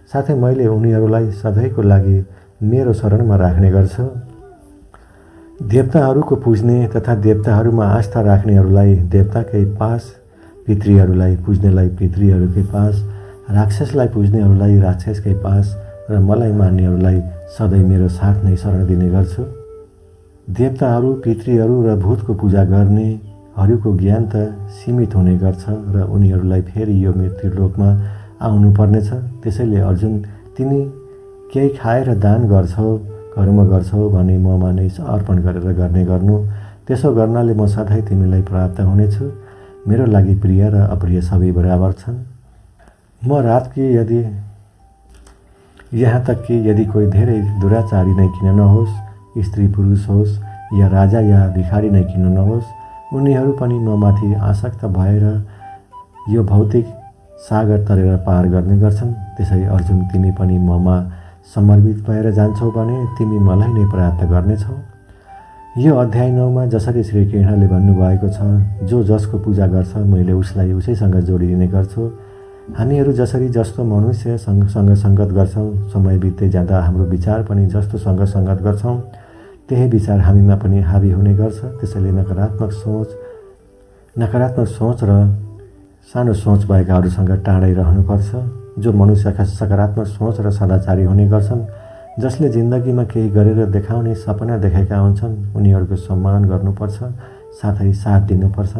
साथै मैले उनीहरूलाई सधैँको लागि मेरो शरणमा राख्ने गर्छु। देवताहरूको पुज्ने तथा देवताहरूमा आस्था राख्नेहरूलाई देवताकै पास, पितृहरूलाई पुज्नेलाई पितृहरूकै पास, राक्षसलाई पुज्नेहरूलाई राक्षसकै पास र मलाई मान्नेहरूलाई सधैँ मेरो साथ नै शरण दिने गर्छु। देवताहरू, पितृहरू र भूतको पूजा गर्नेहरूको ज्ञान त सीमित हुने गर्छ र उनीहरूलाई फेरि यो मृत्युलोकमा आउनुपर्नेछ। त्यसैले अर्जुन, तिमी केही खाएर दान गर्छौ, कर्म गर्छौ भने ममा नै अर्पण गरेर गर्नु। त्यसो गर्नाले म सधैँ तिमीलाई प्राप्त हुनेछु। मेरो लागि प्रिय र अप्रिय सबै बराबर छन्। म रात कि यदि यहाँ तक कि यदि कोही धेरै दुराचारी नै किन नहोस्, स्त्री पुरुष होस् या राजा या भिखारी नै किन नहोस्, उनीहरू पनि ममाथि आसक्त भएर यो भौतिक सागर तरेर पार गर्ने गर्छन्। त्यसै अर्जुन, तिमी पनि ममा समर्पित भएर जान्छौ भने तिमी मलाई नै प्राप्त गर्नेछौ। यो अध्याय 9मा जसरी श्री कृष्णले भन्नुभएको छ, जो जसको पूजा गर्छ मैले उसलाई उसैसँग जोडिदिने गर्छु। हामीहरू जसरी जस्तो मनुष्यसँग सङ्गत गर्छौँ, समय बित्दै जाँदा हाम्रो विचार पनि जस्तोसँग सङ्गत गर्छौँ त्यही विचार हामीमा पनि हावी हुने गर्छ। त्यसैले नकारात्मक सोच र सानो सोच भएकाहरूसँग टाढै रहनुपर्छ। जो मनुष्यका सकारात्मक सोच र सदाचारी हुने गर्छन्, जसले जिन्दगीमा केही गरेर देखाउने सपना देखेका हुन्छन्, उनीहरूको सम्मान गर्नुपर्छ, साथै साथ दिनुपर्छ।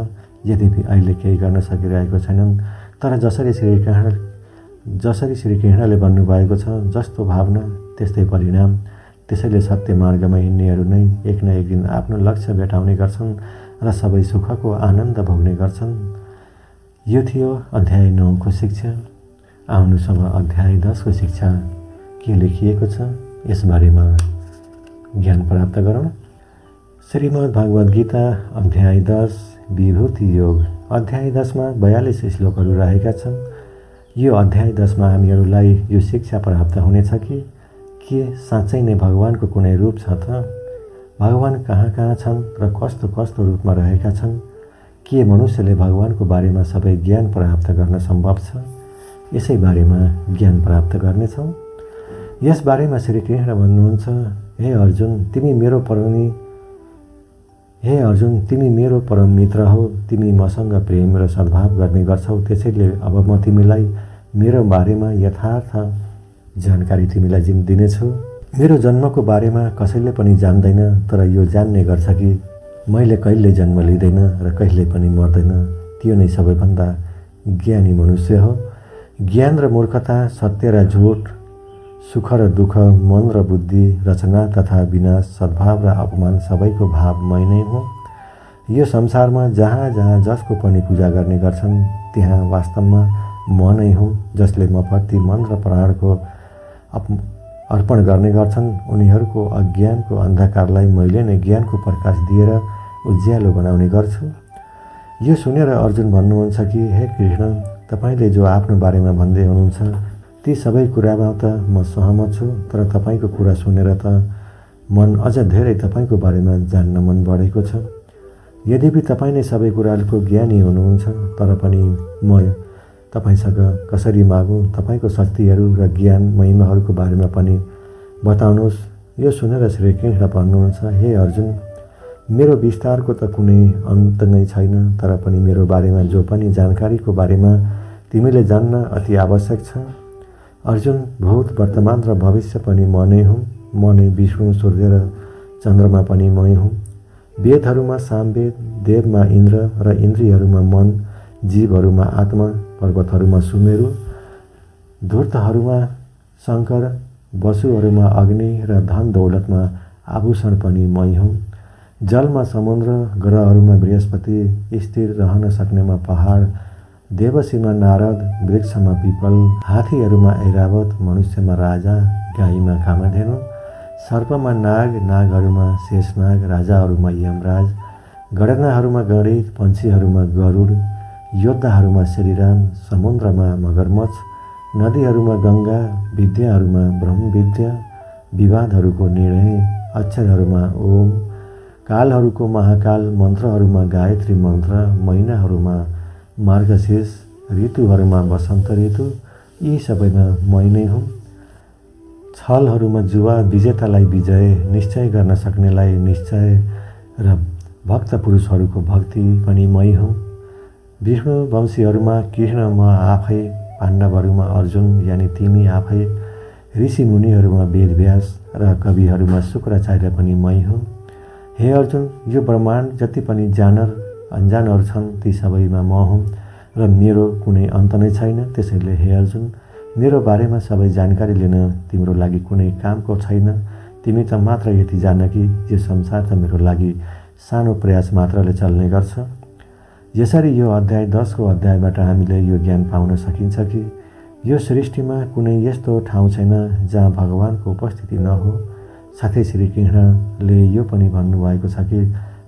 यद्यपि अहिले केही गर्न सकिरहेको छैनन्, तर जसरी श्री कृष्णले भन्नुभएको छ, जस्तो भावना त्यस्तै परिणाम। त्यसैले सत्य मार्गमा हिँड्नेहरू नै एक न एक दिन आफ्नो लक्ष्य भेटाउने गर्छन् र सबै सुखको आनन्द भोग्ने गर्छन्। यो थियो अध्याय 9को शिक्षा। आउनुहोस् अब अध्याय 10को शिक्षा के लेखिएको छ यसबारेमा ज्ञान प्राप्त गरौँ। श्रीमद् भगवद् गीता अध्याय 10 विभूति योग। अध्याय 10मा 42 श्लोकहरू रहेका छन्। यो अध्याय 10मा हामीहरूलाई यो शिक्षा प्राप्त हुनेछ कि के साँच्चै नै भगवानको कुनै रूप छ त? भगवान कहाँ कहाँ छन् र कस्तो कस्तो रूपमा रहेका छन्? के मनुष्यले भगवानको बारेमा सबै ज्ञान प्राप्त गर्न सम्भव छ? यसै बारेमा ज्ञान प्राप्त गर्नेछौँ। यस बारेमा श्री कृष्ण भन्नुहुन्छ, हे अर्जुन तिमी मेरो परम मित्र हौ। तिमी मसँग प्रेम र सद्भाव गर्ने गर्छौ। त्यसैले अब म तिमीलाई मेरो बारेमा यथार्थ जानकारी तिमीलाई दिनेछु। मेरो जन्मको बारेमा कसैले पनि जान्दैन, तर यो जान्ने गर्छ कि मैले कहिल्यै जन्म लिँदैन र कहिल्यै पनि मर्दैन। त्यो नै सबैभन्दा ज्ञानी मनुष्य हो। ज्ञान र मूर्खता, सत्य र झुट, सुख र दुःख, मन र बुद्धि, रचना तथा विनाश, सद्भाव र अपमान सबैको भाव मै नै हुँ। यो संसारमा जहाँ जहाँ जसको पनि पूजा गर्ने गर्छन् त्यहाँ वास्तवमा म नै हुँ। जसले म प्रति मन र प्राणको अर्पण गर्ने गर्छन् उनीहरूको अज्ञानको अन्धकारलाई मैले नै ज्ञानको प्रकाश दिएर उज्यालो बनाउने गर्छु। यो सुनेर अर्जुन भन्नुहुन्छ कि हे कृष्ण, तपाईँले जो आफ्नो बारेमा भन्दै हुनुहुन्छ ती सबै कुरामा त म सहमत छु, तर तपाईँको कुरा सुनेर त मन अझ धेरै तपाईँको बारेमा जान्न मन बढेको छ। यद्यपि तपाईँ नै सबै कुराहरूको ज्ञानी हुनुहुन्छ, तर पनि म तपाईँसँग कसरी मागौँ? तपाईँको शक्तिहरू र ज्ञान महिमाहरूको बारेमा पनि बताउनुहोस्। यो सुनेर श्री कृष्ण भन्नुहुन्छ, हे अर्जुन, मेरो विस्तारको त कुनै अन्त नै छैन, तर पनि मेरो बारेमा जो पनि जानकारीको बारेमा तिमीले जान्न अति आवश्यक छ। अर्जुन, भूत, वर्तमान र भविष्य पनि म नै हुँ। म नै विष्णु, सूर्य र चन्द्रमा पनि मै हुँ। वेदहरूमा सामवेद, देवमा इन्द्र र इन्द्रियहरूमा मन, जीवहरूमा आत्मा, पर्वतहरूमा सुमेरु, धूर्तहरूमा शङ्कर, वसुहरूमा अग्नि र धन दौलतमा आभूषण पनि मै हुँ। जलमा समुद्र, ग्रहहरूमा बृहस्पति, स्थिर रहन सक्नेमा पहाड, देवसीमा नारद, वृक्षमा पिपल, हात्तीहरूमा ऐरावत, मनुष्यमा राजा, गाईमा कामधेनु, सर्पमा नाग, नागहरूमा शेषनाग, राजाहरूमा यमराज, गणनाहरूमा गणित, पन्छीहरूमा गरुड, योद्धाहरूमा श्रीराम, समुद्रमा मगरमच्छ, नदीहरूमा गङ्गा, विद्याहरूमा ब्रह्मविद्या, विवादहरूको निर्णय, अक्षरहरूमा ओम, कालहरूको महाकाल, मन्त्रहरूमा गायत्री मन्त्र, महिनाहरूमा मार्गशीर्ष, ऋतुहरूमा वसन्त ऋतु, यी सबैमा मै नै हुँ। छलहरूमा जुवा विजेतालाई विजय निश्चय गर्न सक्नेलाई निश्चय र भक्त पुरुषहरूको भक्ति पनि मै हुँ। विष्णु वंशीहरूमा कृष्ण म आफै, पाण्डवहरूमा अर्जुन यानि तिमी आफै, ऋषि मुनिहरूमा वेदव्यास र कविहरूमा शुक्राचार्य पनि मै हुँ। हे अर्जुन, यो ब्रह्माण्ड जति पनि जानर अनजानहरू छन् ती सबैमा म हुँ र मेरो कुनै अन्त नै छैन। त्यसैले हे अर्जुन, मेरो बारेमा सबै जानकारी लिन तिम्रो लागि कुनै कामको छैन। तिमी त मात्र यति जान कि यो संसार त मेरो लागि सानो प्रयास मात्रले चल्ने गर्छ। यसरी यो अध्याय 10 को अध्यायबाट हामीले यो ज्ञान पाउन सकिन्छ कि यो सृष्टिमा कुनै यस्तो ठाउँ छैन जहाँ भगवानको उपस्थिति नहो। साथै श्री कृष्णले यो पनि भन्नुभएको छ कि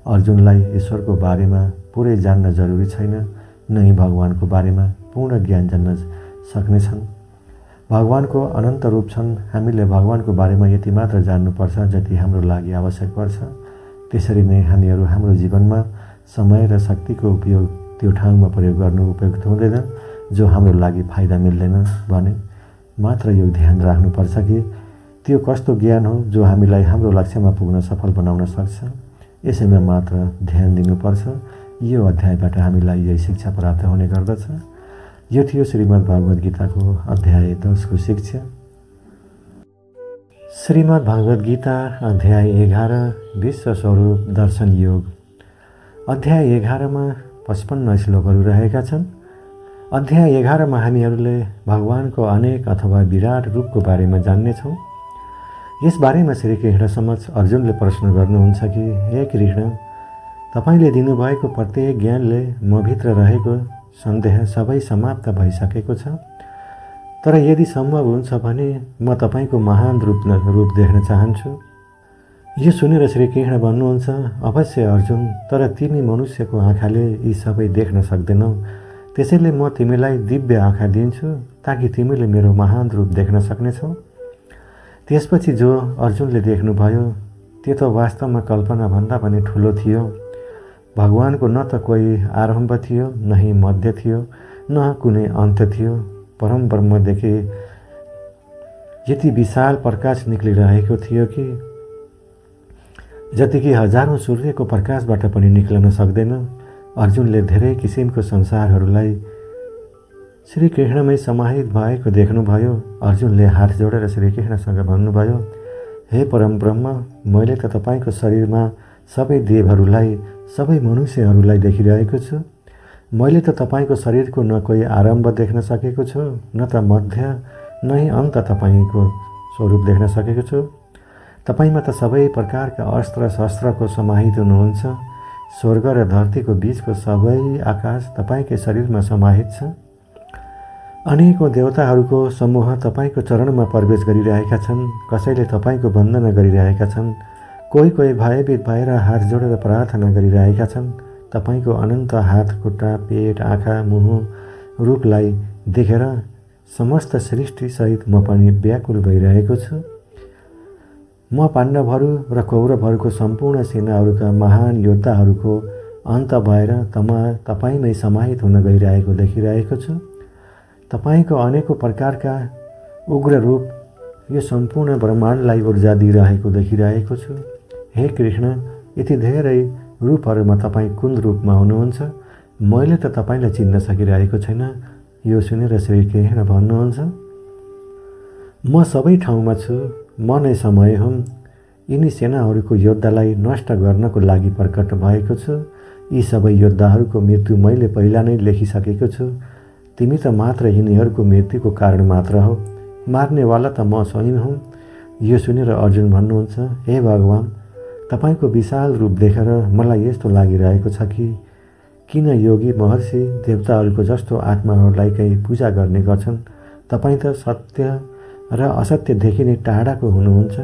अर्जुनलाई ईश्वरको बारेमा पुरै जान्न जरुरी छैन, नै भगवानको बारेमा पूर्ण ज्ञान जान्न सक्नेछन्। भगवानको अनन्त रूप छन्। हामीले भगवानको बारेमा यति मात्र जान्नुपर्छ जति हाम्रो लागि आवश्यक पर्छ। त्यसरी नै हामीहरू हाम्रो जीवनमा समय र शक्तिको उपयोग त्यो ठाउँमा प्रयोग गर्नु उपयुक्त हुँदैन जो हाम्रो लागि फाइदा मिल्दैन भने मात्र यो ध्यान राख्नुपर्छ कि त्यो कस्तो ज्ञान हो जो हामीलाई हाम्रो लक्ष्यमा पुग्न सफल बनाउन सक्छ। यसैमा मात्र ध्यान दिनुपर्छ। यो अध्यायबाट हामीलाई यही शिक्षा प्राप्त हुने गर्दछ। यो थियो श्रीमद् भागवत गीताको अध्याय 10 को शिक्षा। श्रीमद् भागवत गीता अध्याय 11 विश्व स्वरूप दर्शन योग। अध्याय 11 मा 55 श्लोकहरू रहेका छन्। अध्याय 11 मा हामीहरूले भगवानको अनेक अथवा विराट रूपको बारेमा जान्नेछौँ। यस बारेमा श्री कृष्ण समक्ष अर्जुनले प्रश्न गर्नुहुन्छ कि हे कृष्ण, तपाईले दिनुभएको प्रत्येक ज्ञानले मभित्र रहेको सन्देह सबै समाप्त भइसकेको छ। तर यदि सम्भव हुन्छ भने म तपाईको महान रूप देख्न चाहन्छु। यो सुनेर श्री कृष्ण भन्नुहुन्छ, अवश्य अर्जुन, तर तिमी मनुष्यको आँखाले यी सबै देख्न सक्दैनौ। त्यसैले म तिमीलाई दिव्य आँखा दिन्छु ताकि तिमीले मेरो महान रूप देख्न सक्नेछौ। त्यसपछि जो अर्जुनले देख्नुभयो त्यो त वास्तवमा कल्पना भन्दा पनि ठुलो थियो। भगवानको न त कोही आरम्भ थियो, न ही मध्य थियो, न कुनै अन्त्य थियो। परम ब्रह्मदेखि यति विशाल प्रकाश निक्लिरहेको थियो कि जतिकि हजारौं सूर्यको प्रकाशबाट पनि निक्लन सक्दैन। अर्जुनले धेरै किसिमको संसारहरूलाई श्री कृष्णमै समाहित भएको देख्नुभयो। अर्जुनले हात जोडेर श्री कृष्णसँग भन्नुभयो, हे परम ब्रह्म, मैले त तपाईको शरीरमा सबै देवहरूलाई, सबै मनुष्यहरूलाई देखिरहेको छु। मैले त तपाईको शरीरको न कोही आरम्भ देख्न सकेको छु, न त मध्य, न ही अन्त तपाईको स्वरूप देख्न सकेको छु। तपाईमा त सबै प्रकारका अस्त्र शस्त्रको समाहित हुनुहुन्छ। स्वर्ग र धरतीको बीचको सबै आकाश तपाईकै शरीरमा समाहित छ। अनेकौं देवताहरूको समूह तपाईको चरणमा प्रवेश गरिरहेका छन्। कसैले तपाईको वन्दना गरिरहेका छन्। कोही कोही भयभीत भएर हात जोडेर प्रार्थना गरिरहेका छन्। तपाईको अनन्त हात, खुट्टा, पेट, आँखा, मुह रूपलाई देखेर समस्त सृष्टिसहित म पनि व्याकुल भइरहेको छु। म पाण्डवहरू र कौरवहरूको सम्पूर्ण सेनाहरूका महान योद्धाहरूको अन्त भएर तपाईमै समाहित हुन गइरहेको देखिरहेको छु। तपाईको अनेकौं प्रकारका उग्र रूप यो सम्पूर्ण ब्रह्माण्डलाई ऊर्जा दिइरहेको देखिरहेको छु। हे कृष्ण, यति धेरै रूपहरूमा तपाईँ कुन रूपमा हुनुहुन्छ? मैले त तपाईलाई चिन्न सकिरहेको छैन। यो सुनेर श्री कृष्ण भन्नुहुन्छ, म सबै ठाउँमा छु, म नै समय हुँ। यिनी सेनाहरूको योद्धालाई नष्ट गर्नको लागि प्रकट भएको छु। यी सबै योद्धाहरूको मृत्यु मैले पहिला नै लेखिसकेको छु। तिमी त मात्र यिनीहरूको मृत्युको कारण मात्र हो। मार्नेवाला त म स्वयं हुँ। यो सुनेर अर्जुन भन्नुहुन्छ, हे भगवान, तपाईको विशाल रूप देखेर मलाई यस्तो लागिरहेको छ कि किन योगी महर्षि देवताहरूको जस्तो आत्माहरूलाई कहीँ पूजा गर्ने गर्छन्। तपाईँ त सत्य र असत्यदेखि नै टाढाको हुनुहुन्छ।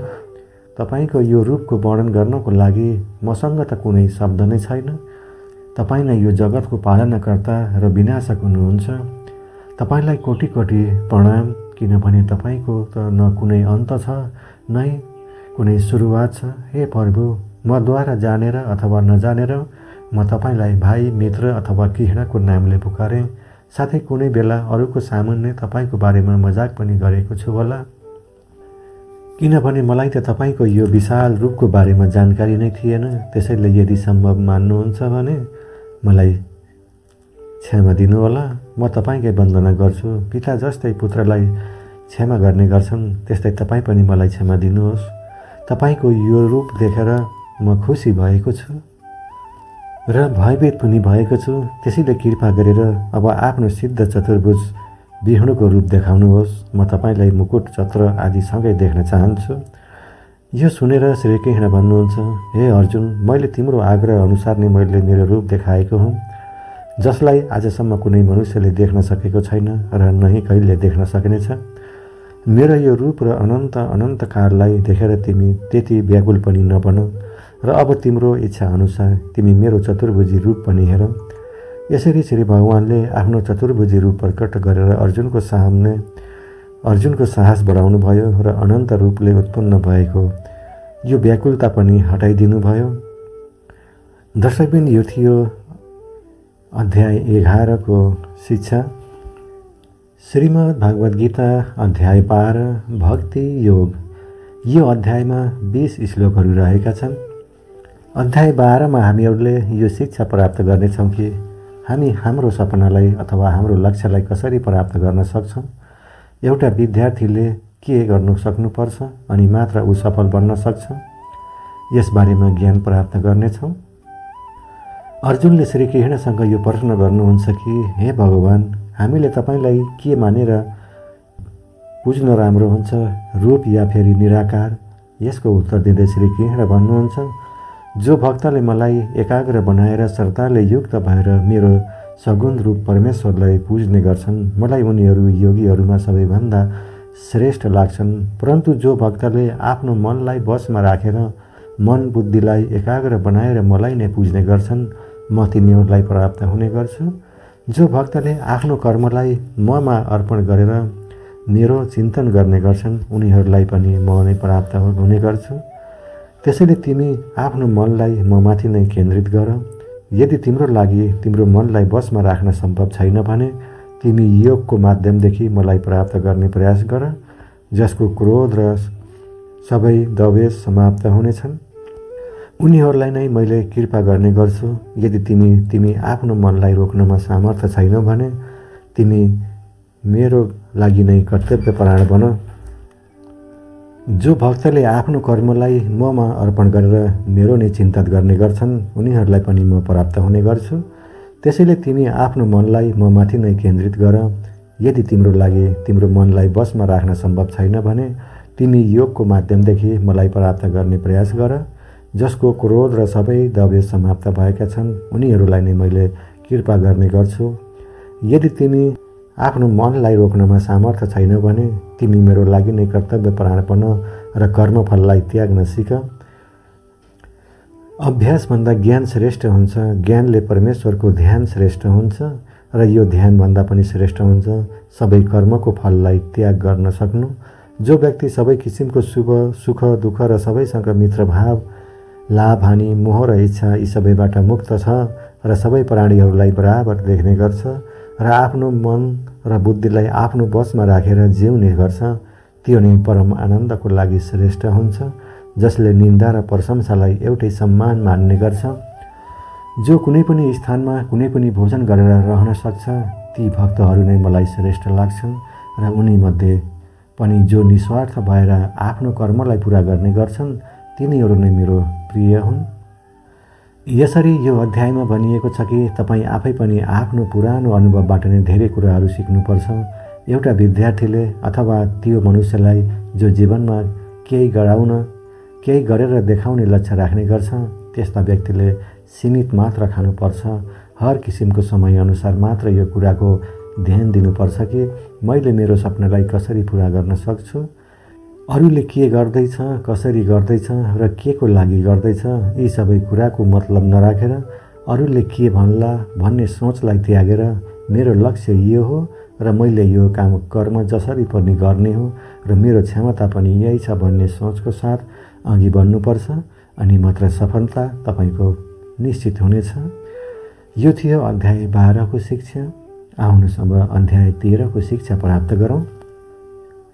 तपाईको यो रूपको वर्णन गर्नको लागि मसँग त कुनै शब्द नै छैन। तपाईँ नै यो जगतको पालनकर्ता र विनाशक हुनुहुन्छ। तपाईलाई कोटि कोटि प्रणाम, किनभने तपाईको त न कुनै अन्त छ, नै कुनै सुरुवात छ। हे प्रभु, मद्वारा जानेर अथवा नजानेर म तपाईलाई भाइ, मित्र अथवा कृष्णको नामले पुकारेँ। साथै कुनै बेला अरूको सामुन्ने तपाईको बारेमा मजाक पनि गरेको छु होला। किनभने मलाई त तपाईँको यो विशाल रूपको बारेमा जानकारी नै थिएन। त्यसैले यदि सम्भव मान्नुहुन्छ भने मलाई क्षमा दिनुहोला। म तपाईँकै वन्दना गर्छु। पिता जस्तै पुत्रलाई क्षमा गर्ने गर्छन् त्यस्तै तपाईँ पनि मलाई क्षमा दिनुहोस्। तपाईँको यो रूप देखेर म खुसी भएको छु र भयभीत पनि भएको छु। त्यसैले कृपा गरेर अब आफ्नो सिद्ध चतुर्भुज विष्णुको रूप देखाउनुहोस्। म तपाईँलाई मुकुट चक्र आदि सँगै देख्न चाहन्छु। यो सुनेर श्रीकृष्ण भन्नुहुन्छ, हे अर्जुन, मैले तिम्रो आग्रह अनुसार नै मैले मेरो रूप देखाएको हुँ, जसलाई आजसम्म कुनै मनुष्यले देख्न सकेको छैन र नै कहिले देख्न सक्नेछ। मेरो यो रूप र अनन्त काललाई देखेर तिमी त्यति व्याकुल पनि नबन र अब तिम्रो इच्छा अनुसार तिमी मेरो चतुर्भुजी रूप पनि हेर। यसरी श्री भगवानले आफ्नो चतुर्भुजी रूप प्रकट गरेर अर्जुनको साहस बढाउनु भयो र अनन्त रूपले उत्पन्न भएको यो व्याकुलता पनि हटाइदिनु भयो। दर्शकबिन, यो थियो अध्याय 11 को शिक्षा। श्रीमद् भागवत गीता अध्याय 12 भक्ति योग। यो अध्यायमा 20 श्लोकहरू रहेका छन्। अध्याय 12 मा हामीहरूले यो शिक्षा प्राप्त गर्नेछौँ कि हामी हाम्रो सपनालाई अथवा हाम्रो लक्ष्यलाई कसरी प्राप्त गर्न सक्छौँ। एउटा विद्यार्थीले के गर्नु सक्नुपर्छ अनि मात्र ऊ सफल बन्न सक्छ, यसबारेमा ज्ञान प्राप्त गर्नेछौँ। अर्जुनले श्रीकृष्णसँग यो प्रश्न गर्नुहुन्छ कि हे भगवान, हामीले तपाईँलाई के मानेर बुझ्न राम्रो हुन्छ, रूप या फेरि निराकार? यसको उत्तर दिँदै श्रीकृष्ण भन्नुहुन्छ, जो भक्तले मलाई एकाग्र बनाएर श्रद्धाले युक्त भएर मेरो सगुण रूप परमेश्वरलाई पुज्ने गर्छन्, मलाई उनीहरू योगीहरूमा सबैभन्दा श्रेष्ठ लाग्छन्। परन्तु जो भक्तले आफ्नो मनलाई वशमा राखेर मन बुद्धिलाई एकाग्र बनाएर मलाई नै पुज्ने गर्छन्, म तिनीहरूलाई प्राप्त हुने गर्छु। जो भक्तले आफ्नो कर्मलाई ममा अर्पण गरेर मेरो चिन्तन गर्ने गर्छन्, उनीहरूलाई पनि म नै प्राप्त हुने गर्छु। त्यसैले तिमी आफ्नो मनलाई म माथि नै केन्द्रित गर। यदि तिम्रो लागि तिम्रो मनलाई वशमा राख्न सम्भव छैन भने तिमी योगको माध्यमदेखि मलाई प्राप्त गर्ने प्रयास गर, जसको क्रोध र सबै द्वेष समाप्त हुनेछन्। उनीहरूलाई नै मैले कृपा गर्ने गर्छु। यदि तिमी आफ्नो मनलाई रोक्नमा सामर्थ्य छैनौ भने तिमी मेरो लागि नै कर्तव्यपरायण बन। जो भक्तले आफ्नो कर्मलाई ममा अर्पण गरेर मेरो नै चिन्ता गर्ने गर्छन्, उनीहरूलाई पनि म प्राप्त हुने गर्छु। त्यसैले तिमी आफ्नो मनलाई म माथि नै केन्द्रित गर। यदि तिम्रो लागि तिम्रो मनलाई वशमा राख्न सम्भव छैन भने तिमी योगको माध्यमदेखि मलाई प्राप्त गर्ने प्रयास गर, जसको क्रोध र सबै द्वेष समाप्त भएका छन्, उनीहरूलाई नै मैले कृपा गर्ने गर्छु। यदि तिमी आफ्नो मनलाई रोक्नमा सामर्थ्य छैन भने तिमी मेरो लागि नै कर्तव्यपरायण बन र कर्मफललाई त्याग्न सिक। अभ्यासभन्दा ज्ञान श्रेष्ठ हुन्छ। ज्ञानले परमेश्वरको ध्यान श्रेष्ठ हुन्छ र यो ध्यानभन्दा पनि श्रेष्ठ हुन्छ सबै कर्मको फललाई त्याग गर्न सक्नु। जो व्यक्ति सबै किसिमको शुभ सुख दुःख र सबैसँग मित्रभाव, लाभ हानि, मोह र इच्छा यी सबैबाट मुक्त छ र सबै प्राणीहरूलाई बराबर देख्ने गर्छ र आफ्नो मन र बुद्धिलाई आफ्नो वशमा राखेर जिउने गर्छ, त्यो नै परम आनन्दको लागि श्रेष्ठ हुन्छ, जसले निन्दा र प्रशंसालाई एउटै सम्मान मान्ने गर्छ। जो कुनै पनि स्थानमा कुनै पनि भोजन गरेर रहन सक्छ, ती भक्तहरू नै मलाई श्रेष्ठ लाग्छन् र उनीमध्ये पनि जो निस्वार्थ भएर आफ्नो कर्मलाई पुरा गर्ने गर्छन्, तिनीहरू नै मेरो प्रिय हुन्। यसरी यो अध्यायमा भनिएको छ कि तपाईँ आफै पनि आफ्नो पुरानो अनुभवबाट नै धेरै कुराहरू सिक्नुपर्छ। एउटा विद्यार्थीले अथवा त्यो मनुष्यलाई जो जीवनमा केही गरेर देखाउने लक्ष्य राख्ने गर्छ, त्यस्ता व्यक्तिले सीमित मात्र खानुपर्छ। हर किसिमको समयअनुसार मात्र यो कुराको ध्यान दिनुपर्छ कि मैले मेरो सपनालाई कसरी पुरा गर्न सक्छु। अरूले के गर्दैछ, कसरी गर्दैछ र के को लागि गर्दैछ, यी सबै कुराको मतलब नराखेर अरूले के भन्ला भन्ने सोचलाई त्यागेर मेरो लक्ष्य यो हो र मैले यो कर्म जसरी पनि गर्ने हो र मेरो क्षमता पनि यही छ भन्ने सोचको साथ अघि बढ्नुपर्छ, अनि मात्र सफलता तपाईँको निश्चित हुनेछ। यो थियो अध्याय 12 को शिक्षा। आउनुहोस् अब अध्याय 13 को शिक्षा प्राप्त गरौँ।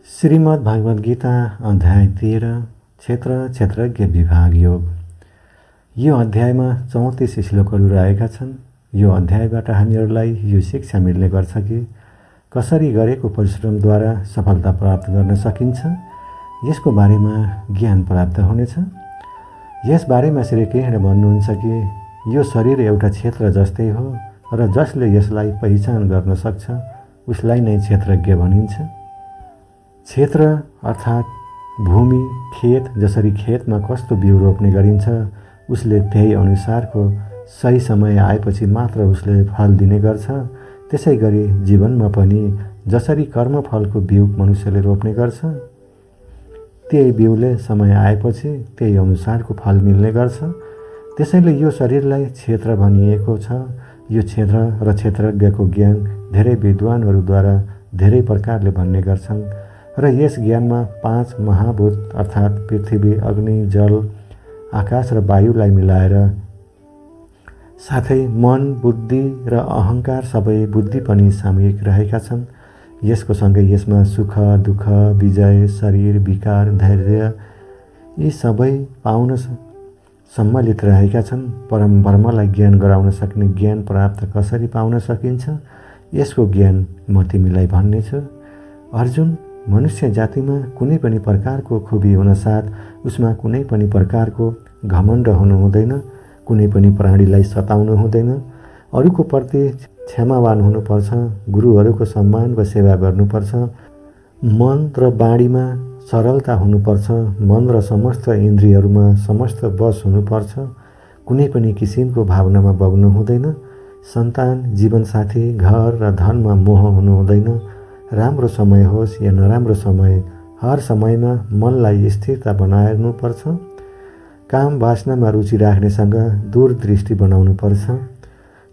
श्रीमद् भागवत गीता अध्याय 13 क्षेत्र क्षेत्रज्ञ विभाग योग। यो अध्यायमा 34 श्लोकहरू रहेका छन्। यो अध्यायबाट हामीहरूलाई यो शिक्षा मिल्ने गर्छ कि कसरी गरेको परिश्रमद्वारा सफलता प्राप्त गर्न सकिन्छ, यसको बारेमा ज्ञान प्राप्त हुनेछ। यस बारेमा श्री कृष्ण भन्नुहुन्छ कि यो शरीर एउटा क्षेत्र जस्तै हो र जसले यसलाई पहिचान गर्न सक्छ उसलाई नै क्षेत्रज्ञ भनिन्छ। क्षेत्र अर्थात् भूमि, खेत। जसरी खेतमा कस्तो बिउ रोप्ने गरिन्छ उसले त्यही अनुसारको सही समय आएपछि मात्र उसले फल दिने गर्छ। त्यसै गरी जीवनमा पनि जसरी कर्मफलको बिउ मनुष्यले रोप्ने गर्छ त्यही बिउले समय आएपछि त्यही अनुसारको फल मिल्ने गर्छ। त्यसैले यो शरीरलाई क्षेत्र भनिएको छ। यो क्षेत्र र क्षेत्रज्ञको ज्ञान धेरै विद्वानहरूद्वारा धेरै प्रकारले भन्ने गर्छन् र यस ज्ञानमा 5 महाभूत अर्थात् पृथ्वी, अग्नि, जल, आकाश र वायुलाई मिलाएर साथै मन, बुद्धि र अहङ्कार सबै बुद्धि पनि सामूहिक रहेका छन्। यसको सँगै यसमा सुख, दुःख, विजय, शरीर, विकार, धैर्य यी सबै पाउन सम्मिलित रहेका छन्। परम ब्रह्मलाई ज्ञान गराउन सक्ने ज्ञान प्राप्त कसरी पाउन सकिन्छ यसको ज्ञान म तिमीलाई भन्नेछु। अर्जुन, मनुष्य जातिमा कुनै पनि प्रकारको खुबी हुनसाथ उसमा कुनै पनि प्रकारको घमण्ड हुनु हुँदैन। कुनै पनि प्राणीलाई सताउनु हुँदैन। अरूको प्रति क्षमावान हुनुपर्छ। गुरुहरूको सम्मान वा सेवा गर्नुपर्छ। मन र बाणीमा सरलता हुनुपर्छ। मन र समस्त इन्द्रियहरूमा समस्त वश हुनुपर्छ। कुनै पनि किसिमको भावनामा बग्नु हुँदैन। सन्तान, जीवनसाथी, घर र धनमा मोह हुनु हुँदैन। राम्रो समय होस् या नराम्रो समय, हर समयमा मनलाई स्थिरता बनाउनुपर्छ। काम वासनामा रुचि राख्नेसँग दूरदृष्टि बनाउनुपर्छ।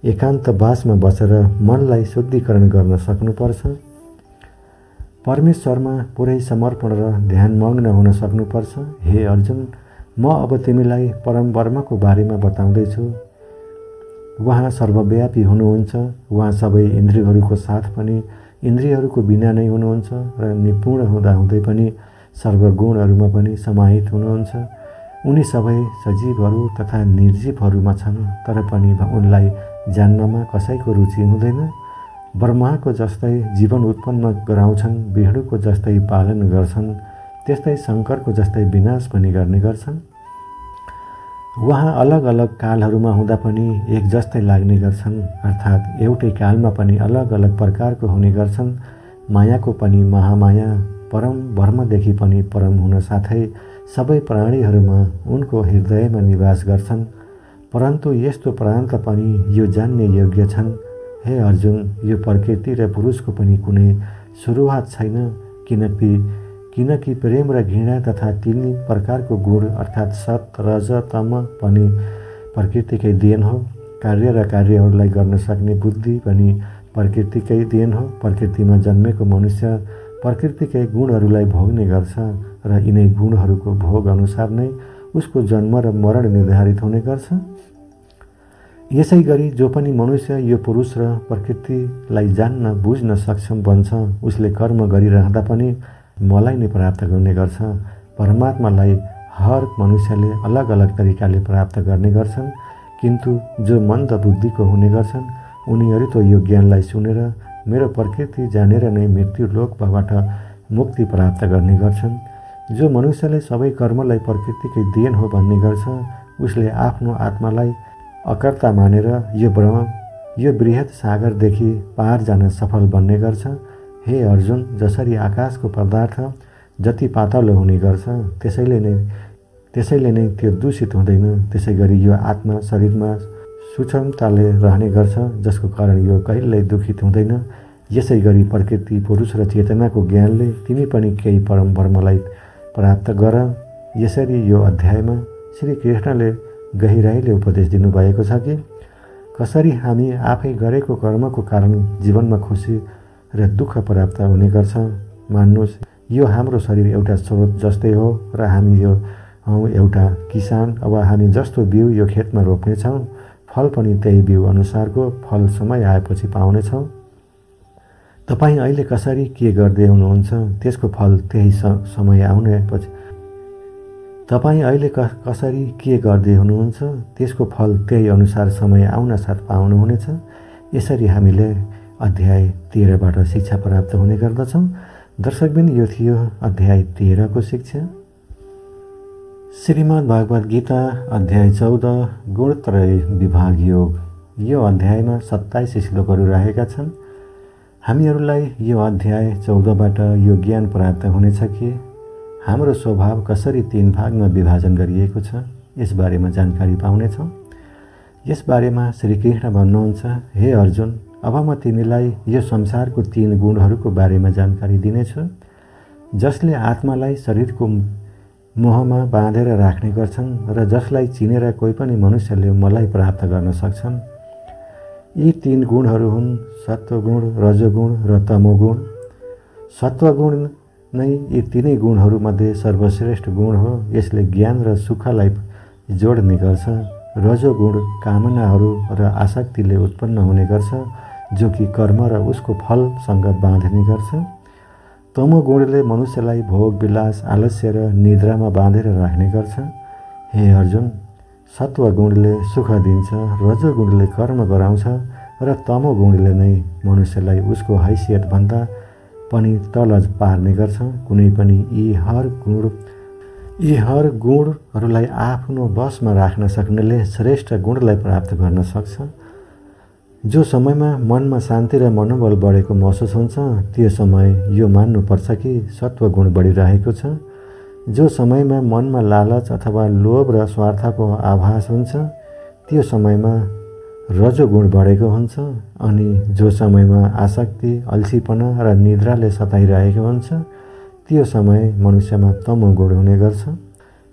एकान्तवासमा बसेर मनलाई शुद्धिकरण गर्न सक्नुपर्छ। परमेश्वरमा पुरै समर्पण र ध्यानमग्न हुन सक्नुपर्छ। हे अर्जुन, म अब तिमीलाई परम ब्रह्मको बारेमा बताउँदैछु। उहाँ सर्वव्यापी हुनुहुन्छ। उहाँ सबै इन्द्रियहरूको साथ पनि इन्द्रियहरूको बिना नै हुनुहुन्छ र निपुण हुँदाहुँदै पनि सर्वगुणहरूमा पनि समाहित हुनुहुन्छ। उनी सबै सजीवहरू तथा निर्जीवहरूमा छन्, तर पनि उनलाई जान्नमा कसैको रुचि हुँदैन। ब्रह्माको जस्तै जीवन उत्पन्न गराउँछन्, विष्णुको जस्तै पालन गर्छन्, त्यस्तै शङ्करको जस्तै विनाश पनि गर्ने गर्छन्। उहाँ अलग अलग कालहरूमा हुँदा पनि एक जस्तै लाग्ने गर्छन्, अर्थात् एउटै कालमा पनि अलग अलग प्रकारको हुने गर्छन्। मायाको पनि महामाया, परम ब्रह्मदेखि पनि परम हुन साथै सबै प्राणीहरूमा उनको हृदयमा निवास गर्छन्। परन्तु यस्तो प्रान्त पनि यो जान्ने योग्य छन्। हे अर्जुन, यो प्रकृति र पुरुषको पनि कुनै सुरुवात छैन, किनकि प्रेम र घृणा तथा 3 प्रकारको गुण अर्थात् सत, रज, तम पनि प्रकृतिकै देन हो। कार्य र कार्यहरूलाई गर्न सक्ने बुद्धि पनि प्रकृतिकै देन हो। प्रकृतिमा जन्मेको मनुष्य प्रकृतिकै गुणहरूलाई भोग्ने गर्छ र यिनै गुणहरूको भोग अनुसार नै उसको जन्म र मरण निर्धारित हुने गर्छ। यसै गरी जो पनि मनुष्य यो पुरुष र प्रकृतिलाई जान्न बुझ्न सक्षम बन्छ उसले कर्म गरिरहँदा पनि मलाई नै प्राप्त गर्ने गर्छ। परमात्मालाई हर मनुष्यले अलग अलग तरिकाले प्राप्त गर्ने गर्छन्, किन्तु जो मन्द बुद्धिको हुने गर्छन् उनीहरू त यो ज्ञानलाई सुनेर मेरो प्रकृति जानेर नै मृत्यु लोकबाट मुक्ति प्राप्त गर्ने गर्छन्। जो मनुष्यले सबै कर्मलाई प्रकृतिकै देन हो भन्ने गर्छ उसले आफ्नो आत्मालाई अकर्ता मानेर यो बृहत् सागरदेखि पार जान सफल बन्ने गर्छ। हे अर्जुन, जसरी आकाशको पदार्थ जति पातलो हुने गर्छ त्यसैले नै त्यो दूषित हुँदैन, त्यसै गरी यो आत्मा शरीरमा सूक्ष्मताले रहने गर्छ, जसको कारण यो कहिल्यै दुखित हुँदैन। यसै गरी प्रकृति, पुरुष र चेतनाको ज्ञानले तिमी पनि केही परम ब्रह्मलाई प्राप्त गर। यसरी यो अध्यायमा श्री कृष्णले गहिराईले उपदेश दिनुभएको छ कि कसरी हामी आफै गरेको कर्मको कारण जीवनमा खुसी र दुःख प्राप्त हुने गर्छ। मान्नुहोस्, यो हाम्रो शरीर एउटा स्रोत जस्तै हो र हामी यो एउटा किसान। अब हामी जस्तो बिउ यो खेतमा रोप्नेछौँ, फल पनि त्यही बिउ अनुसारको फल समय आएपछि पाउनेछौँ। तपाईँ अहिले कसरी के गर्दै हुनुहुन्छ त्यसको फल त्यही समय आउनेपछि तपाईँ अहिले कसरी के गर्दै हुनुहुन्छ त्यसको फल त्यही अनुसार समय आउन साथ पाउनुहुनेछ। यसरी हामीले अध्याय 13बाट शिक्षा प्राप्त हुने गर्दछौँ। दर्शकबिन, यो थियो अध्याय 13 को शिक्षा। श्रीमद् भागवत गीता अध्याय 14 गुणत्रय विभाग योग। यो अध्यायमा 27 श्लोकहरू रहेका छन्। हामीहरूलाई यो अध्याय 14बाट यो ज्ञान प्राप्त हुनेछ कि हाम्रो स्वभाव कसरी 3 भागमा विभाजन गरिएको छ, यसबारेमा जानकारी पाउनेछौँ। यसबारेमा श्रीकृष्ण भन्नुहुन्छ, हे अर्जुन, अब म तिमीलाई यो संसारको 3 गुणहरूको बारेमा जानकारी दिनेछु, जसले आत्मालाई शरीरको मोहमा बाँधेर राख्ने गर्छन् र जसलाई चिनेर कोही पनि मनुष्यले मलाई प्राप्त गर्न सक्छन्। यी 3 गुणहरू हुन् सत्वगुण, रजोगुण र तमोगुण। सत्वगुण नै यी 3 गुणहरूमध्ये सर्वश्रेष्ठ गुण हो। यसले ज्ञान र सुखलाई जोड्ने गर्छ। रजोगुण कामनाहरू र आसक्तिले उत्पन्न हुने गर्छ, जो कि कर्म र उसको फलसँग बाँध्ने गर्छ। तमोगुणले मनुष्यलाई भोग विलास, आलस्य र निद्रामा बाँधेर राख्ने गर्छ। हे अर्जुन, सत्वगुणले सुख दिन्छ, रजोगुणले कर्म गराउँछ र तमोगुणले नै मनुष्यलाई उसको हैसियतभन्दा पनि तल पार्ने गर्छ। कुनै पनि यी हर गुणहरूलाई आफ्नो बसमा राख्न सक्नेले श्रेष्ठ गुणलाई प्राप्त गर्न सक्छ। जो समयमा मनमा शान्ति र मनोबल बढेको महसुस हुन्छ, त्यो समय यो मान्नुपर्छ कि सत्वगुण बढिरहेको छ। जो समयमा मनमा लालच अथवा लोभ र स्वार्थको आभास हुन्छ, त्यो समयमा रजोगुण बढेको हुन्छ। अनि जो समयमा आसक्ति, अल्छीपना र निद्राले सताइरहेको हुन्छ, त्यो समय मनुष्यमा तमोगुण हुने गर्छ।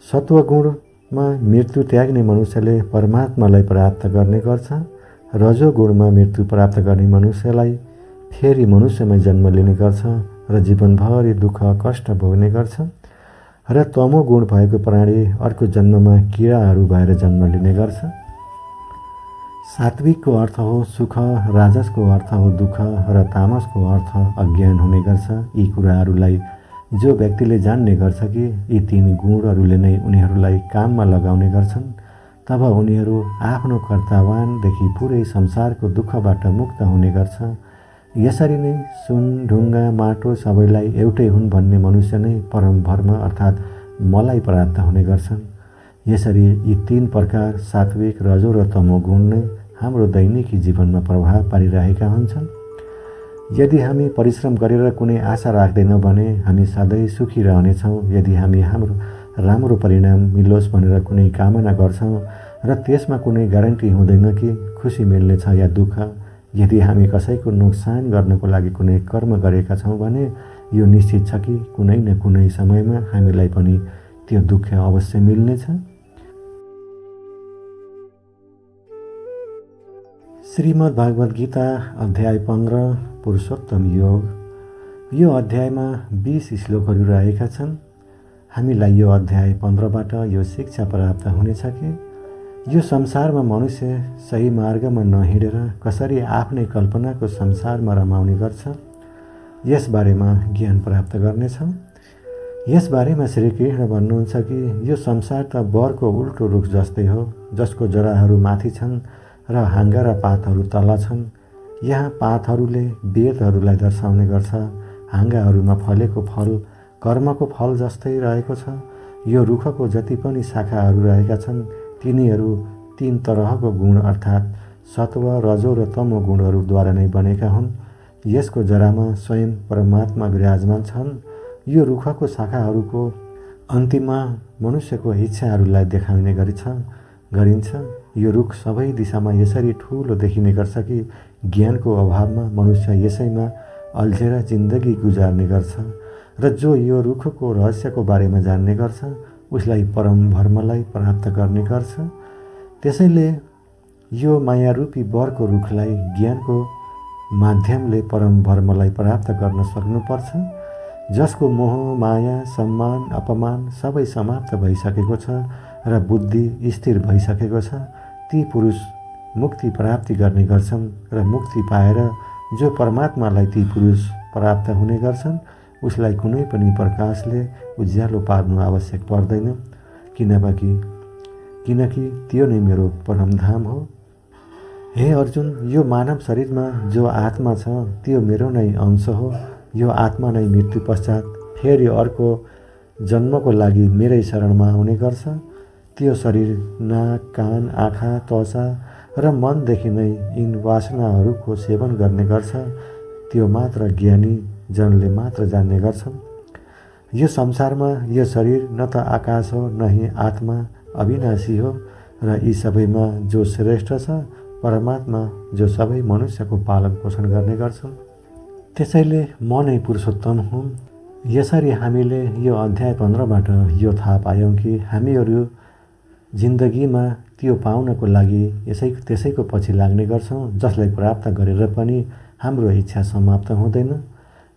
सत्वगुणमा मृत्यु त्याग्ने मनुष्यले परमात्मालाई प्राप्त गर्ने गर्छ। रजोगुणमा मृत्यु प्राप्त गर्ने मनुष्यलाई फेरि मनुष्यमा जन्म लिने गर्छ र जीवनभरि दुःख कष्ट भोग्ने गर्छ। र तमोगुण भएको प्राणी अर्को जन्ममा किराहरू भएर जन्म लिने गर्छ। सात्विकको अर्थ हो सुख, राजसको अर्थ हो दुःख र तामसको अर्थ अज्ञान हुने गर्छ। यी कुराहरूलाई जो व्यक्तिले जान्ने गर्छ कि यी 3 गुणहरूले नै उनीहरूलाई काममा लगाउने गर्छन्, तब उनीहरू आफ्नो कर्तावानदेखि पुरै संसारको दुःखबाट मुक्त हुने गर्छ। यसरी नै सुन, ढुङ्गा, माटो सबैलाई एउटै हुन् भन्ने मनुष्य नै परम ब्रह्म अर्थात् मलाई प्राप्त हुने गर्छन्। यसरी यी 3 प्रकार सात्विक, रजो र तमो गुण नै हाम्रो दैनिकी जीवनमा प्रभाव पारिरहेका हुन्छन्। यदि हामी परिश्रम गरेर कुनै आशा राख्दैनौँ भने हामी सधैँ सुखी रहनेछौँ। यदि हामी हाम्रो राम्रो परिणाम मिलोस् भनेर कुनै कामना गर्छौँ र त्यसमा कुनै ग्यारेन्टी हुँदैन कि खुसी मिल्नेछ या दुःख। यदि हामी कसैको नोक्सान गर्नको लागि कुनै कर्म गरेका छौँ भने यो निश्चित छ कि कुनै न कुनै समयमा हामीलाई पनि त्यो दुःख अवश्य मिल्नेछ। श्रीमद् भागवत गीता अध्याय 15 पुरुषोत्तम योग। यो अध्यायमा 20 श्लोकहरू रहेका छन्। हामीलाई यो अध्याय 15बाट यो शिक्षा प्राप्त हुनेछ कि यो संसारमा मनुष्य सही मार्गमा नहिँडेर कसरी आफ्नै कल्पनाको संसारमा रमाउने गर्छ, यसबारेमा ज्ञान प्राप्त गर्नेछौँ। यसबारेमा श्रीकृष्ण भन्नुहुन्छ कि यो संसार त बरको उल्टो रुख जस्तै हो, जसको जराहरू माथि छन् र हाँगा र पातहरू तल छन्। यहाँ पातहरूले वेदहरूलाई दर्शाउने गर्छ। हाँगाहरूमा फलेको फल कर्मको फल जस्तै रहेको छ। यो रुखको जति पनि शाखाहरू रहेका छन्, तिनीहरू 3 तरहको गुण अर्थात् सत्व, रजो र तमो गुणहरूद्वारा नै बनेका हुन्। यसको जरामा स्वयं परमात्मा विराजमान छन्। यो रुखको शाखाहरूको अन्तिममा मनुष्यको इच्छाहरूलाई देखाउने गरिन्छ। यो रुख सबै दिशामा यसरी ठुलो देखिने गर्छ कि ज्ञानको अभावमा मनुष्य यसैमा अल्झेर जिन्दगी गुजार्ने गर्छ र जो यो रुखको रहस्यको बारेमा जान्ने गर्छ उसलाई परम धर्मलाई प्राप्त गर्ने गर्छ। त्यसैले यो मायारूपी वरको रुखलाई ज्ञानको माध्यमले परम धर्मलाई प्राप्त गर्न सक्नुपर्छ, जसको मोह, माया, सम्मान, अपमान सबै समाप्त भइसकेको छ र बुद्धि स्थिर भइसकेको छ। ती पुरुष मुक्ति प्राप्ति गर्ने गर्छन् र मुक्ति पाएर जो परमात्मालाई ती पुरुष प्राप्त हुने गर्छन् उसलाई कुनै पनि प्रकाशले उज्यालो पार्नु आवश्यक पर्दैन, किनकि त्यो नै मेरो परमधाम हो। हे अर्जुन, यो मानव शरीरमा जो आत्मा छ त्यो मेरो नै अंश हो। यो आत्मा नै मृत्यु पश्चात फेरि अर्को जन्मको लागि मेरै शरणमा आउने गर्छ। त्यो शरीर नाक, कान, आँखा, त्वचा र मनदेखि नै यिन वासनाहरूको सेवन गर्ने गर्छ। त्यो मात्र ज्ञानी जनले मात्र जान्ने गर्छन्। यो संसारमा यो शरीर न त आकाश हो न ही आत्मा अविनाशी हो र यी सबैमा जो श्रेष्ठ छ परमात्मा जो सबै मनुष्यको पालन पोषण गर्ने गर्छन्। त्यसैले म नै पुरुषोत्तम हुँ। यसरी हामीले यो अध्याय 15बाट यो थाहा पायौँ कि हामीहरू जिन्दगीमा त्यो पाउनको लागि त्यसैको पछि लाग्ने गर्छौँ जसलाई प्राप्त गरेर पनि हाम्रो इच्छा समाप्त हुँदैन।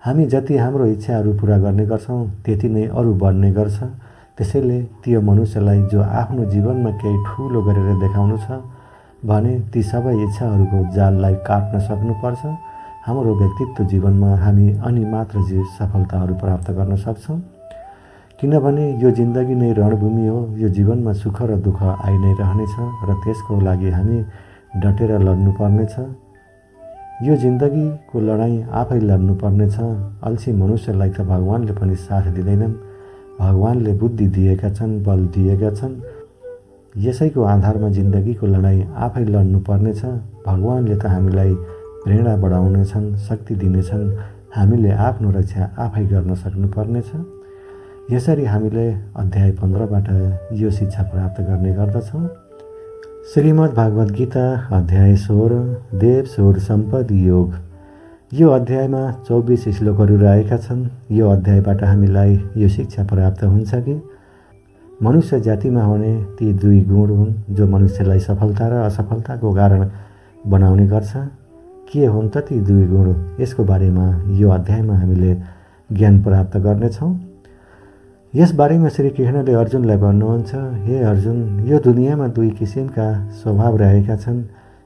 हामी जति हाम्रो इच्छाहरू पुरा गर्ने गर्छौँ त्यति नै अरू बढ्ने गर्छ। त्यसैले त्यो मनुष्यलाई जो आफ्नो जीवनमा केही ठुलो गरेर देखाउनु छ भने ती सबै इच्छाहरूको जाललाई काट्न सक्नुपर्छ। हाम्रो व्यक्तित्व जीवनमा हामी अनि मात्र सफलताहरू प्राप्त गर्न सक्छौँ। किनभने यो जिन्दगी नै रणभूमि हो। यो जीवनमा सुख र दुःख आइ नै रहनेछ र त्यसको लागि हामी डटेर लड्नुपर्नेछ। यो जिन्दगीको लडाईँ आफै लड्नुपर्नेछ। अल्छी मनुष्यलाई त भगवानले पनि साथ दिँदैनन्। भगवानले बुद्धि दिएका छन्, बल दिएका छन्। यसैको आधारमा जिन्दगीको लडाईँ आफै लड्नुपर्नेछ। भगवानले त हामीलाई प्रेरणा बढाउनेछन्, शक्ति दिनेछन्। हामीले आफ्नो रक्षा आफै गर्न सक्नुपर्नेछ। यसरी हामीले अध्याय 15बाट यो शिक्षा प्राप्त गर्ने गर्दछौँ। श्रीमद् भागवत गीता अध्याय 16 देव सुर सम्पद योग। यो अध्यायमा 24 श्लोकहरू रहेका छन्। यो अध्यायबाट हामीलाई यो शिक्षा प्राप्त हुन्छ कि मनुष्य जातिमा हुने ती दुई गुण हुन् जो मनुष्यलाई सफलता र असफलताको कारण बनाउने गर्छ। के हुन् त ती दुई गुण? यसको बारेमा यो अध्यायमा हामीले ज्ञान प्राप्त गर्नेछौँ। यस बारेमा श्री कृष्णले अर्जुनलाई भन्नुहुन्छ, हे अर्जुन, यो दुनियाँमा दुई किसिमका स्वभाव रहेका छन्,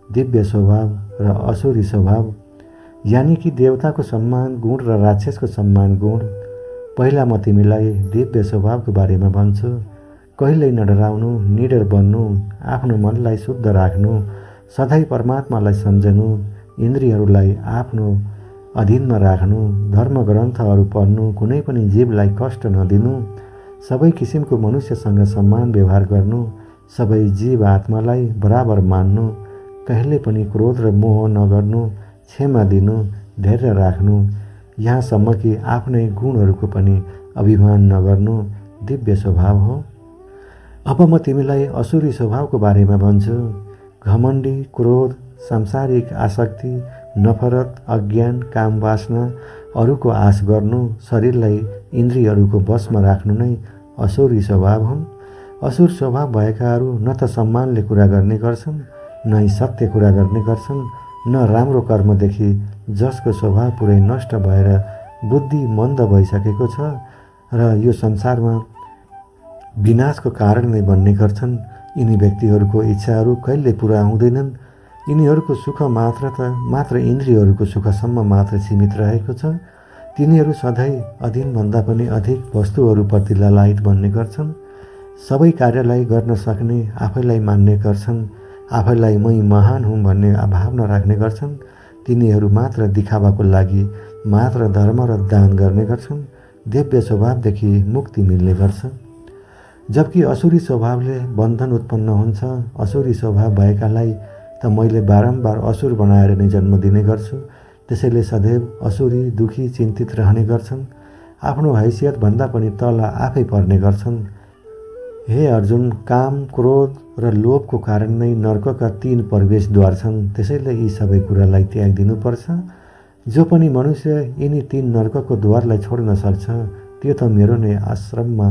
दिव्य स्वभाव र असुरी स्वभाव, यानि कि देवताको सम्मान गुण र राक्षसको सम्मान गुण। पहिला म तिमीलाई दिव्य स्वभावको बारेमा भन्छु। कहिल्यै नडराउनु, निडर बन्नु, आफ्नो मनलाई शुद्ध राख्नु, सधैँ परमात्मालाई सम्झनु, इन्द्रियहरूलाई आफ्नो अधीनमा राख्नु, धर्म ग्रन्थहरू पढ्नु, कुनै पनि जीवलाई कष्ट नदिनु, सबै किसिमको मनुष्यसँग सम्मान व्यवहार गर्नु, सबै जीव आत्मालाई बराबर मान्नु, कहिल्यै पनि क्रोध र मोह नगर्नु, क्षमा दिनु, धैर्य राख्नु, यहाँसम्म कि आफ्नै गुणहरूको पनि अभिमान नगर्नु दिव्य स्वभाव हो। अब म तिमीलाई असुरी स्वभावको बारेमा भन्छु। घमण्डी, क्रोध, सांसारिक आसक्ति, नफरत, अज्ञान, काम वासना, अरूको आश गर्नु, शरीरलाई इन्द्रियहरूको वशमा राख्नु नै असुरी स्वभाव हुन्। असुर स्वभाव भएकाहरू न त सम्मानले कुरा गर्ने गर्छन्, न सत्य कुरा गर्ने गर्छन्, न राम्रो कर्मदेखि, जसको स्वभाव पुरै नष्ट भएर बुद्धि मन्द भइसकेको छ र यो संसारमा विनाशको कारण नै बन्ने गर्छन्। यिनी व्यक्तिहरूको इच्छाहरू कहिले पुरा हुँदैनन्। यिनीहरूको सुख मात्र इन्द्रियहरूको सुखसम्म मात्र सीमित रहेको छ। तिनीहरू सधैँ अधीनभन्दा पनि अधिक वस्तुहरूप्रति लालायित बन्ने गर्छन्। सबै कार्यलाई गर्न सक्ने, आफैलाई मान्ने गर्छन्। आफैलाई मै महान हुँ भन्ने भावना राख्ने गर्छन्। तिनीहरू मात्र दिखावाको लागि मात्र धर्म र दान गर्ने गर्छन्। दिव्य स्वभावदेखि मुक्ति मिल्ने गर्छ। जबकि असुरी स्वभावले बन्धन उत्पन्न हुन्छ। असुरी स्वभाव भएकालाई त मैले बारम्बार असुर बनाएर नै जन्म दिने गर्छु। त्यसैले सदैव असुरी, दुखी, चिन्तित रहने गर्छन्। आफ्नो हैसियतभन्दा पनि तल आफै पर्ने गर्छन्। हे अर्जुन, काम, क्रोध र लोभको कारण नै नर्कका 3 प्रवेशद्वार छन्। त्यसैले यी सबै कुरालाई त्याग दिनुपर्छ। जो पनि मनुष्य यिनी 3 नर्कको द्वारलाई छोड्न सक्छ त्यो त मेरो नै आश्रममा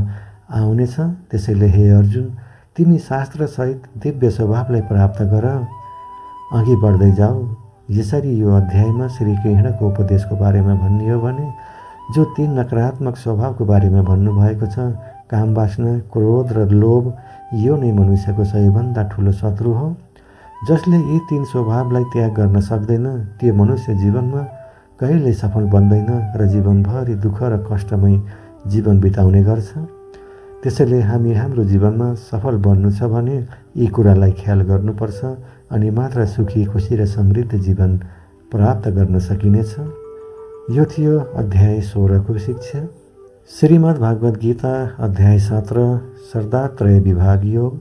आउनेछ। त्यसैले हे अर्जुन, तिमी शास्त्रसहित दिव्य स्वभावलाई प्राप्त गर, अघि बढ्दै जाऊ। यसरी यो अध्यायमा श्री कृष्णको उपदेशको बारेमा भनियो भने जो 3 नकारात्मक स्वभावको बारेमा भन्नुभएको छ, काम वासना, क्रोध र लोभ, यो नै मनुष्यको सबैभन्दा ठुलो शत्रु हो। जसले यी 3 स्वभावलाई त्याग गर्न सक्दैन त्यो मनुष्य जीवनमा कहिल्यै सफल बन्दैन र जीवनभरि दुःख र कष्टमय जीवन बिताउने गर्छ। त्यसैले हामी हाम्रो जीवनमा सफल बन्नु छ भने यी कुरालाई ख्याल गर्नुपर्छ अनि मात्र सुखी, खुसी र समृद्ध जीवन प्राप्त गर्न सकिनेछ। यो थियो अध्याय 16 को शिक्षा। श्रीमद् भागवत गीता अध्याय 17 शरदात्रय विभाग योग।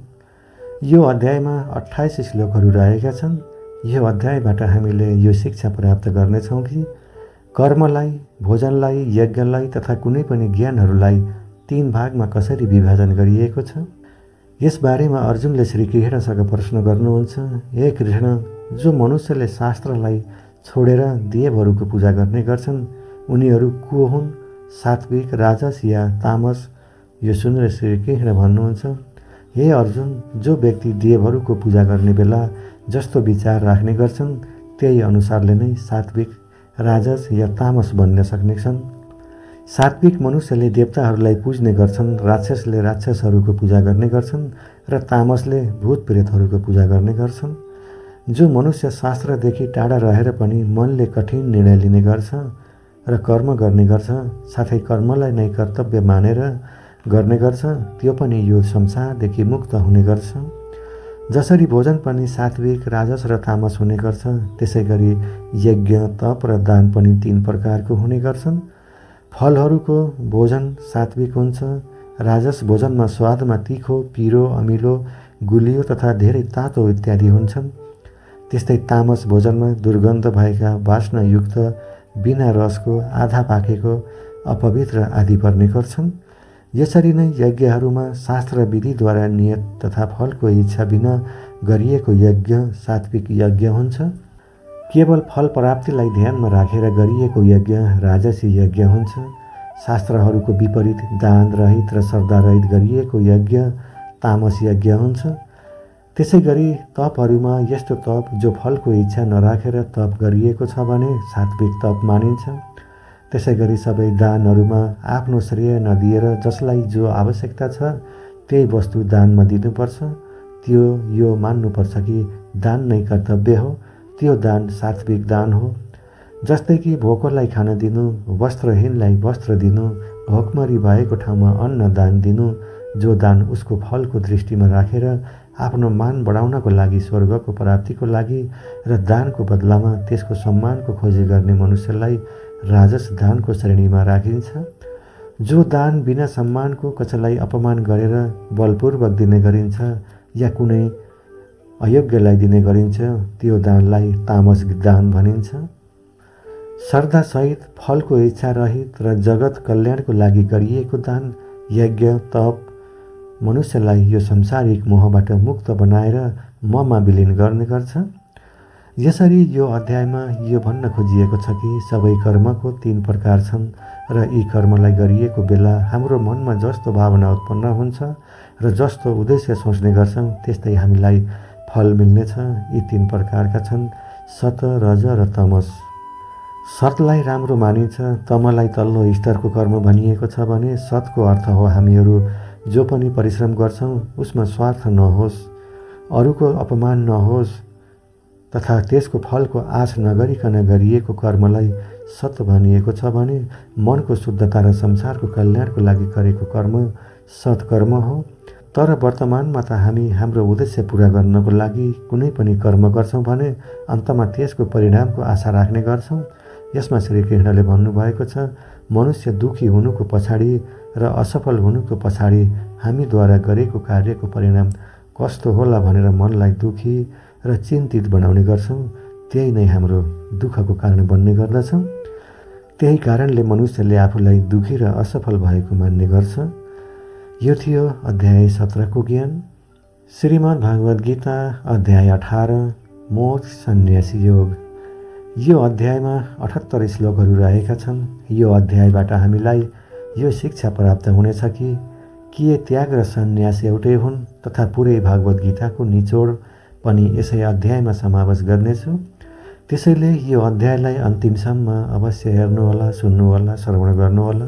यो अध्यायमा 28 श्लोकहरू रहेका छन्। यो अध्यायबाट हामीले यो शिक्षा प्राप्त गर्नेछौँ कि कर्मलाई, भोजनलाई, यज्ञलाई तथा कुनै पनि ज्ञानहरूलाई 3 भागमा कसरी विभाजन गरिएको छ। यस बारेमा अर्जुनले श्री कृष्णसँग प्रश्न गर्नुहुन्छ, हे कृष्ण, जो मनुष्यले शास्त्रलाई छोडेर देवहरूको पूजा गर्ने गर्छन् उनीहरू को हुन्? सात्विक, राजस या तामस? यो सुनेर श्री कृष्ण भन्नुहुन्छ, हे अर्जुन, जो व्यक्ति देवहरूको पूजा गर्ने बेला जस्तो विचार राख्ने गर्छन् त्यही अनुसारले नै सात्विक, राजस या तामस बन्न सक्नेछन्। सात्विक मनुष्यले देवताहरूलाई पुज्ने गर्छन्, राक्षसले राक्षसहरूको पूजा गर्ने गर्छन् र तामसले भूत प्रेतहरूको पूजा गर्ने गर्छन्। जो मनुष्य शास्त्रदेखि टाढा रहेर पनि मनले कठिन निर्णय लिने गर्छ र कर्म गर्ने गर्छ, साथै कर्मलाई नै कर्तव्य मानेर गर्ने गर्छ, त्यो पनि यो संसारदेखि मुक्त हुने गर्छ। जसरी भोजन पनि सात्विक, राजस र तामस हुने गर्छ, त्यसै गरी यज्ञ, तप र दान पनि 3 प्रकारको हुने गर्छन्। फलहरूको भोजन सात्विक हुन्छ। राजस भोजनमा स्वादमा तीखो, पिरो, अमिलो, गुलियो तथा धेरै तातो इत्यादि हुन्छन्। त्यस्तै तामस भोजनमा दुर्गन्ध भएका, वासनायुक्त, बिना रसको, आधा पाकेको, अपवित्र आदि पर्ने गर्छन्। यसरी नै यज्ञहरूमा शास्त्र विधिद्वारा नियत तथा फलको इच्छा बिना गरिएको यज्ञ सात्विक यज्ञ हुन्छ। केवल फल प्राप्तिलाई ध्यानमा राखेर गरिएको यज्ञ राजसी यज्ञ हुन्छ। शास्त्रहरूको विपरीत दान रहित र श्रद्धारहित गरिएको यज्ञ तामस यज्ञ हुन्छ। त्यसै गरी तपहरूमा यस्तो तप जो फलको इच्छा नराखेर तप गरिएको छ भने सात्विक तप मानिन्छ। त्यसै गरी सबै दानहरूमा आफ्नो श्रेय नदिएर जसलाई जो आवश्यकता छ त्यही वस्तु दानमा दिनुपर्छ। त्यो यो मान्नुपर्छ कि दान नै कर्तव्य हो, त्यो दान सात्विक दान हो। जस्तै कि भोकोलाई खान दिनु, वस्त्रहीनलाई वस्त्र दिनु, भोकमरी भएको ठाउँमा अन्न दान दिनु, जो दान उसको फलको दृष्टिमा राखेर आफ्नो मान बढाउनको लागि, स्वर्गको प्राप्तिको लागि र दानको बदलामा त्यसको सम्मानको खोजी गर्ने मनुष्यलाई राजस दानको श्रेणीमा राखिन्छ। जो दान बिना सम्मानको कसैलाई अपमान गरेर बलपूर्वक दिने गरिन्छ या कुनै अयोग्यलाई दिने गरिन्छ त्यो दानलाई तामस दान भनिन्छ। श्रद्धासहित, फलको इच्छा रहित र जगत कल्याणको लागि गरिएको दान, यज्ञ, तप मनुष्यलाई यो संसारिक मोहबाट मुक्त बनाएर ममा विलिन गर्ने गर्छ। यसरी यो अध्यायमा यो भन्न खोजिएको छ कि सबै कर्मको 3 प्रकार छन् र यी कर्मलाई गरिएको बेला हाम्रो मनमा जस्तो भावना उत्पन्न हुन्छ र जस्तो उद्देश्य सोच्ने गर्छौँ त्यस्तै हामीलाई फल मिल्नेछ। यी 3 प्रकारका छन् सत, रज र तमस। सतलाई राम्रो मानिन्छ, तमलाई तल्लो स्तरको कर्म भनिएको छ भने सतको अर्थ हो हामीहरू जो पनि परिश्रम गर्छौँ उसमा स्वार्थ नहोस्, अरूको अपमान नहोस् तथा त्यसको फलको आश नगरिकन गरिएको कर्मलाई सत भनिएको छ भने मनको शुद्धता र संसारको कल्याणको लागि गरेको कर्म सत्कर्म हो। तर वर्तमानमा त हामी हाम्रो उद्देश्य पूरा गर्नको लागि कुनै पनि कर्म गर्छौँ भने अन्तमा त्यसको परिणामको आशा राख्ने गर्छौँ। यसमा श्री कृष्णले भन्नुभएको छ, मनुष्य दुखी हुनुको पछाडि र असफल हुनुको पछाडि हामीद्वारा गरेको कार्यको परिणाम कस्तो होला भनेर मनलाई दुखी र चिन्तित बनाउने गर्छौँ। त्यही नै हाम्रो दुःखको कारण बन्ने गर्दछ। त्यही कारणले मनुष्यले आफूलाई दुखी र असफल भएको मान्ने गर्छ। यो थियो अध्याय 17 को ज्ञान। श्रीमद् भागवत गीता अध्याय 18 मोक्ष सन्यासी योग। यो अध्यायमा 78 श्लोकहरू रहेका छन्। यो अध्यायबाट हामीलाई यो शिक्षा प्राप्त हुनेछ कि के त्याग र सन्यास एउटै हुन् तथा पुरै भागवत गीताको निचोड पनि यसै अध्यायमा समावेश गर्नेछु। त्यसैले यो अध्यायलाई अन्तिमसम्म अवश्य हेर्नुहोला, सुन्नुहोला, श्रवण गर्नुहोला।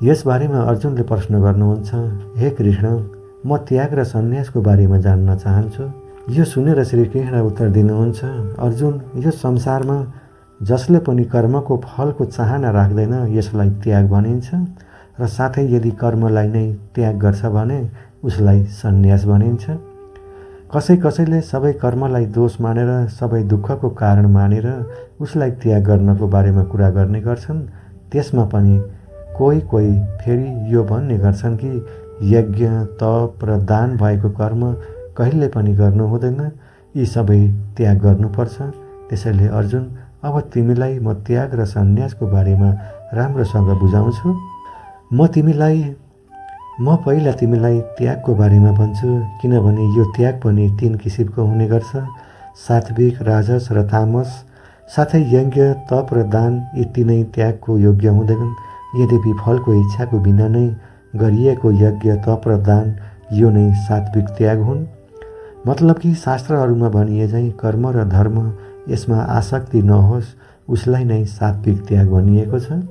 यस बारेमा अर्जुनले प्रश्न गर्नुहुन्छ, हे कृष्ण, म त्याग र सन्यासको बारेमा जान्न चाहन्छु। यो सुनेर श्रीकृष्ण उत्तर दिनुहुन्छ, अर्जुन, यो संसारमा जसले पनि कर्मको फलको चाहना राख्दैन यसलाई त्याग भनिन्छ र साथै यदि कर्मलाई नै त्याग गर्छ भने उसलाई सन्यास भनिन्छ। कसैले सबै कर्मलाई दोष मानेर सबै दुःखको कारण मानेर उसलाई त्याग गर्नको बारेमा कुरा गर्ने गर्छन्। त्यसमा पनि कोही फेरि यो भन्ने गर्छन् कि यज्ञ, तप र दान भएको कर्म कहिले पनि गर्नु हुँदैन, यी सबै त्याग गर्नुपर्छ। त्यसैले अर्जुन, अब तिमीलाई म त्याग र सन्यासको बारेमा राम्रोसँग बुझाउँछु। म पहिला तिमीलाई त्यागको बारेमा भन्छु, किनभने यो त्याग पनि 3 किसिमको हुने गर्छ, सात्विक, राजस र तामस। साथै यज्ञ, तप र दान यी तीनै त्यागको योग्य हुँदैनन्। यद्यपि फलको इच्छाको बिना नै गरिएको यज्ञ, तप र दान यो नै सात्विक त्याग हुन्। मतलब कि शास्त्रहरूमा भनिए चाहिँ कर्म र धर्म यसमा आसक्ति नहोस्, उसलाई नै सात्विक त्याग भनिएको छ।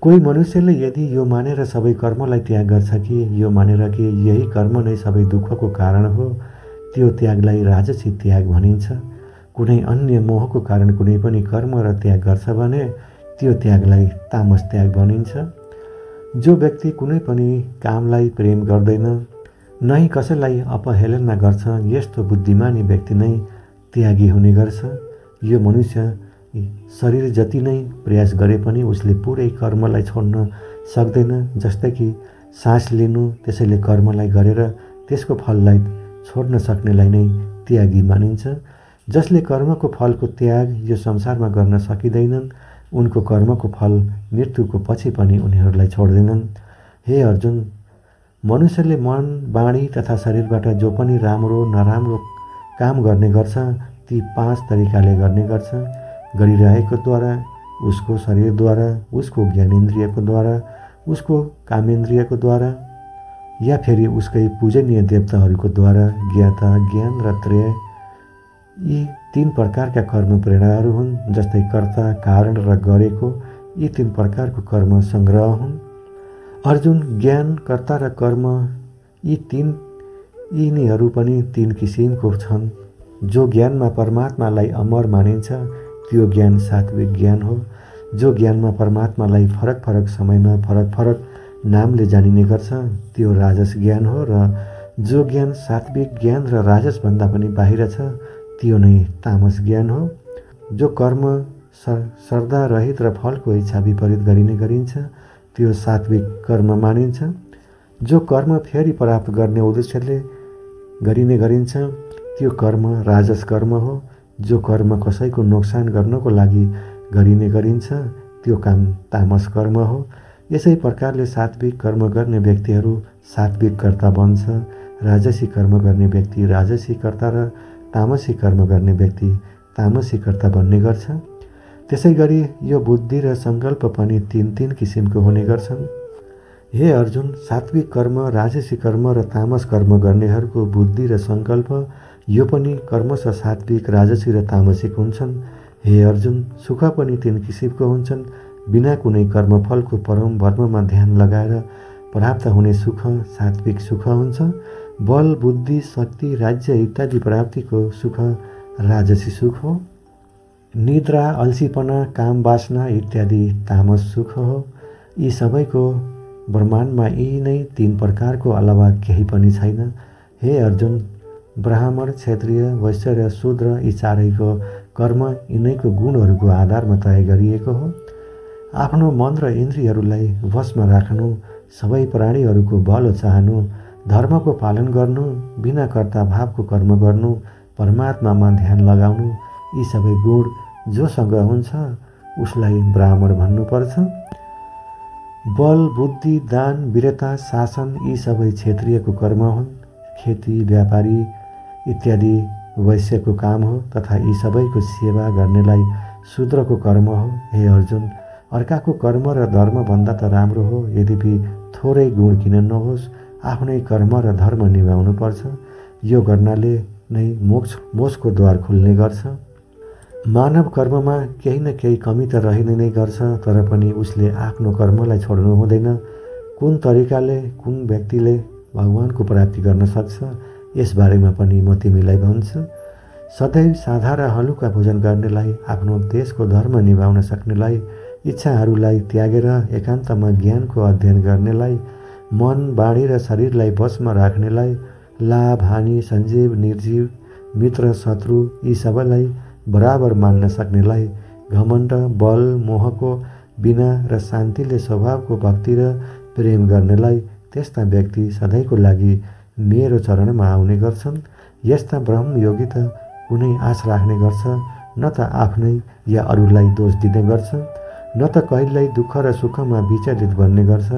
कोही मनुष्यले यदि यो मानेर सबै कर्मलाई त्याग गर्छ कि यो मानेर कि यही कर्म नै सबै दुःखको कारण हो, त्यो त्यागलाई राजसी त्याग भनिन्छ। कुनै अन्य मोहको कारण कुनै पनि कर्म र त्याग गर्छ भने त्यो त्यागलाई तामस त्याग भनिन्छ। जो व्यक्ति कुनै पनि कामलाई प्रेम गर्दैन, नै कसैलाई अपहेलना गर्छ, यस्तो बुद्धिमानी व्यक्ति नै त्यागी हुने गर्छ। यो मनुष्य शरीर जति नै प्रयास गरे पनि उसले पुरै कर्मलाई छोड्न सक्दैन। जस्तै कि सास लिनु, त्यसैले कर्मलाई गरेर त्यसको फललाई छोड्न सक्नेलाई नै त्यागी मानिन्छ। जसले कर्मको फलको त्याग यो संसारमा गर्न सकिँदैनन्, उनको कर्मको फल मृत्युको पछि पनि उनीहरूलाई छोड्दैनन्। हे अर्जुन, मनुष्यले मन, बाणी तथा शरीरबाट जो पनि राम्रो नराम्रो काम गर्ने गर्छ ती 5 तरिकाले गर्ने गर्छ। गरिरहेको द्वारा, उसको शरीरद्वारा, उसको ज्ञानेन्द्रियको द्वारा, उसको कामेन्द्रियको द्वारा, या फेरि उसकै पूजनीय देवताहरूको द्वारा। ज्ञाता, ज्ञान र त्रेय यी 3 प्रकारका कर्म प्रेरणाहरू हुन्। जस्तै कर्ता, कारण र गरेको यी 3 प्रकारको कर्म सङ्ग्रह हुन्। अर्जुन, ज्ञान, कर्ता र कर्म यिनीहरू पनि 3 किसिमको छन्। जो ज्ञानमा परमात्मालाई अमर मानिन्छ त्यो ज्ञान सात्विक ज्ञान हो। जो ज्ञानमा परमात्मालाई फरक समयमा फरक नामले जानिने गर्छ त्यो राजस ज्ञान हो, र जो ज्ञान सात्विक ज्ञान र राजसभन्दा पनि बाहिर छ त्यो नै तामस ज्ञान हो। जो कर्म श्रद्धा रहित र फलको इच्छा विपरीत गरिने गरिन्छ त्यो सात्विक कर्म मानिन्छ। जो कर्म फेरि प्राप्त गर्ने उद्देश्यले गरिने गरिन्छ त्यो कर्म राजस कर्म हो। जो कर्म कसैको नोक्सान गर्नको लागि गरिने गरिन्छ त्यो काम तामस कर्म हो। यसै प्रकारले सात्विक कर्म गर्ने व्यक्तिहरू सात्विक कर्ता बन्छ, राजसी कर्म गर्ने व्यक्ति राजसी कर्ता र तामसी कर्म गर्ने व्यक्ति तामसी कर्ता बन्ने गर्छ। त्यसै गरी यो बुद्धि र सङ्कल्प पनि 3 किसिमको हुने गर्छन्। हे अर्जुन, सात्विक कर्म, राजसी कर्म र तामस कर्म गर्नेहरूको बुद्धि र सङ्कल्प यो पनि कर्मश सात्विक, राजसी र तामसिक हुन्छन्। हे अर्जुन, सुख पनि 3 किसिमको हुन्छन्। बिना कुनै कर्मफलको परम धर्ममा ध्यान लगाएर प्राप्त हुने सुख सात्विक सुख हुन्छ। बल, बुद्धि, शक्ति, राज्य इत्यादि प्राप्तिको सुख राजसी सुख हो। निद्रा, अल्छीपना, काम वासना इत्यादि तामस सुख हो। यी सबैको ब्रह्माण्डमा यी नै 3 प्रकारको अलावा केही पनि छैन। हे अर्जुन, ब्राह्मण, क्षत्रिय, वैश्य र शूद्र यी चारैको कर्म यिनैको गुणहरूको आधारमा तय गरिएको हो। आफ्नो मन र इन्द्रियहरूलाई वशमा राख्नु, सबै प्राणीहरूको भलो चाहनु, धर्मको पालन गर्नु, बिना कर्ता भावको कर्म गर्नु, परमात्मामा ध्यान लगाउनु, यी सबै गुण जोसँग हुन्छ उसलाई ब्राह्मण भन्नुपर्छ। बल, बुद्धि, दान, वीरता, शासन यी सबै क्षत्रियको कर्म हुन्। खेती, व्यापारी इत्यादि वैश्यको काम हो तथा यी सबैको सेवा गर्नेलाई शूद्रको कर्म हो। हे अर्जुन, अर्काको कर्म र धर्मभन्दा त राम्रो हो, यद्यपि थोरै गुण किन नहोस् आफ्नै कर्म र धर्म निभाउनुपर्छ। यो गर्नाले नै मोक्षको द्वार खुल्ने गर्छ। मानव कर्ममा केही न केही कमी त रहिने नै गर्छ, तर पनि उसले आफ्नो कर्मलाई छोड्नु हुँदैन। कुन तरिकाले कुन व्यक्तिले भगवानको प्राप्ति गर्न सक्छ यसबारेमा पनि म तिमीलाई भन्छु। सदैव सादा र हलुका भोजन गर्नेलाई, आफ्नो देशको धर्म निभाउन सक्नेलाई, इच्छाहरूलाई त्यागेर एकान्तमा ज्ञानको अध्ययन गर्नेलाई, मन, बाणी र शरीरलाई वशमा राख्नेलाई, लाभ, हानि, सञ्जीव, निर्जीव, मित्र, शत्रु यी सबैलाई बराबर मान्न सक्नेलाई, घमण्ड, बल, मोहको बिना र शान्तिले स्वभावको भक्ति र प्रेम गर्नेलाई, त्यस्ता व्यक्ति सधैँको लागि मेरो चरणमा आउने गर्छन्। यस्ता ब्रह्मयोगी त कुनै आश राख्ने गर्छ, न त आफ्नै या अरूलाई दोष दिने गर्छ, न त कहिल्यै दुःख र सुखमा विचलित बन्ने गर्छ।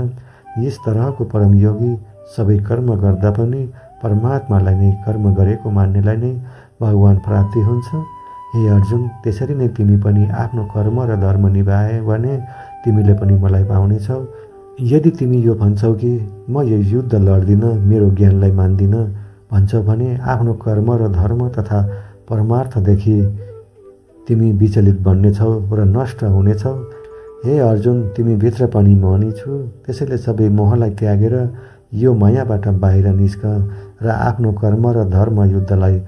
यस तरहको परमयोगी सबै कर्म गर्दा पनि परमात्मालाई नै कर्म गरेको मान्नेलाई नै भगवान प्राप्ति हुन्छ। हे अर्जुन, त्यसरी नै तिमी पनि आफ्नो कर्म र धर्म निभाए भने तिमीले पनि मलाई पाउनेछौ। यदि तिमी यो भन्छौ कि म यो युद्ध लड्दिनँ, मेरो ज्ञानलाई मान्दिनँ भन्छौ भने आफ्नो कर्म र धर्म तथा परमार्थदेखि तिमी विचलित बन्नेछौ र नष्ट हुनेछौ। हे अर्जुन, तिमी भित्र पनि म नै छु। त्यसैले सबै मोहलाई त्यागेर यो मायाबाट बाहिर निस्क र आफ्नो कर्म र धर्म युद्धलाई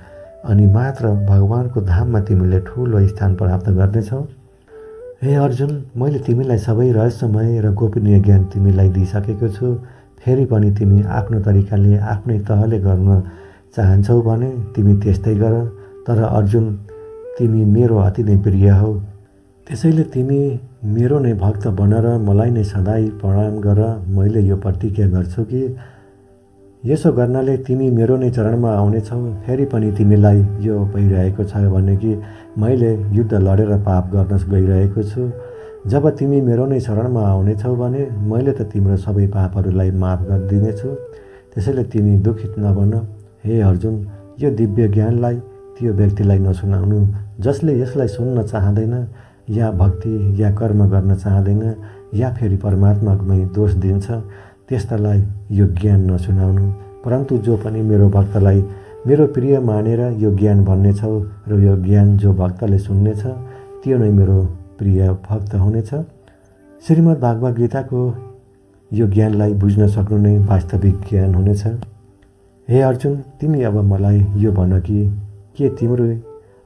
अनि मात्र भगवानको धाममा तिमीले ठुलो स्थान प्राप्त गर्नेछौ। हे अर्जुन, मैले तिमीलाई सबै रहस्यमय र गोपनीय ज्ञान तिमीलाई दिइसकेको छु। फेरि पनि तिमी आफ्नो तरिकाले आफ्नै तहले गर्न चाहन्छौ भने तिमी त्यस्तै गर। तर अर्जुन, तिमी मेरो अति नै प्रिय हौ। त्यसैले तिमी मेरो नै भक्त बन र मलाई नै सधैँ प्रणाम गर। मैले यो प्रतिज्ञा गर्छु कि यसो गर्नाले तिमी मेरो नै चरणमा आउनेछौ। फेरि पनि तिमीलाई यो भइरहेको छ भने कि मैले युद्ध लडेर पाप गर्न गइरहेको छु। जब तिमी मेरो नै शरणमा आउनेछौ भने मैले त तिम्रो सबै पापहरूलाई माफ गरिदिनेछु। त्यसैले तिमी दुखित नबन। हे अर्जुन, यो दिव्य ज्ञानलाई त्यो व्यक्तिलाई नसुनाउनु जसले यसलाई सुन्न चाहँदैन, या भक्ति या कर्म गर्न चाहँदैन, या फेरि परमात्मामै दोष दिन्छ, त्यस्तालाई यो ज्ञान नसुनाउनु। परन्तु जो पनि मेरो भक्तलाई मेरो प्रिय मानेर यो ज्ञान भन्नेछौ र यो ज्ञान जो भक्तले सुन्नेछ त्यो नै मेरो प्रिय भक्त हुनेछ। श्रीमद् भागवत गीताको यो ज्ञानलाई बुझ्न सक्नु नै वास्तविक ज्ञान हुनेछ। हे अर्जुन, तिमी अब मलाई यो भन कि के तिम्रो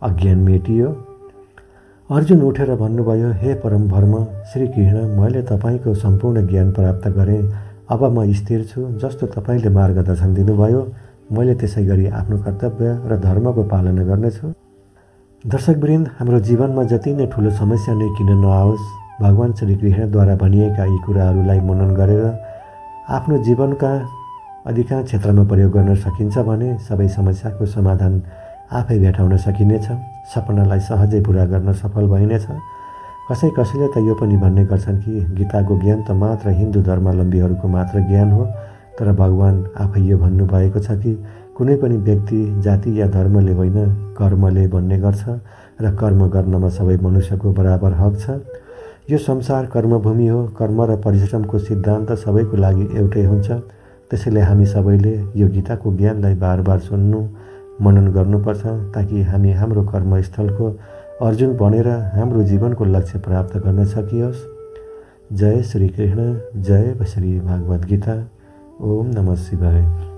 अज्ञान मेटियो? अर्जुन उठेर भन्नुभयो, हे परम भर्म श्री कृष्ण, मैले तपाईँको सम्पूर्ण ज्ञान प्राप्त गरेँ। अब म स्थिर छु। जस्तो तपाईँले मार्गदर्शन दिनुभयो मैले त्यसै गरी आफ्नो कर्तव्य र धर्मको पालना गर्नेछु। दर्शकवृन्द, हाम्रो जीवनमा जति नै ठुलो समस्या नै किन नआओस्, भगवान श्री कृष्णद्वारा भनिएका यी कुराहरूलाई मनन गरेर आफ्नो जीवनका अधिकांश क्षेत्रमा प्रयोग गर्न सकिन्छ भने सबै समस्याको समाधान आफै भेटाउन सकिनेछ। सपनालाई सहजै पुरा गर्न सफल भइनेछ। कसैले त यो पनि भन्ने गर्छन् कि गीताको ज्ञान त मात्र हिन्दू धर्मावलम्बीहरूको मात्र ज्ञान हो। तर भगवान आफै यो भन्नुभएको छ कि कुनै पनि व्यक्ति जाति या धर्मले होइन, कर्मले भन्ने गर्छ र कर्म गर्नमा सबै मनुष्यको बराबर हक छ। यो संसार कर्मभूमि हो। कर्म र परिश्रमको सिद्धान्त सबैको लागि एउटै हुन्छ। त्यसैले हामी सबैले यो गीताको ज्ञानलाई बार बार सुन्नु, मनन गर्नुपर्छ ताकि हामी हाम्रो कर्मस्थलको अर्जुन बनेर हाम्रो जीवनको लक्ष्य प्राप्त गर्न सकियोस्। जय श्री कृष्ण, जय श्री भागवत गीता। ओम नमः शिवाय।